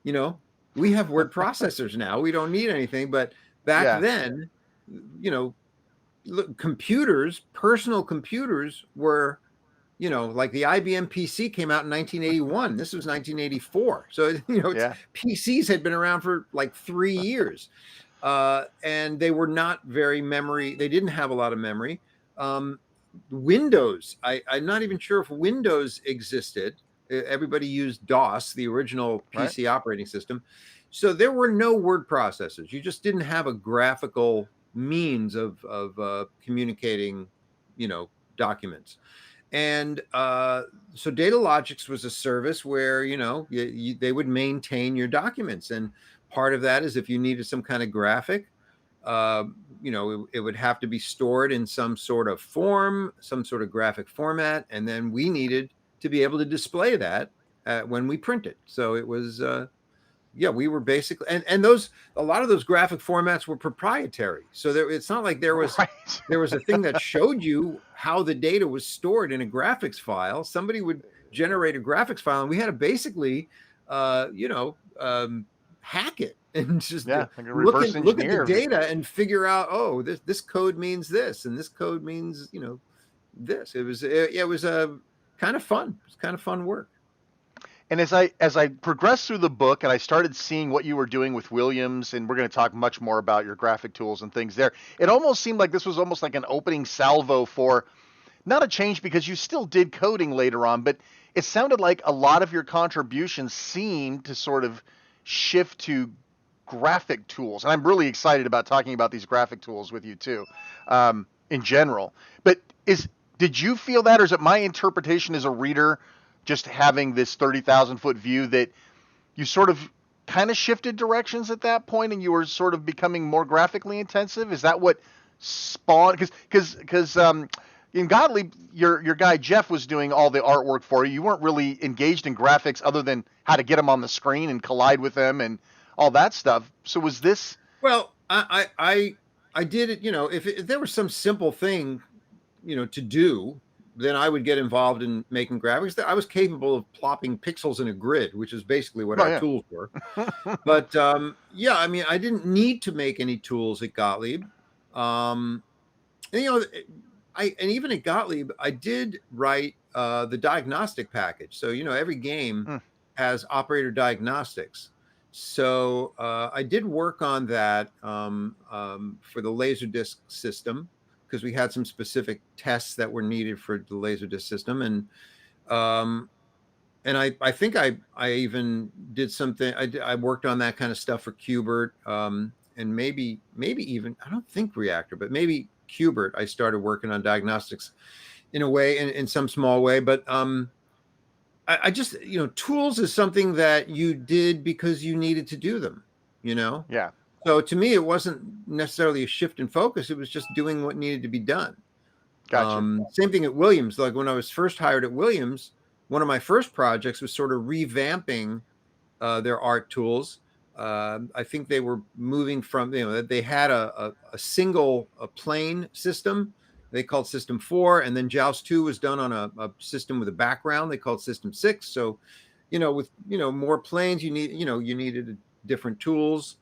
We have word processors now. We don't need anything. But back then, computers, personal computers, were you know, like the IBM PC came out in 1981. This was 1984. So, you know, Yeah. PCs had been around for like 3 years. And they were not very memory. They didn't have a lot of memory. Windows, I'm not even sure if Windows existed. Everybody used DOS, the original Right. PC operating system. So there were no word processors. You just didn't have a graphical means of communicating, you know, documents. And so Data Logics was a service where, you know, they would maintain your documents. And part of that is if you needed some kind of graphic, you know, it would have to be stored in some sort of form, some sort of graphic format. And then we needed to be able to display that when we printed. So it was, yeah, we were basically, and those, a lot of those graphic formats were proprietary. So it's not like there was a thing that showed you how the data was stored in a graphics file. Somebody would generate a graphics file, and we had to basically, you know, hack it and just like a look reverse at the engineer. data and figure out, oh, this code means this, and this code means, you know, this. It was a kind of fun. It was kind of fun work. And as I progressed through the book and I started seeing what you were doing with Williams, and we're going to talk much more about your graphic tools and things there, it almost seemed like this was almost like an opening salvo for not a change, because you still did coding later on, but it sounded like a lot of your contributions seemed to sort of shift to graphic tools. And I'm really excited about talking about these graphic tools with you too, in general. But did you feel that, or is it my interpretation as a reader, just having this 30,000 foot view, that you sort of kind of shifted directions at that point and you were sort of becoming more graphically intensive? Is that what spawned? Because in Gottlieb, your guy Jeff was doing all the artwork for you. You weren't really engaged in graphics other than how to get them on the screen and collide with them and all that stuff. So was this? Well, I did it. You know, if there was some simple thing, you know, to do, then I would get involved in making graphics. I was capable of plopping pixels in a grid, which is basically what our tools were. But yeah, I mean, I didn't need to make any tools at Gottlieb. And, you know, and even at Gottlieb, I did write the diagnostic package. So, you know, every game has operator diagnostics. So I did work on that for the laserdisc system, because we had some specific tests that were needed for the laserdisc system. And I think I even did something. I worked on that kind of stuff for Qbert, and maybe even, I don't think Reactor, but maybe Qbert. I started working on diagnostics in a way, in some small way. But I just, you know, tools is something that you did because you needed to do them, you know? Yeah. So to me, it wasn't necessarily a shift in focus. It was just doing what needed to be done. Gotcha. Same thing at Williams. Like when I was first hired at Williams, one of my first projects was sort of revamping their art tools. I think they were moving from, you know, they had a single plane system they called System 4, and then Joust 2 was done on a system with a background they called System 6. So, you know, with, you know, more planes, you needed different tools.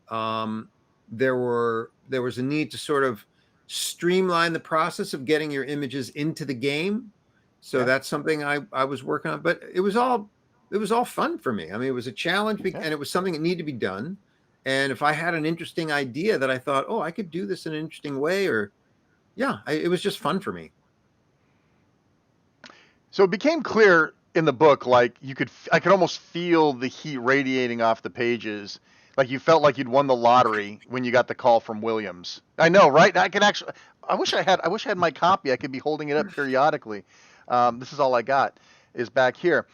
There was a need to sort of streamline the process of getting your images into the game. So that's something I was working on, but it was all fun for me. I mean, it was a challenge, and it was something that needed to be done. And if I had an interesting idea that I thought, oh, I could do this in an interesting way, or it was just fun for me. So it became clear in the book, like I could almost feel the heat radiating off the pages. Like you felt like you'd won the lottery when you got the call from Williams. I know, right? I wish I had my copy. I could be holding it up periodically. This is all I got is back here.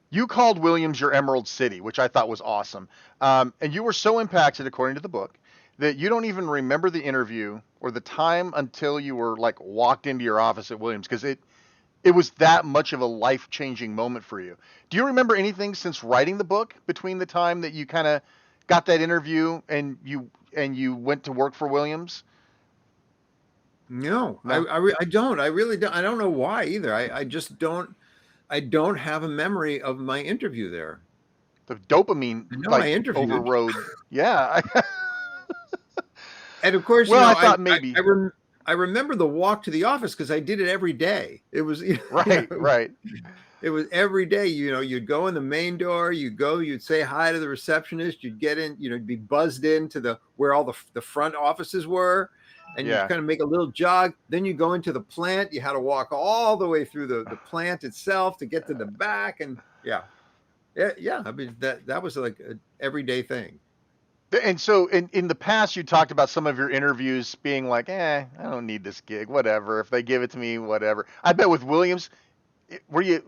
You called Williams your Emerald City, which I thought was awesome. And you were so impacted, according to the book, that you don't even remember the interview or the time until you were like walked into your office at Williams, because it was that much of a life-changing moment for you. Do you remember anything since writing the book between the time that you kind of got that interview and you went to work for Williams? No? I don't. I really don't. I don't know why either. I just don't. I don't have a memory of my interview there. The dopamine overrode. Yeah. And of course, well, I thought maybe. I remember the walk to the office because I did it every day. It was, Right, right. it was every day. You'd go in the main door, you'd say hi to the receptionist, you'd get in, you'd be buzzed into where all the front offices were, and you'd Yeah. kind of make a little jog. Then you go into the plant. You had to walk all the way through the plant itself to get to the back, and yeah. I mean that was like an everyday thing. And so in the past, you talked about some of your interviews being like, I don't need this gig, whatever. If they give it to me, whatever. I bet with Williams, were you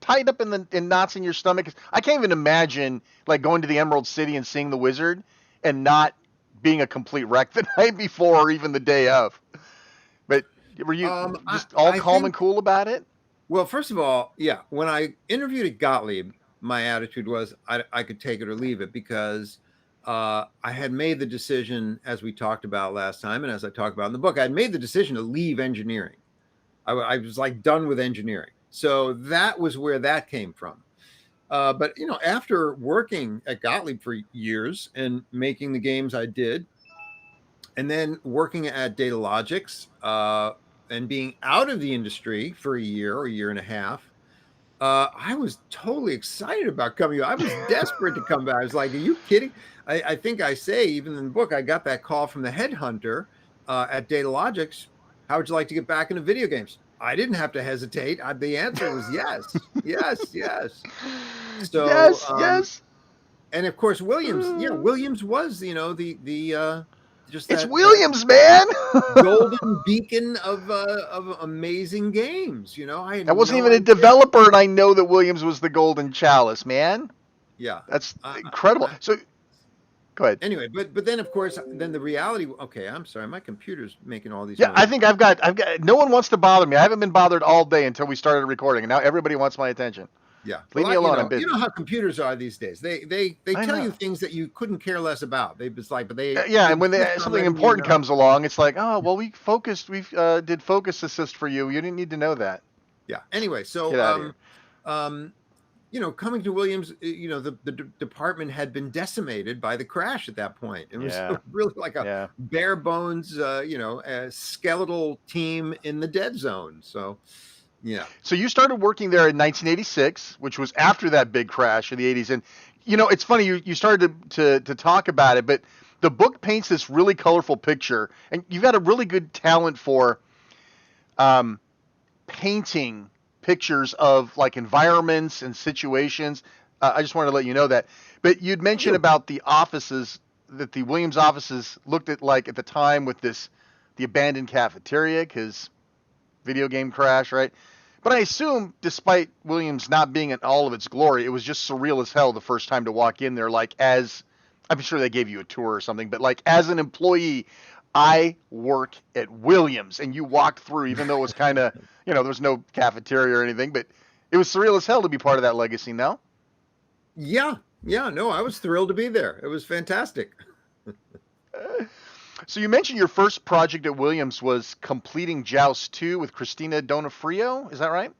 tied up in knots in your stomach? I can't even imagine like going to the Emerald City and seeing the Wizard and not being a complete wreck the night before or even the day of. But were you just all calm and cool about it? Well, first of all, yeah, when I interviewed at Gottlieb, my attitude was I could take it or leave it, because I had made the decision, as we talked about last time, and as I talked about in the book, I had made the decision to leave engineering. I was like done with engineering. So that was where that came from. But, after working at Gottlieb for years and making the games I did, and then working at Datalogix and being out of the industry for a year or a year and a half, I was totally excited about coming. I was desperate to come back. I was like, are you kidding? I think I say, even in the book, I got that call from the headhunter at Datalogix. How would you like to get back into video games? I didn't have to hesitate. The answer was yes, yes. So yes. And of course, Williams. Yeah, Williams was, just it's Williams, man. golden beacon of amazing games. I wasn't even a developer, and I know that Williams was the golden chalice, man. Yeah, that's incredible. So, go ahead. Anyway, but then of course, then the reality. Okay, I'm sorry, my computer's making all these. Yeah, noises. I think I've got. No one wants to bother me. I haven't been bothered all day until we started recording, and now everybody wants my attention. Yeah, leave me alone. I'm busy. You know how computers are these days. They tell you things that you couldn't care less about. They just like, but they and when something important comes along, it's like, oh well, we did focus assist for you. You didn't need to know that. Yeah. Anyway, so coming to Williams, the department had been decimated by the crash at that point. It was really like a bare bones, a skeletal team in the dead zone. So. Yeah. So you started working there in 1986, which was after that big crash in the 80s. And, it's funny, you started to talk about it, but the book paints this really colorful picture. And you've got a really good talent for painting pictures of like environments and situations. I just wanted to let you know that. But you'd mentioned about the offices, that the Williams offices looked at like at the time with the abandoned cafeteria because video game crash, right? But I assume, despite Williams not being in all of its glory, it was just surreal as hell the first time to walk in there. Like, I'm sure they gave you a tour or something, but like as an employee, I work at Williams, and you walked through, even though it was kind of, there was no cafeteria or anything, but it was surreal as hell to be part of that legacy. No? Yeah, no, I was thrilled to be there. It was fantastic. So you mentioned your first project at Williams was completing Joust 2 with Christina Donafrio. Is that right?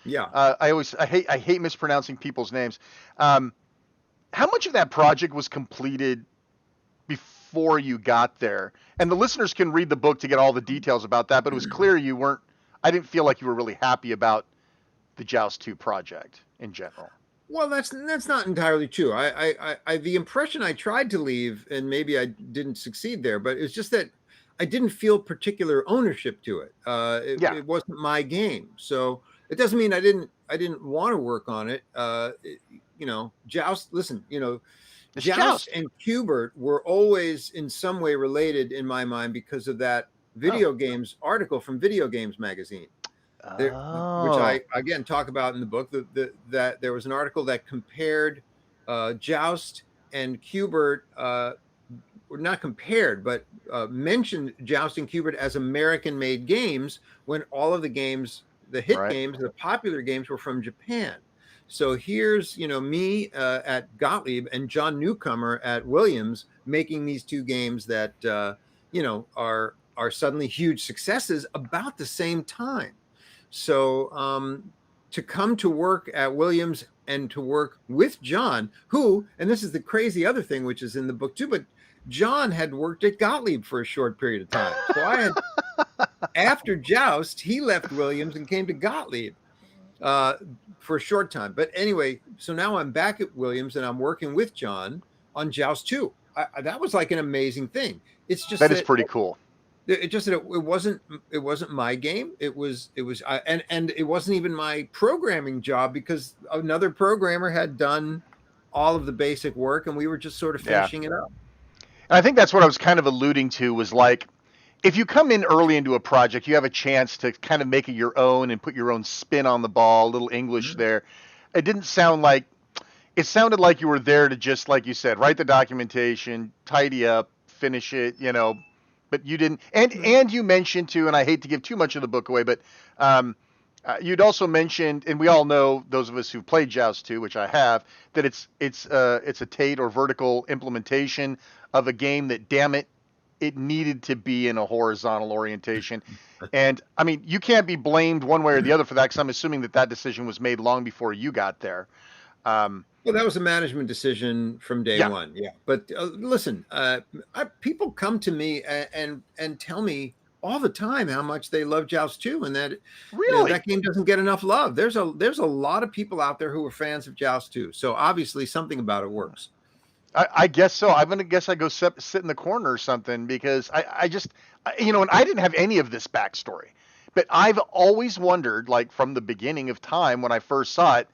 Yeah. I hate mispronouncing people's names. How much of that project was completed before you got there? And the listeners can read the book to get all the details about that, but it was clear I didn't feel like you were really happy about the Joust 2 project in general. Well, that's not entirely true. I the impression I tried to leave, and maybe I didn't succeed there, but it's just that I didn't feel particular ownership to it. It wasn't my game, so it doesn't mean I didn't want to work on it. Joust. Listen, Joust and Q*bert were always in some way related in my mind because of that video games article from Video Games Magazine. Which I again talk about in the book, that there was an article that compared Joust and Q*bert, not compared, but mentioned Joust and Q*bert as American-made games when all of the games, the hit games, the popular games were from Japan. So here's me at Gottlieb and John Newcomer at Williams making these two games that are suddenly huge successes about the same time. So to come to work at Williams and to work with John, who, and this is the crazy other thing, which is in the book too, but John had worked at Gottlieb for a short period of time. So I had, after Joust, he left Williams and came to Gottlieb for a short time. But anyway, so now I'm back at Williams and I'm working with John on Joust 2. That was like an amazing thing. It's just that is pretty cool. It just that it wasn't my game. It was and it wasn't even my programming job because another programmer had done all of the basic work and we were just sort of finishing it up. And I think that's what I was kind of alluding to was like, if you come in early into a project, you have a chance to kind of make it your own and put your own spin on the ball, a little English there. It didn't sound like, it sounded like you were there to just, like you said, write the documentation, tidy up, finish it, you know, but you didn't. And you mentioned too, and I hate to give too much of the book away, but you'd also mentioned, and we all know, those of us who played Joust 2, which I have, that it's a TATE or vertical implementation of a game that, damn it, it needed to be in a horizontal orientation. And I mean, you can't be blamed one way or the other for that, because I'm assuming that decision was made long before you got there. Well, that was a management decision from day one. Yeah. But listen, people come to me and tell me all the time how much they love Joust 2 and that really that game doesn't get enough love. There's a lot of people out there who are fans of Joust 2. So obviously something about it works. I guess so. I'm going to guess I go sit in the corner or something, because I just, you know, and I didn't have any of this backstory, but I've always wondered, like from the beginning of time when I first saw it,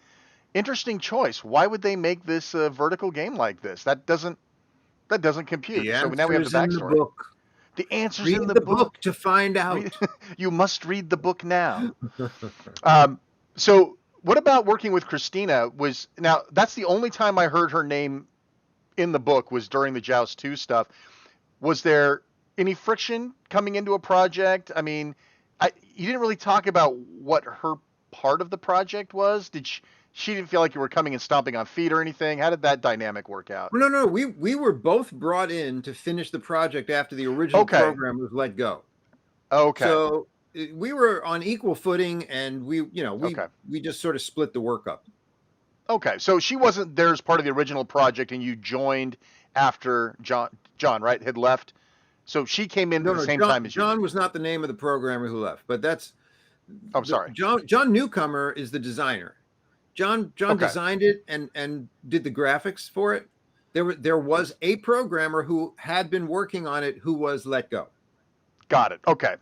interesting choice. Why would they make this a vertical game like this? That doesn't compute. So now we have the backstory. The answer's in the book to find out. You must read the book now. So what about working with Christina? Now that's the only time I heard her name in the book was during the Joust 2 stuff. Was there any friction coming into a project? I mean, you didn't really talk about what her part of the project was. Did she didn't feel like you were coming and stomping on feet or anything? How did that dynamic work out? No. We were both brought in to finish the project after the original program was let go. Okay. So we were on equal footing, and we just sort of split the work up. Okay, so she wasn't there as part of the original project, and you joined after John, right, had left. So she came in at the same time as you. John was not the name of the programmer who left, but that's. I'm sorry. John Newcomer is the designer. John designed it and did the graphics for it. There was a programmer who had been working on it who was let go. Got it. Okay.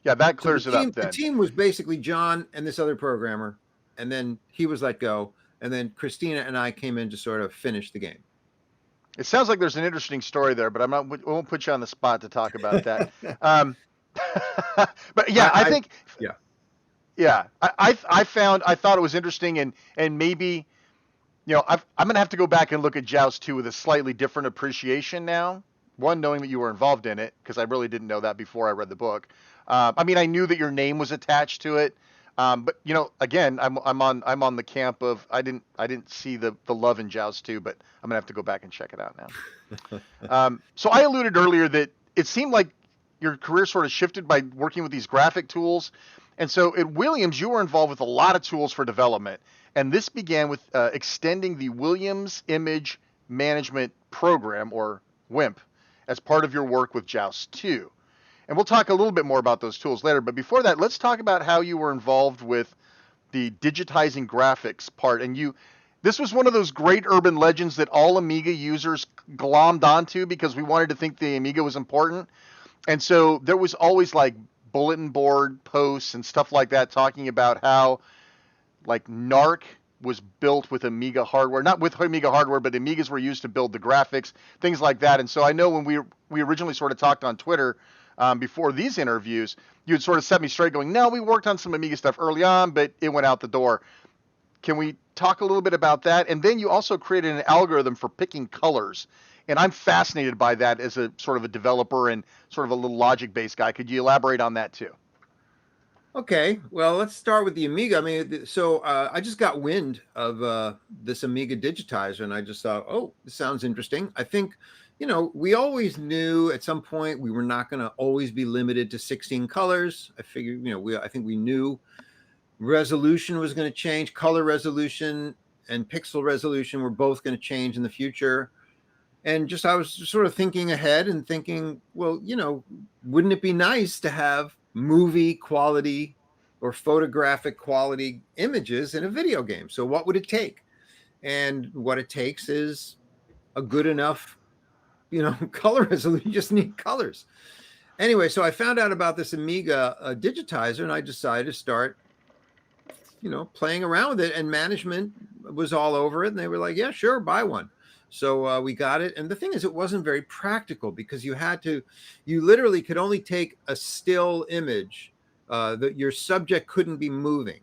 Yeah, that clears it up then. The team was basically John and this other programmer, and then he was let go. And then Christina and I came in to sort of finish the game. It sounds like there's an interesting story there, but I won't put you on the spot to talk about that. But yeah, I think. Yeah. I thought it was interesting, and maybe, you know, I'm going to have to go back and look at Joust 2 with a slightly different appreciation now. One, knowing that you were involved in it, because I really didn't know that before I read the book. I mean, I knew that your name was attached to it. But you know, again, I'm on the camp of I didn't see the love in Joust 2, but I'm gonna have to go back and check it out now. So I alluded earlier that it seemed like your career sort of shifted by working with these graphic tools, and so at Williams you were involved with a lot of tools for development, and this began with extending the Williams Image Management Program, or WIMP, as part of your work with Joust 2. And we'll talk a little bit more about those tools later. But before that, let's talk about how you were involved with the digitizing graphics part. And this was one of those great urban legends that all Amiga users glommed onto because we wanted to think the Amiga was important. And so there was always like bulletin board posts and stuff like that talking about how like NARC was built with Amiga hardware, not with Amiga hardware, but Amigas were used to build the graphics, things like that. And so I know when we originally sort of talked on Twitter, before these interviews, you had sort of set me straight going, no, we worked on some Amiga stuff early on, but it went out the door. Can we talk a little bit about that? And then you also created an algorithm for picking colors. And I'm fascinated by that as a sort of a developer and sort of a little logic-based guy. Could you elaborate on that too? Okay, well, let's start with the Amiga. I mean, so I just got wind of this Amiga digitizer, and I just thought, oh, this sounds interesting. I think, you know, we always knew at some point we were not going to always be limited to 16 colors. I figured, you know, I think we knew resolution was going to change. Color resolution and pixel resolution were both going to change in the future. And just I was sort of thinking ahead and thinking, well, wouldn't it be nice to have movie quality or photographic quality images in a video game? So what would it take? And what it takes is a good enough, color resolution. You just need colors. Anyway, so I found out about this Amiga digitizer, and I decided to start, playing around with it. And management was all over it, and they were like, "Yeah, sure, buy one." So we got it. And the thing is, it wasn't very practical because you literally could only take a still image. That your subject couldn't be moving.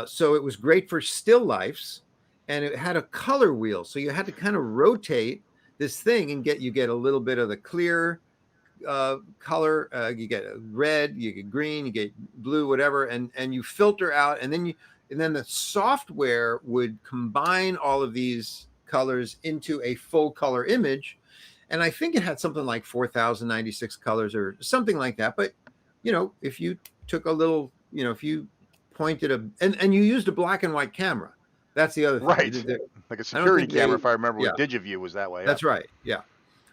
So it was great for still lifes, and it had a color wheel. So you had to kind of rotate this thing and you get a little bit of the clear color. You get red, you get green, you get blue, whatever, and you filter out, and then the software would combine all of these colors into a full color image. And I think it had something like 4,096 colors or something like that. But if you took a little, if you pointed and you used a black and white camera, that's the other thing. Right. Like a security camera, if I remember, with DigiView was that way. That's right. Yeah.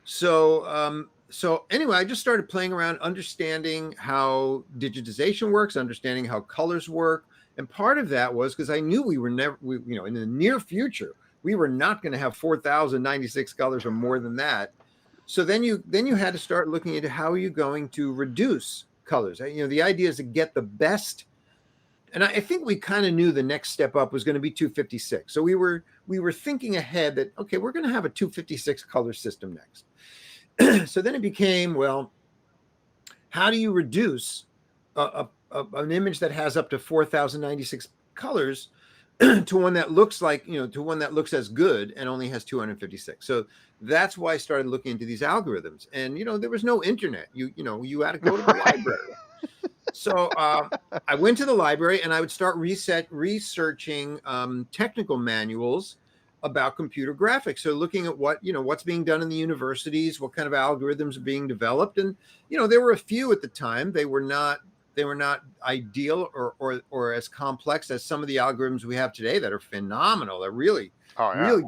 So anyway, I just started playing around, understanding how digitization works, understanding how colors work. And part of that was because I knew we were never, in the near future, we were not going to have 4,096 colors or more than that. So then you had to start looking into how are you going to reduce colors. The idea is to get the best. And I think we kind of knew the next step up was going to be 256. So we were thinking ahead that, okay, we're going to have a 256 color system next. So then it became, well, how do you reduce an image that has up to 4,096 colors to one that looks as good and only has 256? So that's why I started looking into these algorithms. And there was no internet. You had to go to the library. So I went to the library and I would start researching technical manuals about computer graphics. So looking at what's being done in the universities, what kind of algorithms are being developed. And, there were a few at the time. They were not ideal or as complex as some of the algorithms we have today that are phenomenal. That really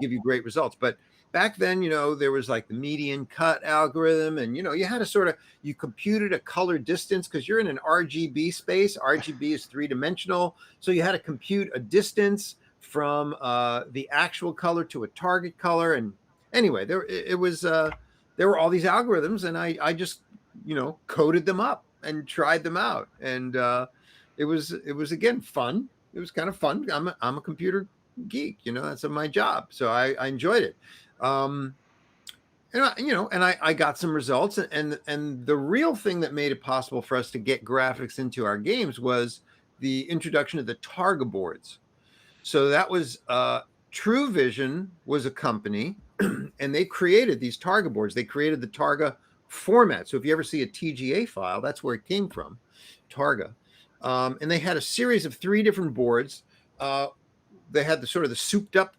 give you great results. But back then, there was like the median cut algorithm, and, you had to you computed a color distance because you're in an RGB space. RGB is 3-dimensional. So you had to compute a distance from the actual color to a target color. And anyway, there were all these algorithms, and I just, coded them up and tried them out. And it was again, fun. It was kind of fun. I'm a computer geek, that's my job. So I enjoyed it. And I got some results, and the real thing that made it possible for us to get graphics into our games was the introduction of the Targa boards. So that was True Vision was a company, and they created these Targa boards. They created the Targa format. So if you ever see a TGA file, that's where it came from, Targa. And they had a series of 3 different boards. They had the souped up.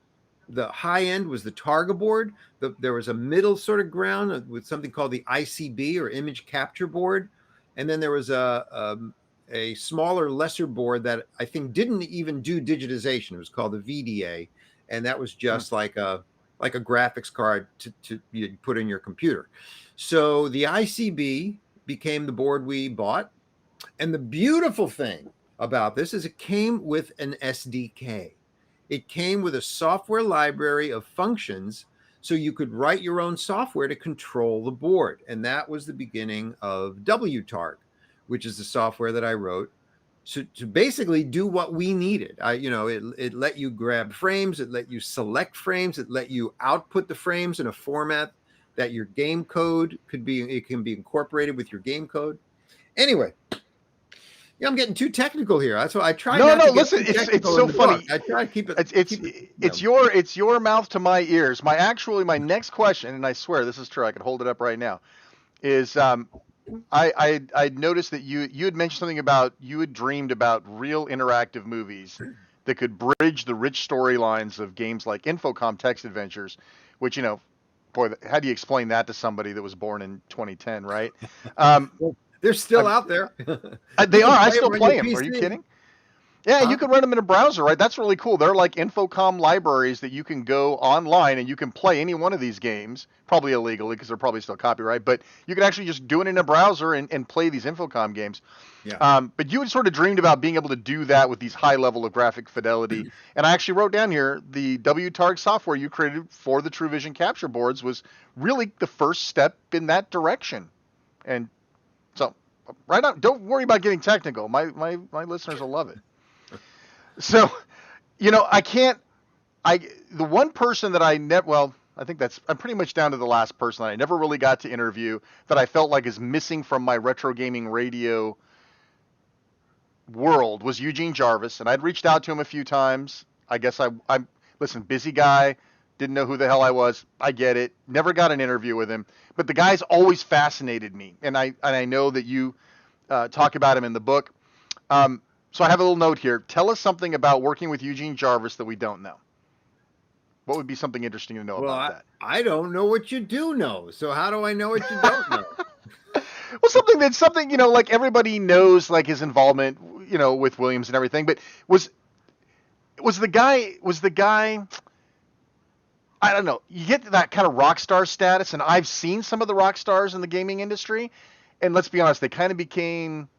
The high end was the Targa board. There was a middle sort of ground with something called the ICB, or image capture board. And then there was a smaller, lesser board that I think didn't even do digitization. It was called the VDA. And that was just like a graphics card to you put in your computer. So the ICB became the board we bought. And the beautiful thing about this is it came with an SDK. It came with a software library of functions, so you could write your own software to control the board. And that was the beginning of WTARK, which is the software that I wrote to basically do what we needed. It let you grab frames, it let you select frames, it let you output the frames in a format that your game code can be incorporated with your game code. Anyway. Yeah, I'm getting too technical here. That's why I try. No, listen, it's so funny. I try to keep it. It's your mouth to my ears. My next question, and I swear this is true. I could hold it up right now. Is I noticed that you had mentioned something about you had dreamed about real interactive movies that could bridge the rich storylines of games like Infocom Text Adventures, which boy, how do you explain that to somebody that was born in 2010, right? They're still out there. They are. I still play them. Are you kidding? Yeah, you Huh? can run them in a browser, right? That's really cool. They're like Infocom libraries that you can go online and you can play any one of these games, probably illegally because they're probably still copyright, but you can actually just do it in a browser and play these Infocom games. Yeah. But you had sort of dreamed about being able to do that with these high level of graphic fidelity. And I actually wrote down here the WTARK software you created for the True Vision capture boards was really the first step in that direction. And so, right now, don't worry about getting technical. My listeners will love it. So, I can't. The one person that I never. Well, I think I'm pretty much down to the last person that I never really got to interview that I felt like is missing from my retro gaming radio world was Eugene Jarvis, and I'd reached out to him a few times. I guess I'm listen, busy guy, didn't know who the hell I was. I get it. Never got an interview with him, but the guy's always fascinated me, and I know that you talk about him in the book. So I have a little note here. Tell us something about working with Eugene Jarvis that we don't know. What would be something interesting to know Well, about that? I don't know what you do know. So how do I know what you don't know? Well, something like everybody knows, like his involvement, with Williams and everything. But was the guy? I don't know. You get that kind of rock star status, and I've seen some of the rock stars in the gaming industry, and let's be honest, they kind of became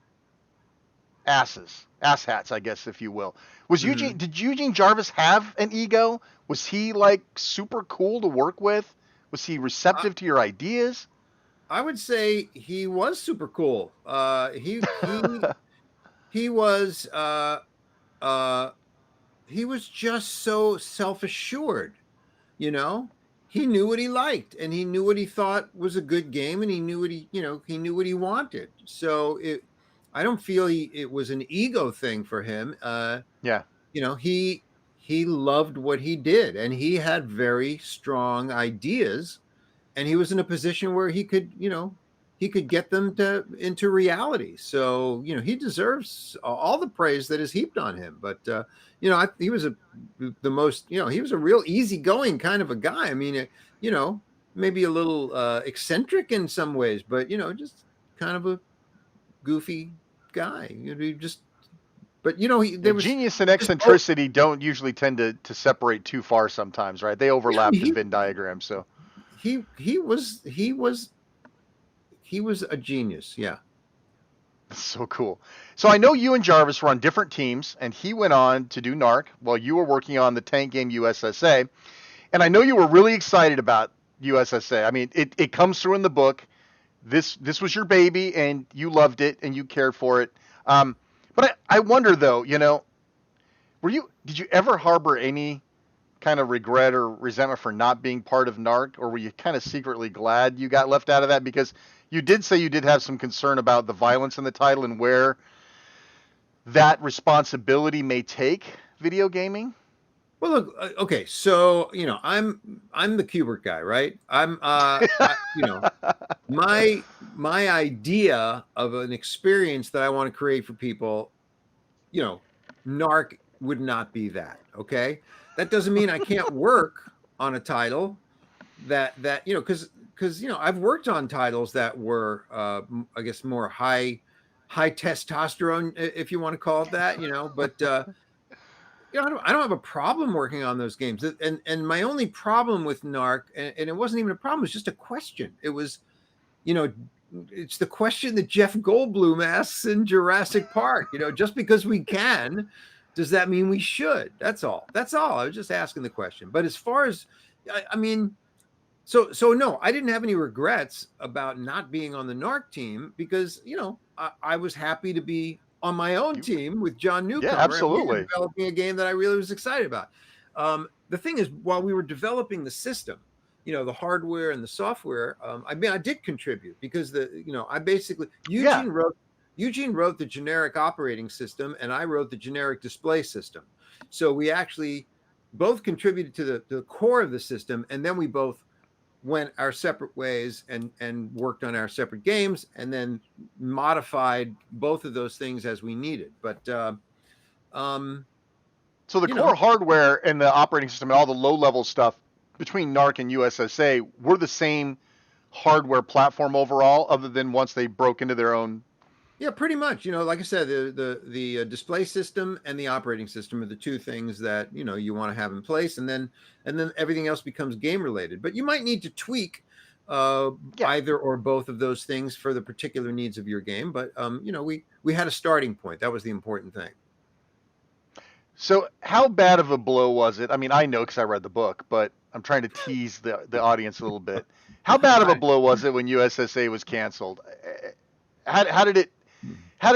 ass hats, I guess, if you will. Did Eugene Jarvis have an ego? Was he like super cool to work with? Was he receptive to your ideas? I would say he was super cool. He was he was just so self-assured, you know. He knew what he liked and he knew what he thought was a good game, and he knew what he knew what he wanted. So I don't feel it was an ego thing for him. Yeah. He loved what he did, and he had very strong ideas, and he was in a position where he could get them into reality. So, he deserves all the praise that is heaped on him. But, he was the most, he was a real easygoing kind of a guy. I mean, maybe a little eccentric in some ways, but, just kind of a goofy guy. But there was genius and eccentricity don't usually tend to separate too far sometimes, right? They overlap in Venn diagrams. So he was a genius. Yeah. That's so cool. So I know you and Jarvis were on different teams, and he went on to do NARC while you were working on the tank game USSA. And I know you were really excited about USSA. I mean, it comes through in the book. This was your baby, and you loved it, and you cared for it. But I wonder, though, did you ever harbor any kind of regret or resentment for not being part of NARC, or were you kind of secretly glad you got left out of that? Because you did say you did have some concern about the violence in the title and where that responsibility may take video gaming. Well, look, okay, so I'm the Kubert guy, right? My idea of an experience that I want to create for people, NARC would not be that. Okay, that doesn't mean I can't work on a title that because I've worked on titles that were I guess more high testosterone, if you want to call it that, but. I don't have a problem working on those games. And my only problem with NARC, and it wasn't even a problem, it was just a question. It was, it's the question that Jeff Goldblum asks in Jurassic Park. Just because we can, does that mean we should? That's all. I was just asking the question. But as far as, I mean, so no, I didn't have any regrets about not being on the NARC team because, I was happy to be on my own team with John Newcomer. Yeah, absolutely. And we were developing a game that I really was excited about. The thing is, while we were developing the system, the hardware and the software, I did contribute because I basically Eugene wrote the generic operating system and I wrote the generic display system. So we actually both contributed to the core of the system, and then we both went our separate ways and worked on our separate games, and then modified both of those things as we needed. But so the core hardware and the operating system and all the low-level stuff between NARC and USSA were the same hardware platform overall, other than once they broke into their own Yeah, pretty much. Like I said, the display system and the operating system are the two things that you want to have in place, and then everything else becomes game related. But you might need to tweak Yeah. either or both of those things for the particular needs of your game. But we had a starting point. That was the important thing. So how bad of a blow was it? I mean, I know because I read the book, but I'm trying to tease the audience a little bit. How bad of a I, blow was it when USSA was canceled? How did it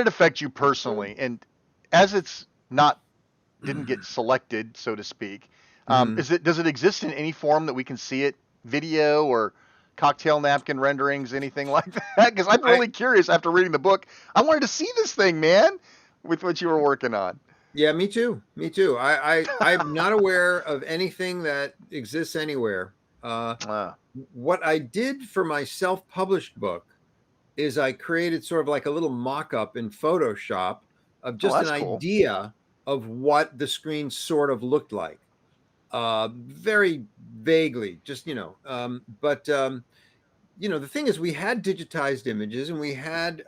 affect you personally? And as it's not didn't get selected, so to speak, Mhm. does it exist in any form that we can see it, video or cocktail napkin renderings, anything like that? Because I'm I really curious after reading the book. I wanted to see this thing, man, with what you were working on. Yeah, me too. Me too. I'm not aware of anything that exists anywhere. Ah, What I did for my self-published book is I created sort of like a little mock-up in Photoshop of oh, just an that's cool. idea of what the screen sort of looked like. Very vaguely, just the thing is, we had digitized images and we had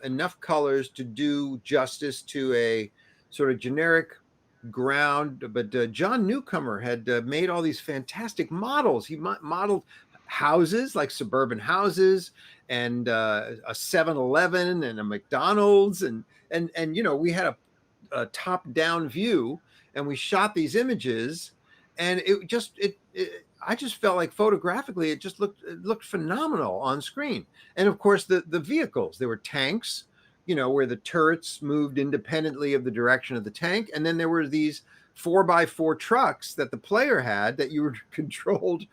enough colors to do justice to a sort of generic ground. But John Newcomer had made all these fantastic models. He modeled houses, like suburban houses, and a 7-Eleven and a McDonald's, and we had a top-down view, and we shot these images, and I just felt like photographically it looked phenomenal on screen. And of course the vehicles, there were tanks, where the turrets moved independently of the direction of the tank, and then there were these 4x4 trucks that the player had that you were controlled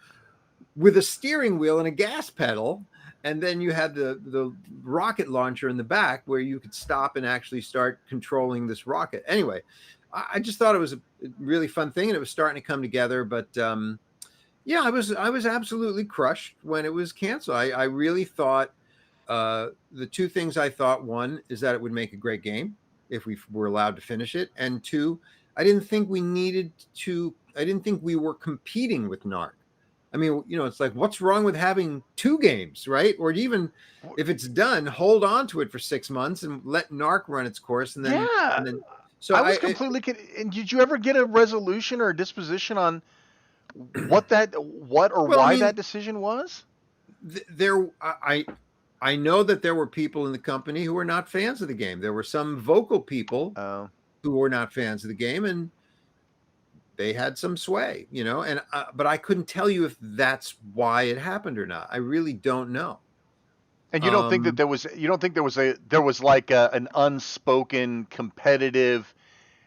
with a steering wheel and a gas pedal, and then you had the rocket launcher in the back where you could stop and actually start controlling this rocket. Anyway, I just thought it was a really fun thing, and it was starting to come together. But yeah, I was absolutely crushed when it was canceled. I really thought the two things I thought: one is that it would make a great game if we were allowed to finish it, and two, I didn't think we needed to. I didn't think we were competing with NARC. I mean, it's like, what's wrong with having two games, right? Or even if it's done, hold on to it for 6 months and let NARC run its course, and then Yeah, and then. So I was completely. And did you ever get a resolution or a disposition on what or well, I why that mean, decision was? there I know that there were people in the company who were not fans of the game. There were some vocal people Oh, who were not fans of the game, and they had some sway, and but I couldn't tell you if that's why it happened or not. I really don't know. and you don't think that Um, there was like an unspoken competitive.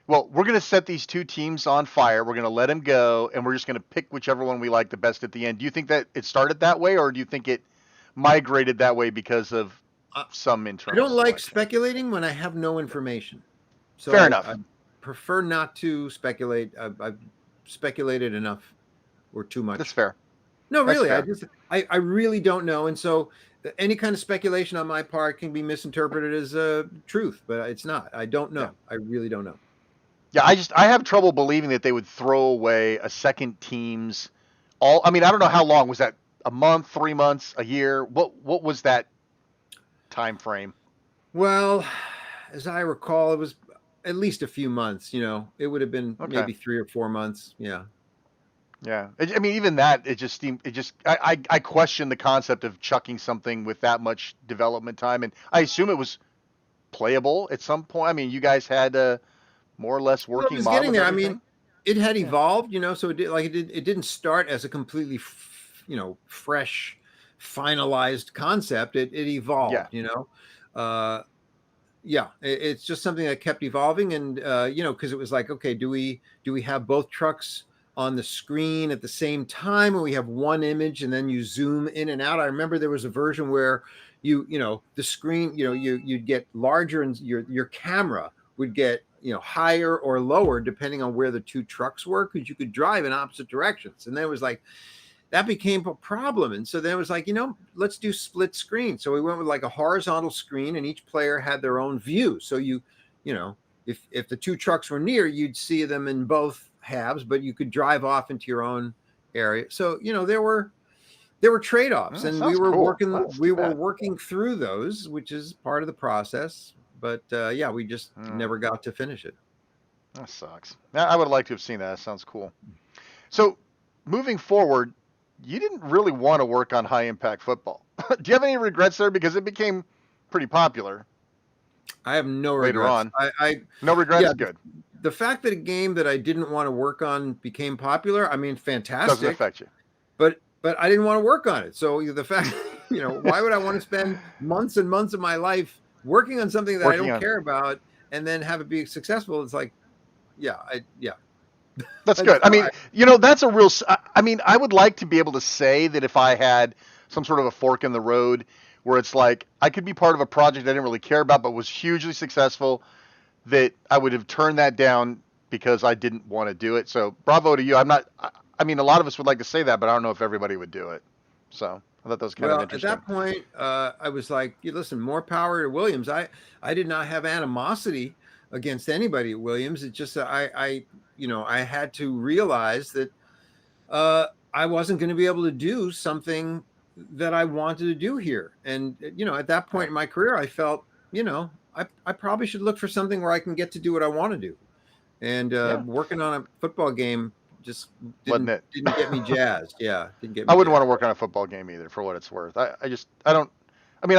Well, we're going to set these two teams on fire. We're going to let them go, and we're just going to pick whichever one we like the best at the end. Do you think that it started that way, or do you think it migrated that way because of I some I internal don't like selection? speculating when I have no information, so Fair I enough. prefer not to speculate. I've speculated enough or too That's much. fair. No, That's really, fair. I really don't know, and so any kind of speculation on my part can be misinterpreted as truth, but it's not. I don't Yeah. know. I really don't know. Yeah, I have trouble believing that they would throw away a second team's all. I mean, I don't know how long was that? A month, 3 months, a year? What was that time frame? Well, as I recall, it was at least a few months. It would have been Okay. maybe 3 or 4 months. Yeah. Yeah. I mean, even that, it just seemed, it just, I question the concept of chucking something with that much development time. And I assume it was playable at some point. I mean, you guys had a more or less Well, it working was model getting of there. I mean, everything. it had Yeah. evolved, so it didn't start as a completely, fresh, finalized concept. It Yeah. evolved, Uh, yeah, it's just something that kept evolving, and because it was like, okay, do we have both trucks on the screen at the same time, or we have one image and then you zoom in and out? I remember there was a version where the screen, you'd get larger, and your camera would get higher or lower depending on where the two trucks were, because you could drive in opposite directions, and then it was like that became a problem. And so then it was like, let's do split screen. So we went with like a horizontal screen, and each player had their own view. So you know, if the two trucks were near, you'd see them in both halves, but you could drive off into your own area. So, there were trade-offs, That and we sounds were cool. working That's we too were bad. working through those, which is part of the process. but yeah, we just never got to finish it. That sucks. I would like to have seen that. That sounds cool. So, moving forward, you didn't really want to work on high impact football. Do you have any regrets there? Because it became pretty popular. I have no later regrets. on. No regrets. Yeah, good. The fact that a game that I didn't want to work on became popular, I mean, fantastic. Doesn't affect you. But I didn't want to work on it. So the fact, why would I want to spend months and months of my life working on something that I don't care about and then have it be successful? It's like, yeah. That's good. I mean, that's a real. I mean, I would like to be able to say that if I had some sort of a fork in the road where it's like I could be part of a project I didn't really care about but was hugely successful, that I would have turned that down because I didn't want to do it. So bravo to you. I mean, a lot of us would like to say that, but I don't know if everybody would do it. So I thought that was kind of interesting. At that point, I was like, listen, more power to Williams. I did not have animosity against anybody at Williams. It's just I had to realize that I wasn't going to be able to do something that I wanted to do here. And, at that point in my career, I felt, I probably should look for something where I can get to do what I want to do. And working on a football game just didn't get me jazzed. Yeah. Didn't get me I wouldn't want to work on a football game either, for what it's worth. I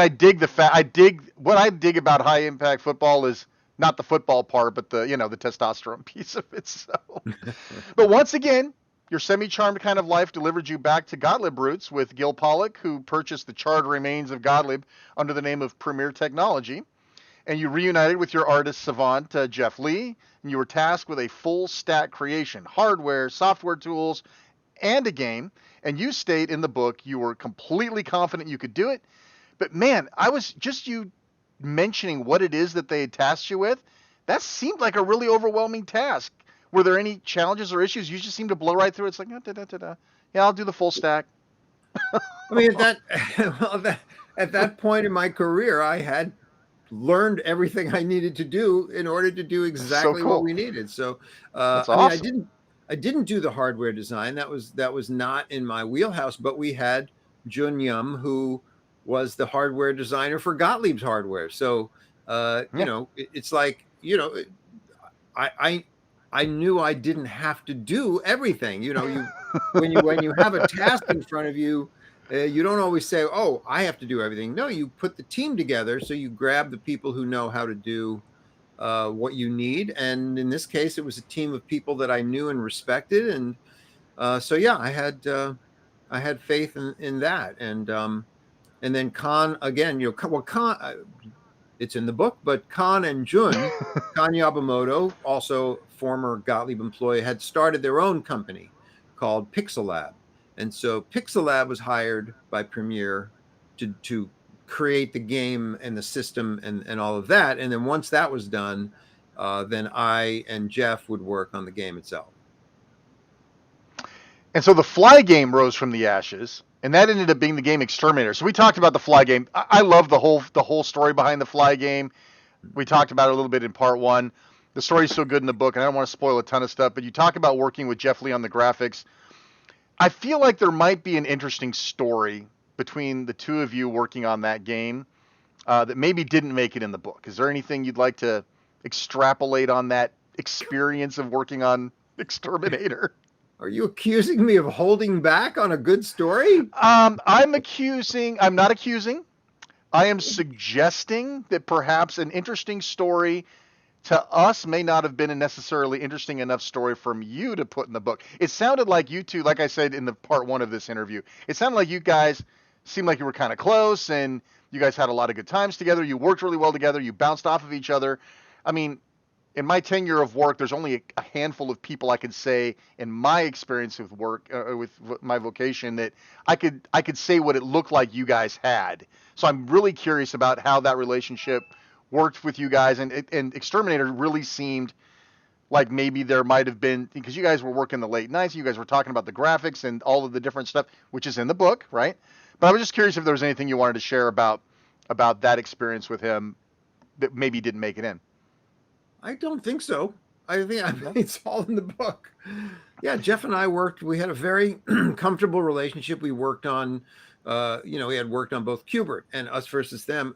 dig what I dig about high impact football is not the football part, but the testosterone piece of it. So, but once again, your semi-charmed kind of life delivered you back to Gottlieb roots with Gil Pollock, who purchased the charred remains of Gottlieb under the name of Premier Technology. And you reunited with your artist savant, Jeff Lee, and you were tasked with a full stack creation, hardware, software tools, and a game. And you state in the book you were completely confident you could do it. But man, I was just you mentioning what it is that they had tasked you with. That seemed like a really overwhelming task. Were there any challenges or issues? You just seemed to blow right through it. It's like, yeah, I'll do the full stack. I mean, at that point in my career, I had learned everything I needed to do in order to do exactly what we needed. So, that's awesome. I mean, I didn't do the hardware design. That was not in my wheelhouse. But we had Jun Yum, who was the hardware designer for Gottlieb's hardware. So, it's like, I knew I didn't have to do everything. When you have a task in front of you, you don't always say, "Oh, I have to do everything." No, you put the team together. So you grab the people who know how to do what you need. And in this case, it was a team of people that I knew and respected. And so yeah, I had faith in that. And then Khan again. Khan. It's in the book, but Khan and Jun, Khan Yabamoto, also former Gottlieb employee, had started their own company called Pixel Lab. And so Pixel Lab was hired by Premiere to create the game and the system and all of that. And then once that was done, then I and Jeff would work on the game itself. And so the Fly game rose from the ashes. And that ended up being the game Exterminator. So we talked about the Fly game. I love the whole story behind the Fly game. We talked about it a little bit in part one. The story's so good in the book, and I don't want to spoil a ton of stuff, but you talk about working with Jeff Lee on the graphics. I feel like there might be an interesting story between the two of you working on that game that maybe didn't make it in the book. Is there anything you'd like to extrapolate on that experience of working on Exterminator? Are you accusing me of holding back on a good story? I'm not accusing. I am suggesting that perhaps an interesting story to us may not have been a necessarily interesting enough story from you to put in the book. It sounded like you two, like I said in the part one of this interview, it sounded like you guys seemed like you were kind of close and you guys had a lot of good times together. You worked really well together. You bounced off of each other. I mean, in my tenure of work, there's only a handful of people I could say in my experience with work, with my vocation, that I could say what it looked like you guys had. So I'm really curious about how that relationship worked with you guys. And Exterminator really seemed like maybe there might have been, because you guys were working the late nights, you guys were talking about the graphics and all of the different stuff, which is in the book, right? But I was just curious if there was anything you wanted to share about that experience with him that maybe didn't make it in. I don't think so. I think it's all in the book. Yeah, Jeff and I we had a very comfortable relationship. We worked on, we had worked on both Qbert and Us Versus Them.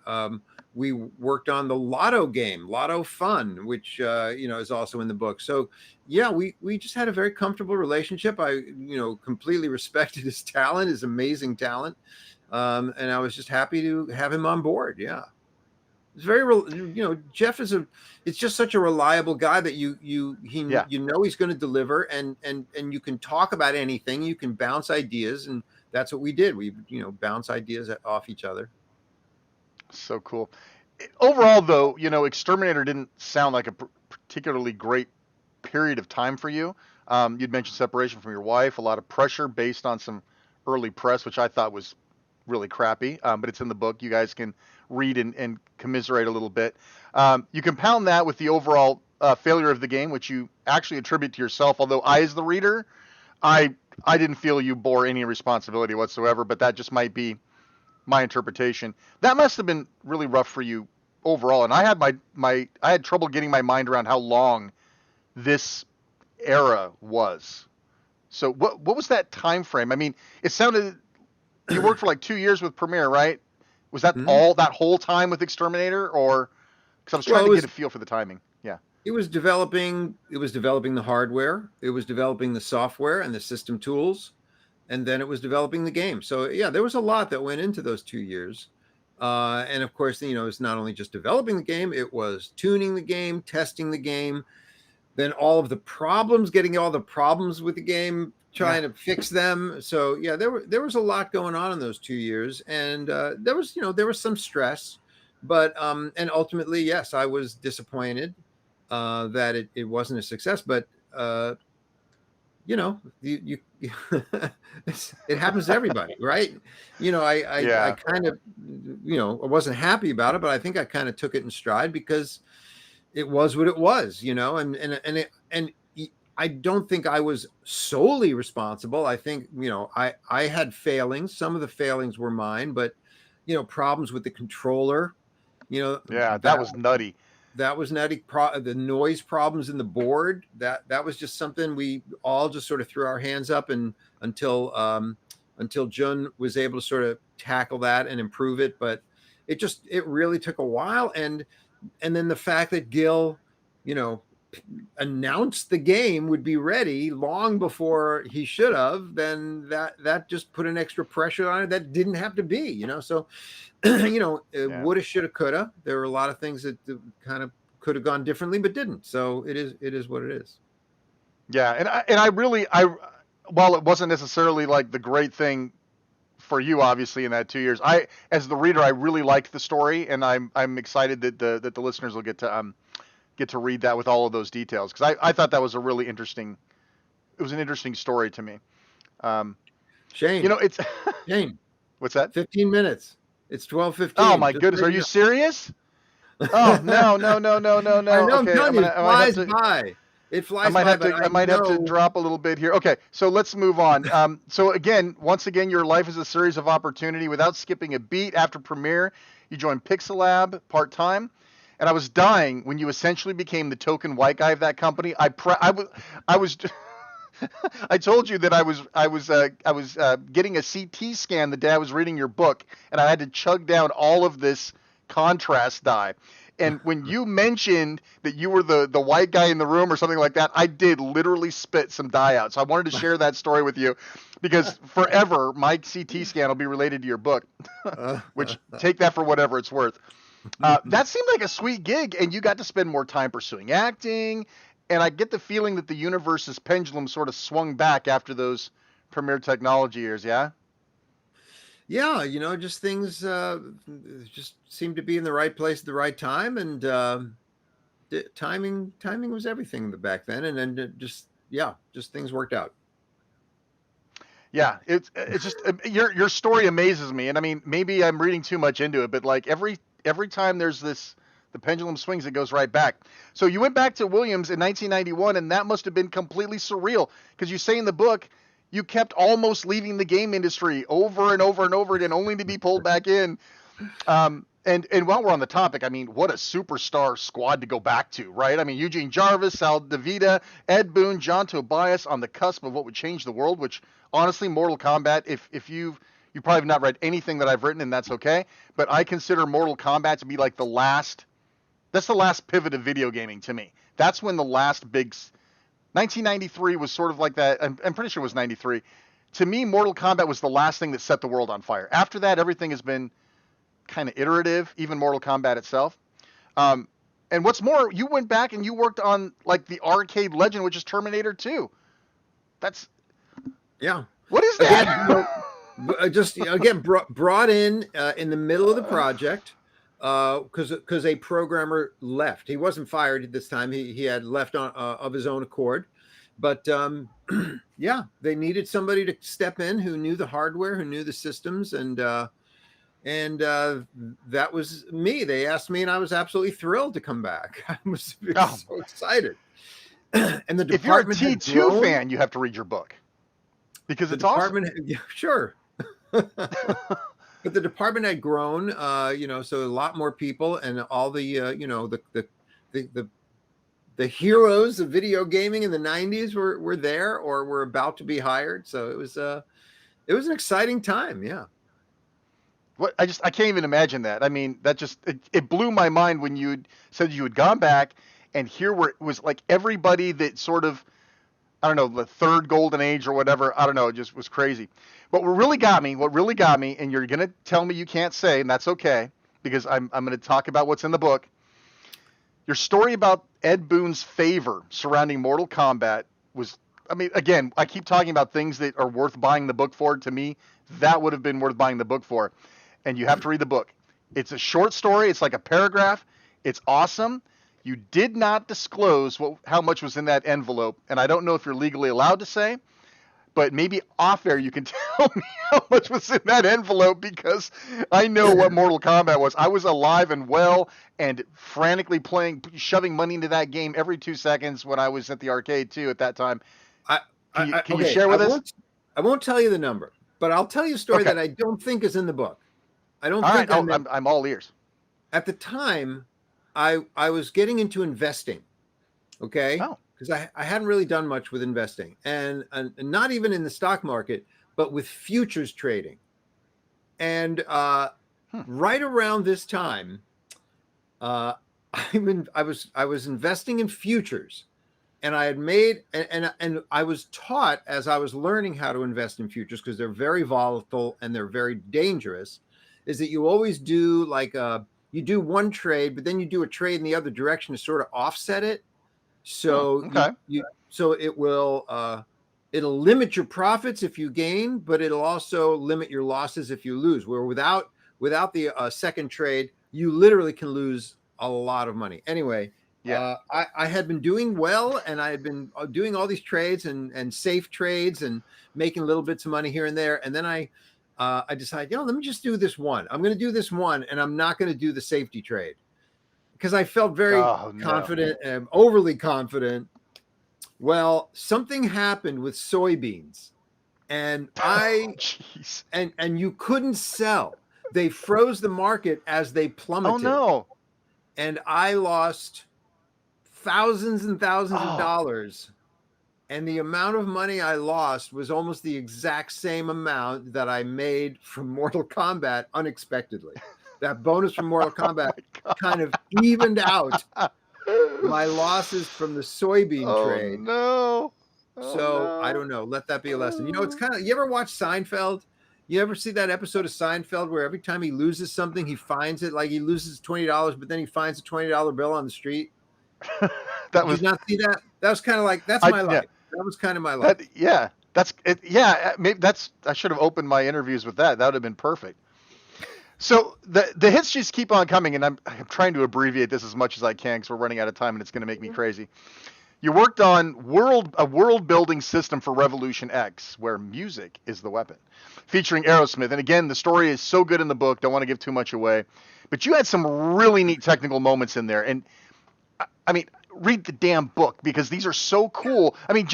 we worked on the Lotto game, Lotto Fun, which is also in the book. So yeah, we just had a very comfortable relationship. I completely respected his talent, his amazing talent, and I was just happy to have him on board. Yeah. It's very, Jeff it's just such a reliable guy that Yeah. he's going to deliver, and you can talk about anything, you can bounce ideas, and that's what we did. We, bounce ideas off each other. So cool. Overall, though, Exterminator didn't sound like a particularly great period of time for you. You'd mentioned separation from your wife, a lot of pressure based on some early press, which I thought was really crappy, but it's in the book. You guys can read and commiserate a little bit. You compound that with the overall failure of the game, which you actually attribute to yourself, although I, as the reader, I didn't feel you bore any responsibility whatsoever, but that just might be my interpretation. That must have been really rough for you overall, and I had I had trouble getting my mind around how long this era was. So what was that time frame? I mean, it sounded you worked for like 2 years with Premiere, right? Was that all that whole time with Exterminator, or because I was trying to get a feel for the timing? Yeah. It was developing the hardware, it was developing the software and the system tools, and then it was developing the game. So yeah, there was a lot that went into those 2 years. And of course, it's not only just developing the game, it was tuning the game, testing the game, then getting all the problems with the game, trying to fix them. So yeah, there was a lot going on in those 2 years, and there was some stress, but and ultimately, yes, I was disappointed that it wasn't a success. But you it happens to everybody, right? I kind of, I wasn't happy about it, but I think I kind of took it in stride because it was what it was, and I don't think I was solely responsible. I think, I had failings. Some of the failings were mine, but, problems with the controller, Yeah, that was nutty. That was nutty. The noise problems in the board, that was just something we all just sort of threw our hands up and until Jun was able to sort of tackle that and improve it. But it really took a while. And then the fact that Gil, announced the game would be ready long before he should have, then that just put an extra pressure on it that didn't have to be, so woulda, shoulda, coulda. There were a lot of things that kind of could have gone differently but didn't. So it is what it is. Yeah, and I really, while it wasn't necessarily like the great thing for you, obviously, in that 2 years, as the reader, I really liked the story, and I'm excited that the listeners will get to read that with all of those details, because I thought that was an interesting story to me. Shane, it's Shane, what's that? 15 minutes. It's 12:15. Oh my goodness, are you serious? Oh no. I know, Okay, I'm telling you, it flies by. It flies by. I might have to drop a little bit here. Okay, so let's move on. So once again, your life is a series of opportunity. Without skipping a beat, after Premiere, you joined Pixelab part-time. And I was dying when you essentially became the token white guy of that company. I was I told you that I was getting a CT scan the day I was reading your book, and I had to chug down all of this contrast dye. And when you mentioned that you were the white guy in the room or something like that, I did literally spit some dye out. So I wanted to share that story with you, because forever my CT scan will be related to your book, which take that for whatever it's worth. That seemed like a sweet gig, and you got to spend more time pursuing acting, and I get the feeling that the universe's pendulum sort of swung back after those Premiere Technology years, yeah? Yeah, just things just seemed to be in the right place at the right time, and timing was everything back then, and then just things worked out. Yeah, it's just your story amazes me, and I mean, maybe I'm reading too much into it, but like every time there's the pendulum swings, it goes right back. So you went back to Williams in 1991, and that must have been completely surreal, because you say in the book you kept almost leaving the game industry over and over and over again, only to be pulled back in. And while we're on the topic, I mean, what a superstar squad to go back to, right? I mean, Eugene Jarvis, Sal DeVita, Ed Boon, John Tobias on the cusp of what would change the world, which honestly, Mortal Kombat, if you've You probably have not read anything that I've written, and that's okay. But I consider Mortal Kombat to be like the last. That's the last pivot of video gaming to me. That's when the last big. 1993 was sort of like that. I'm pretty sure it was 93. To me, Mortal Kombat was the last thing that set the world on fire. After that, everything has been kind of iterative, even Mortal Kombat itself. And what's more, you went back and you worked on like the arcade legend, which is Terminator 2. That's What is that? Again, just again brought in the middle of the project because a programmer left. He wasn't fired this time. He had left on of his own accord. But yeah, they needed somebody to step in who knew the hardware, who knew the systems, and that was me. They asked me, and I was absolutely thrilled to come back. I was so excited. And the department, if you're a T2 fan, you have to read your book because it's awesome. Yeah, sure. But the department had grown, so a lot more people, and all the the heroes of video gaming in the 90s were there or were about to be hired. So it was an exciting time. Yeah. I can't even imagine that. I mean, that just, it blew my mind when you said you had gone back, and here it was like everybody that sort of, I don't know, the third golden age or whatever. I don't know. It just was crazy. But what really got me, and you're going to tell me you can't say, and that's okay, because I'm going to talk about what's in the book. Your story about Ed Boon's favor surrounding Mortal Kombat was, I mean, again, I keep talking about things that are worth buying the book for. To me, that would have been worth buying the book for. And you have to read the book. It's a short story. It's like a paragraph. It's awesome. You did not disclose how much was in that envelope. And I don't know if you're legally allowed to say, but maybe off air you can tell me how much was in that envelope, because I know what Mortal Kombat was. I was alive and well and frantically shoving money into that game every 2 seconds when I was at the arcade too at that time. Can you share with us? I won't tell you the number, but I'll tell you a story that I don't think is in the book. I don't think. All right, I'm all ears. At the time, I was getting into investing. Okay. Oh. Because I hadn't really done much with investing, and not even in the stock market, but with futures trading. And right around this time, I was investing in futures, and I had made and I was taught as I was learning how to invest in futures, because they're very volatile and they're very dangerous, is that you always do you do one trade, but then you do a trade in the other direction to sort of offset it. So so it will it'll limit your profits if you gain, but it'll also limit your losses if you lose. Where without the second trade, you literally can lose a lot of money. Anyway, I had been doing well, and I had been doing all these trades and safe trades and making little bits of money here and there. And then I decided, let me just do this one. I'm going to do this one, and I'm not going to do the safety trade, because I felt very confident and overly confident. Well, something happened with soybeans, and and you couldn't sell. They froze the market as they plummeted. Oh no! And I lost thousands and thousands of dollars. And the amount of money I lost was almost the exact same amount that I made from Mortal Kombat unexpectedly. That bonus from Mortal Kombat kind of evened out my losses from the soybean trade. No. So I don't know. Let that be a lesson. It's kind of, you ever watch Seinfeld? You ever see that episode of Seinfeld where every time he loses something, he finds it, like he loses $20, but then he finds a $20 bill on the street? Did you not see that? That was kind of like, that's my life. That was kind of my life. That's it. Yeah, maybe I should have opened my interviews with that. That would have been perfect. So the hits just keep on coming, and I'm trying to abbreviate this as much as I can because we're running out of time and it's going to make me crazy. You worked on a world building system for Revolution X, where music is the weapon, featuring Aerosmith. And again, the story is so good in the book, don't want to give too much away, but you had some really neat technical moments in there. And I mean, read the damn book, because these are so cool. I mean,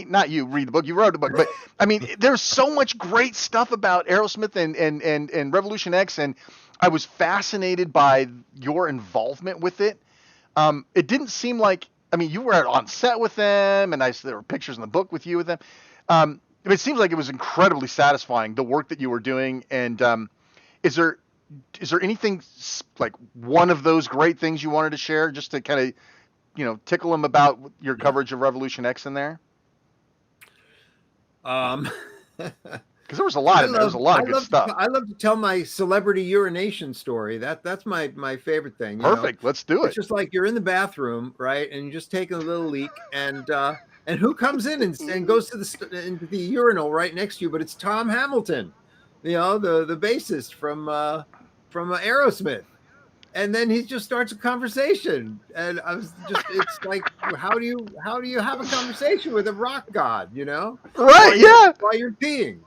not you read the book, you wrote the book, but I mean, there's so much great stuff about Aerosmith and Revolution X, and I was fascinated by your involvement with it. It didn't seem like, I mean, you were on set with them, and there were pictures in the book with you with them. it seems like it was incredibly satisfying, the work that you were doing. And is there anything like one of those great things you wanted to share, just to kind of tickle them about your coverage of Revolution X in there? Um, Because there was a lot in there. There was a lot of good stuff. I love to tell my celebrity urination story. That's my favorite thing. Perfect. Let's do it. It's just like you're in the bathroom, right, and you're just taking a little leak, and who comes in and goes to into the urinal right next to you? But it's Tom Hamilton, the bassist from Aerosmith. And then he just starts a conversation, and I was just—it's like, how do you have a conversation with a rock god, Right? While you're peeing,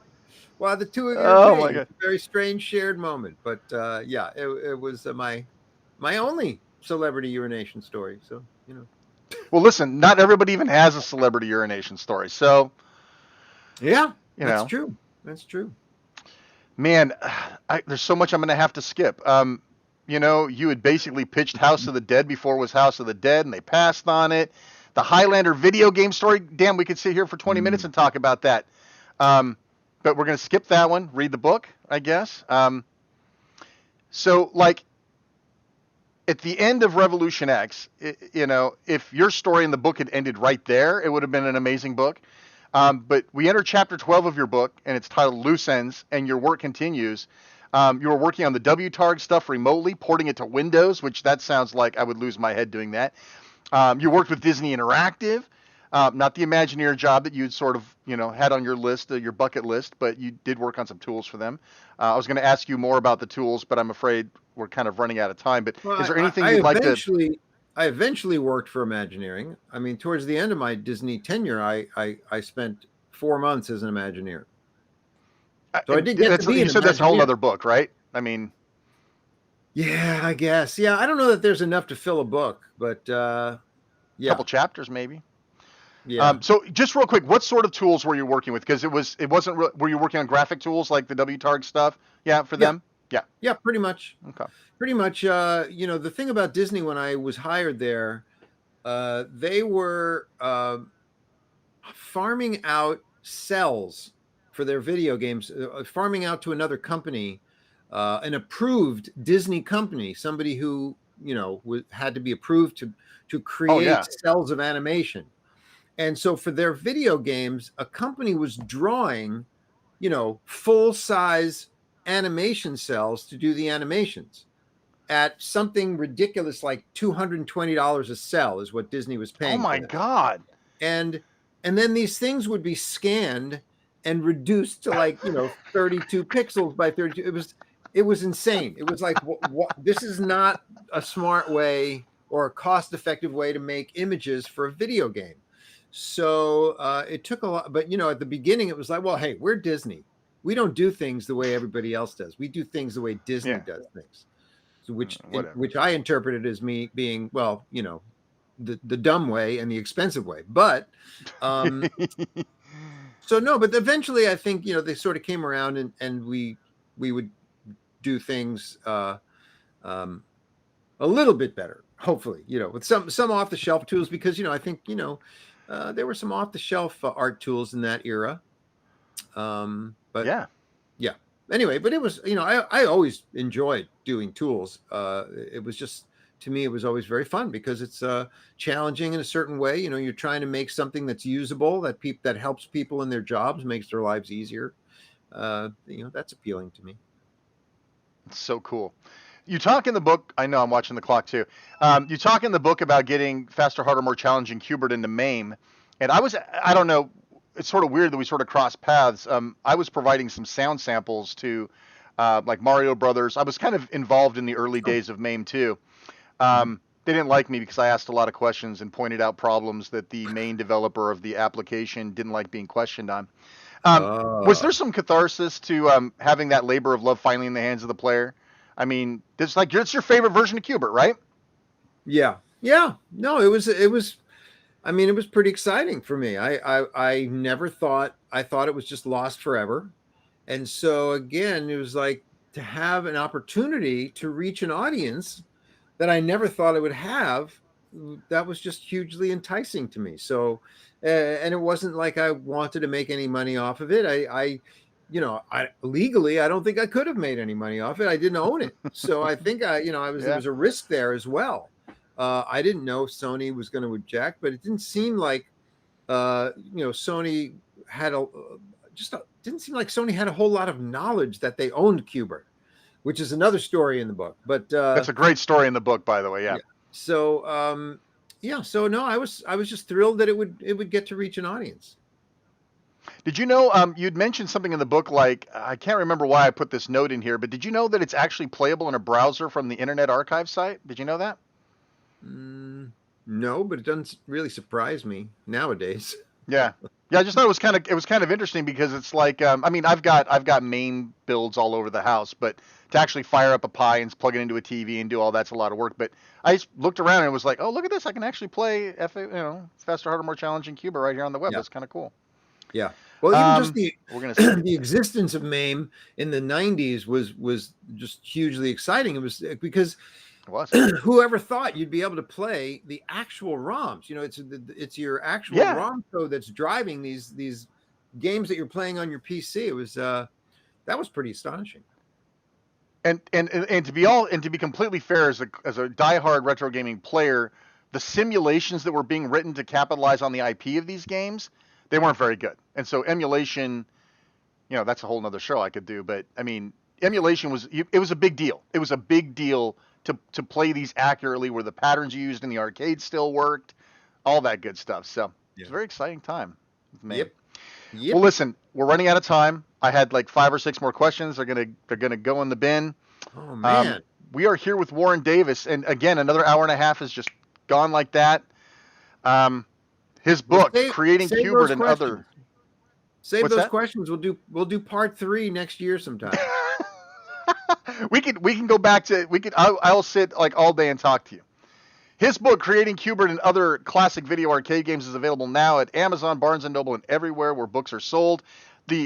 while the two of you are peeing. My God. It's a very strange shared moment, but it was my only celebrity urination story. So Well, listen, not everybody even has a celebrity urination story, so yeah, that's true. That's true. Man, there's so much I'm going to have to skip. You had basically pitched House of the Dead before it was House of the Dead, and they passed on it. The Highlander video game story, damn, we could sit here for 20 minutes and talk about that. But we're going to skip that one, read the book, I guess. So, like, at the end of Revolution X, if your story in the book had ended right there, it would have been an amazing book. But we enter chapter 12 of your book, and it's titled Loose Ends, and your work continues. You were working on the WTARK stuff remotely, porting it to Windows, which that sounds like I would lose my head doing that. You worked with Disney Interactive, not the Imagineering job that you'd sort of, had on your list, your bucket list, but you did work on some tools for them. I was going to ask you more about the tools, but I'm afraid we're kind of running out of time. But is there anything you'd like to... I eventually worked for Imagineering. I mean, towards the end of my Disney tenure, I spent 4 months as an Imagineer. So I did get to be. You said that's a whole other book, right? I mean, yeah, I guess. Yeah, I don't know that there's enough to fill a book, but yeah, a couple chapters maybe. Yeah. So just real quick, what sort of tools were you working with? Because it wasn't. Were you working on graphic tools like the WTARK stuff? Yeah, for them. Yeah. Yeah, pretty much. Okay. Pretty much. The thing about Disney when I was hired there, they were farming out cells for their video games, farming out to another company, an approved Disney company, somebody who had to be approved to create cells of animation. And so for their video games, a company was drawing, full size animation cells to do the animations at something ridiculous like $220 a cell is what Disney was paying. Oh my God! And then these things would be scanned and reduced to 32 pixels by 32. It was insane. It was like, this is not a smart way or a cost-effective way to make images for a video game. So it took a lot, but at the beginning it was like, well, hey, we're Disney. We don't do things the way everybody else does. We do things the way Disney does things. So which I interpreted as me being, well, the dumb way and the expensive way. But so no, but eventually I think, they sort of came around and we would do things a little bit better, hopefully, with some off the shelf tools, because, I think, there were some off the shelf art tools in that era. But yeah. Anyway, but it was, I always enjoyed doing tools. It was just, to me, it was always very fun because it's challenging in a certain way. You're trying to make something that's usable, that helps people in their jobs, makes their lives easier. That's appealing to me. It's so cool. You talk in the book, I know I'm watching the clock too. You talk in the book about getting faster, harder, more challenging Q*bert into MAME. And I don't know, it's sort of weird that we sort of cross paths. I was providing some sound samples to like Mario Brothers. I was kind of involved in the early days of MAME too. They didn't like me because I asked a lot of questions and pointed out problems that the main developer of the application didn't like being questioned on. Was there some catharsis to having that labor of love finally in the hands of the player? I mean, it's your favorite version of Q*bert, right? Yeah. No, it was. I mean, it was pretty exciting for me. I never thought. I thought it was just lost forever, and so again, it was like to have an opportunity to reach an audience that I never thought I would have. That was just hugely enticing to me. So, And it wasn't like I wanted to make any money off of it. I legally, I don't think I could have made any money off it. I didn't own it, so I think there Yeah. was a risk there as well. I didn't know if Sony was going to object, but it didn't seem like Sony had didn't seem like Sony had a whole lot of knowledge that they owned Qbert, which is another story in the book. But That's a great story in the book, by the way. Yeah. So so no, I was just thrilled that it would get to reach an audience. Did you know you'd mentioned something in the book, like I can't remember why I put this note in here, but did you know that it's actually playable in a browser from the Internet Archive site? Did you know that? No, but it doesn't really surprise me nowadays. Yeah. Yeah, I just thought it was kind of interesting because it's like I mean I've got MAME builds all over the house, but to actually fire up a Pi and plug it into a TV and do all that's a lot of work. But I just looked around and it was like, oh, look at this, I can actually play faster, harder, more challenging Qbert right here on the web. Yeah. That's kind of cool. Yeah. Well, even just we're gonna see. the existence of MAME in the 90s was just hugely exciting. It was because whoever thought you'd be able to play the actual ROMs? It's your actual ROM code that's driving these games that you're playing on your PC. It was that was pretty astonishing. And to be completely fair, as a diehard retro gaming player, the simulations that were being written to capitalize on the IP of these games, they weren't very good. And so emulation, that's a whole nother show I could do. But I mean, emulation was a big deal. It was a big deal to play these accurately, where the patterns you used in the arcade still worked, all that good stuff. So it's a very exciting time. Yep. Well, listen, we're running out of time. I had like 5 or 6 more questions. They're gonna go in the bin. Oh man. We are here with Warren Davis, and again, another hour and a half has just gone like that. His book, Creating Qbert and Other. Save those questions. We'll do part 3 next year sometime. we can go back to I'll sit like all day and talk to you. His book, Creating Qbert and Other Classic Video Arcade Games, is available now at Amazon, Barnes & Noble, and everywhere where books are sold.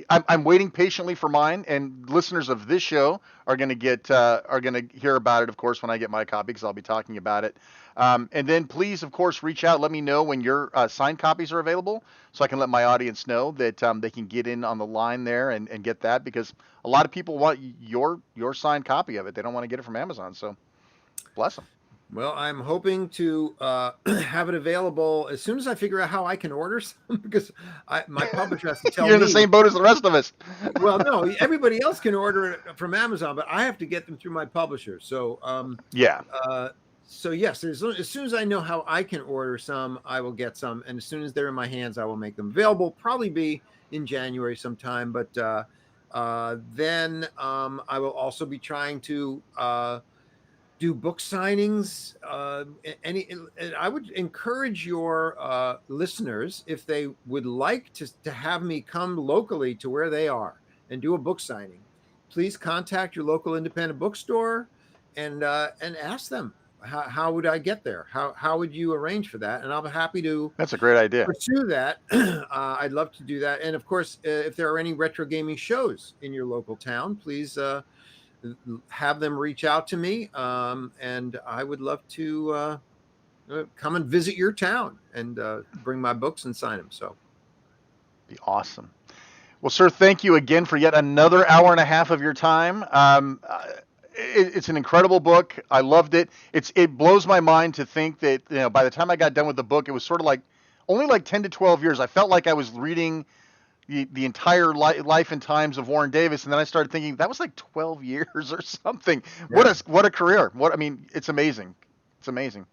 I'm waiting patiently for mine, and listeners of this show are going to hear about it, of course, when I get my copy, because I'll be talking about it. And then please, of course, reach out. Let me know when your signed copies are available, so I can let my audience know that they can get in on the line there and get that, because a lot of people want your signed copy of it. They don't want to get it from Amazon, so bless them. Well, I'm hoping to have it available as soon as I figure out how I can order some, because my publisher has to tell me. You're in the same boat as the rest of us. Well, no, everybody else can order it from Amazon, but I have to get them through my publisher. So, so yes, as soon as I know how I can order some, I will get some. And as soon as they're in my hands, I will make them available. Probably be in January sometime. But then I will also be trying to do book signings. And I would encourage your listeners, if they would like to have me come locally to where they are and do a book signing, please contact your local independent bookstore and ask them, how would I get there? How would you arrange for that? And I'll be happy to. That's a great idea. Pursue that. I'd love to do that. And of course, if there are any retro gaming shows in your local town, please have them reach out to me, and I would love to come and visit your town and bring my books and sign them. So, be awesome. Well, sir, thank you again for yet another hour and a half of your time. It's an incredible book. I loved it. It blows my mind to think that by the time I got done with the book, it was sort of like only like 10 to 12 years. I felt like I was reading the entire life and times of Warren Davis, and then I started thinking that was like 12 years or something. Yeah. What a career! It's amazing. It's amazing.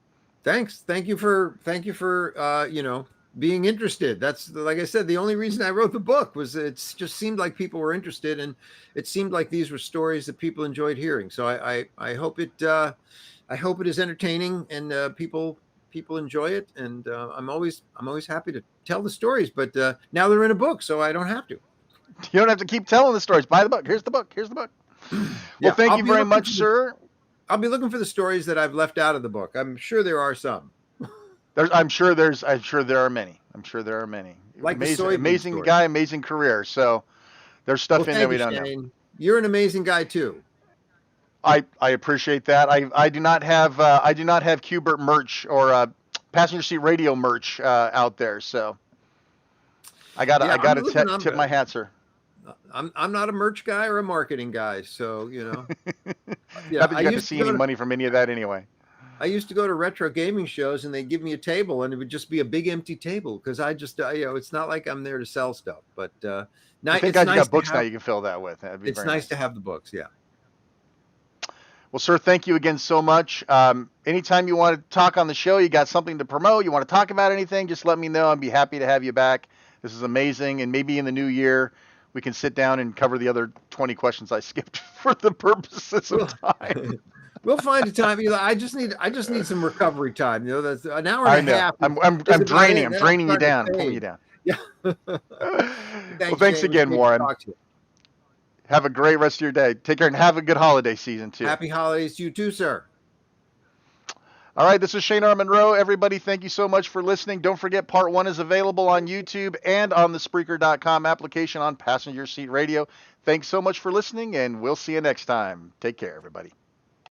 Thanks. Thank you for being interested. That's, like I said, the only reason I wrote the book was it just seemed like people were interested, and it seemed like these were stories that people enjoyed hearing. So I hope it is entertaining and people enjoy it, and I'm always happy to tell the stories, but now they're in a book, so I don't have to. You don't have to keep telling the stories. Buy the book. Here's the book. Well, thank you very much, sir. I'll be looking for the stories that I've left out of the book. I'm sure there are some. I'm sure there are many. Like amazing guy, amazing career. So there's stuff in there we don't know. You're an amazing guy too. I appreciate that. I do not have Qbert merch or passenger seat radio merch out there. So Yeah, I I'm gotta listen. tip my hat, sir. I'm not a merch guy or a marketing guy, so yeah. Not that you got to see any money from any of that anyway. I used to go to retro gaming shows, and they'd give me a table, and it would just be a big empty table because I just it's not like I'm there to sell stuff, but Well, thank it's God you nice got to books now have. you can fill that with. That'd be It's very nice to nice. have the books. Yeah. Well, sir, thank you again so much. Anytime you want to talk on the show, you got something to promote, you want to talk about anything, just let me know. I'd be happy to have you back. This is amazing. And maybe in the new year, we can sit down and cover the other 20 questions I skipped for the purposes of Well, time. we'll find a time. I just need some recovery time. That's an hour and I a know. half is I'm about draining. it. I'm Then I'm draining you starting to down. I'm pulling you fade. down. Yeah. Well, Thanks, thanks Shane. It was again, great to Warren. talk to you. Have a great rest of your day. Take care and have a good holiday season too. Happy holidays to you too, sir. All right, this is Shane R. Monroe. Everybody, thank you so much for listening. Don't forget, part 1 is available on YouTube and on the Spreaker.com application on Passenger Seat Radio. Thanks so much for listening, and we'll see you next time. Take care, everybody.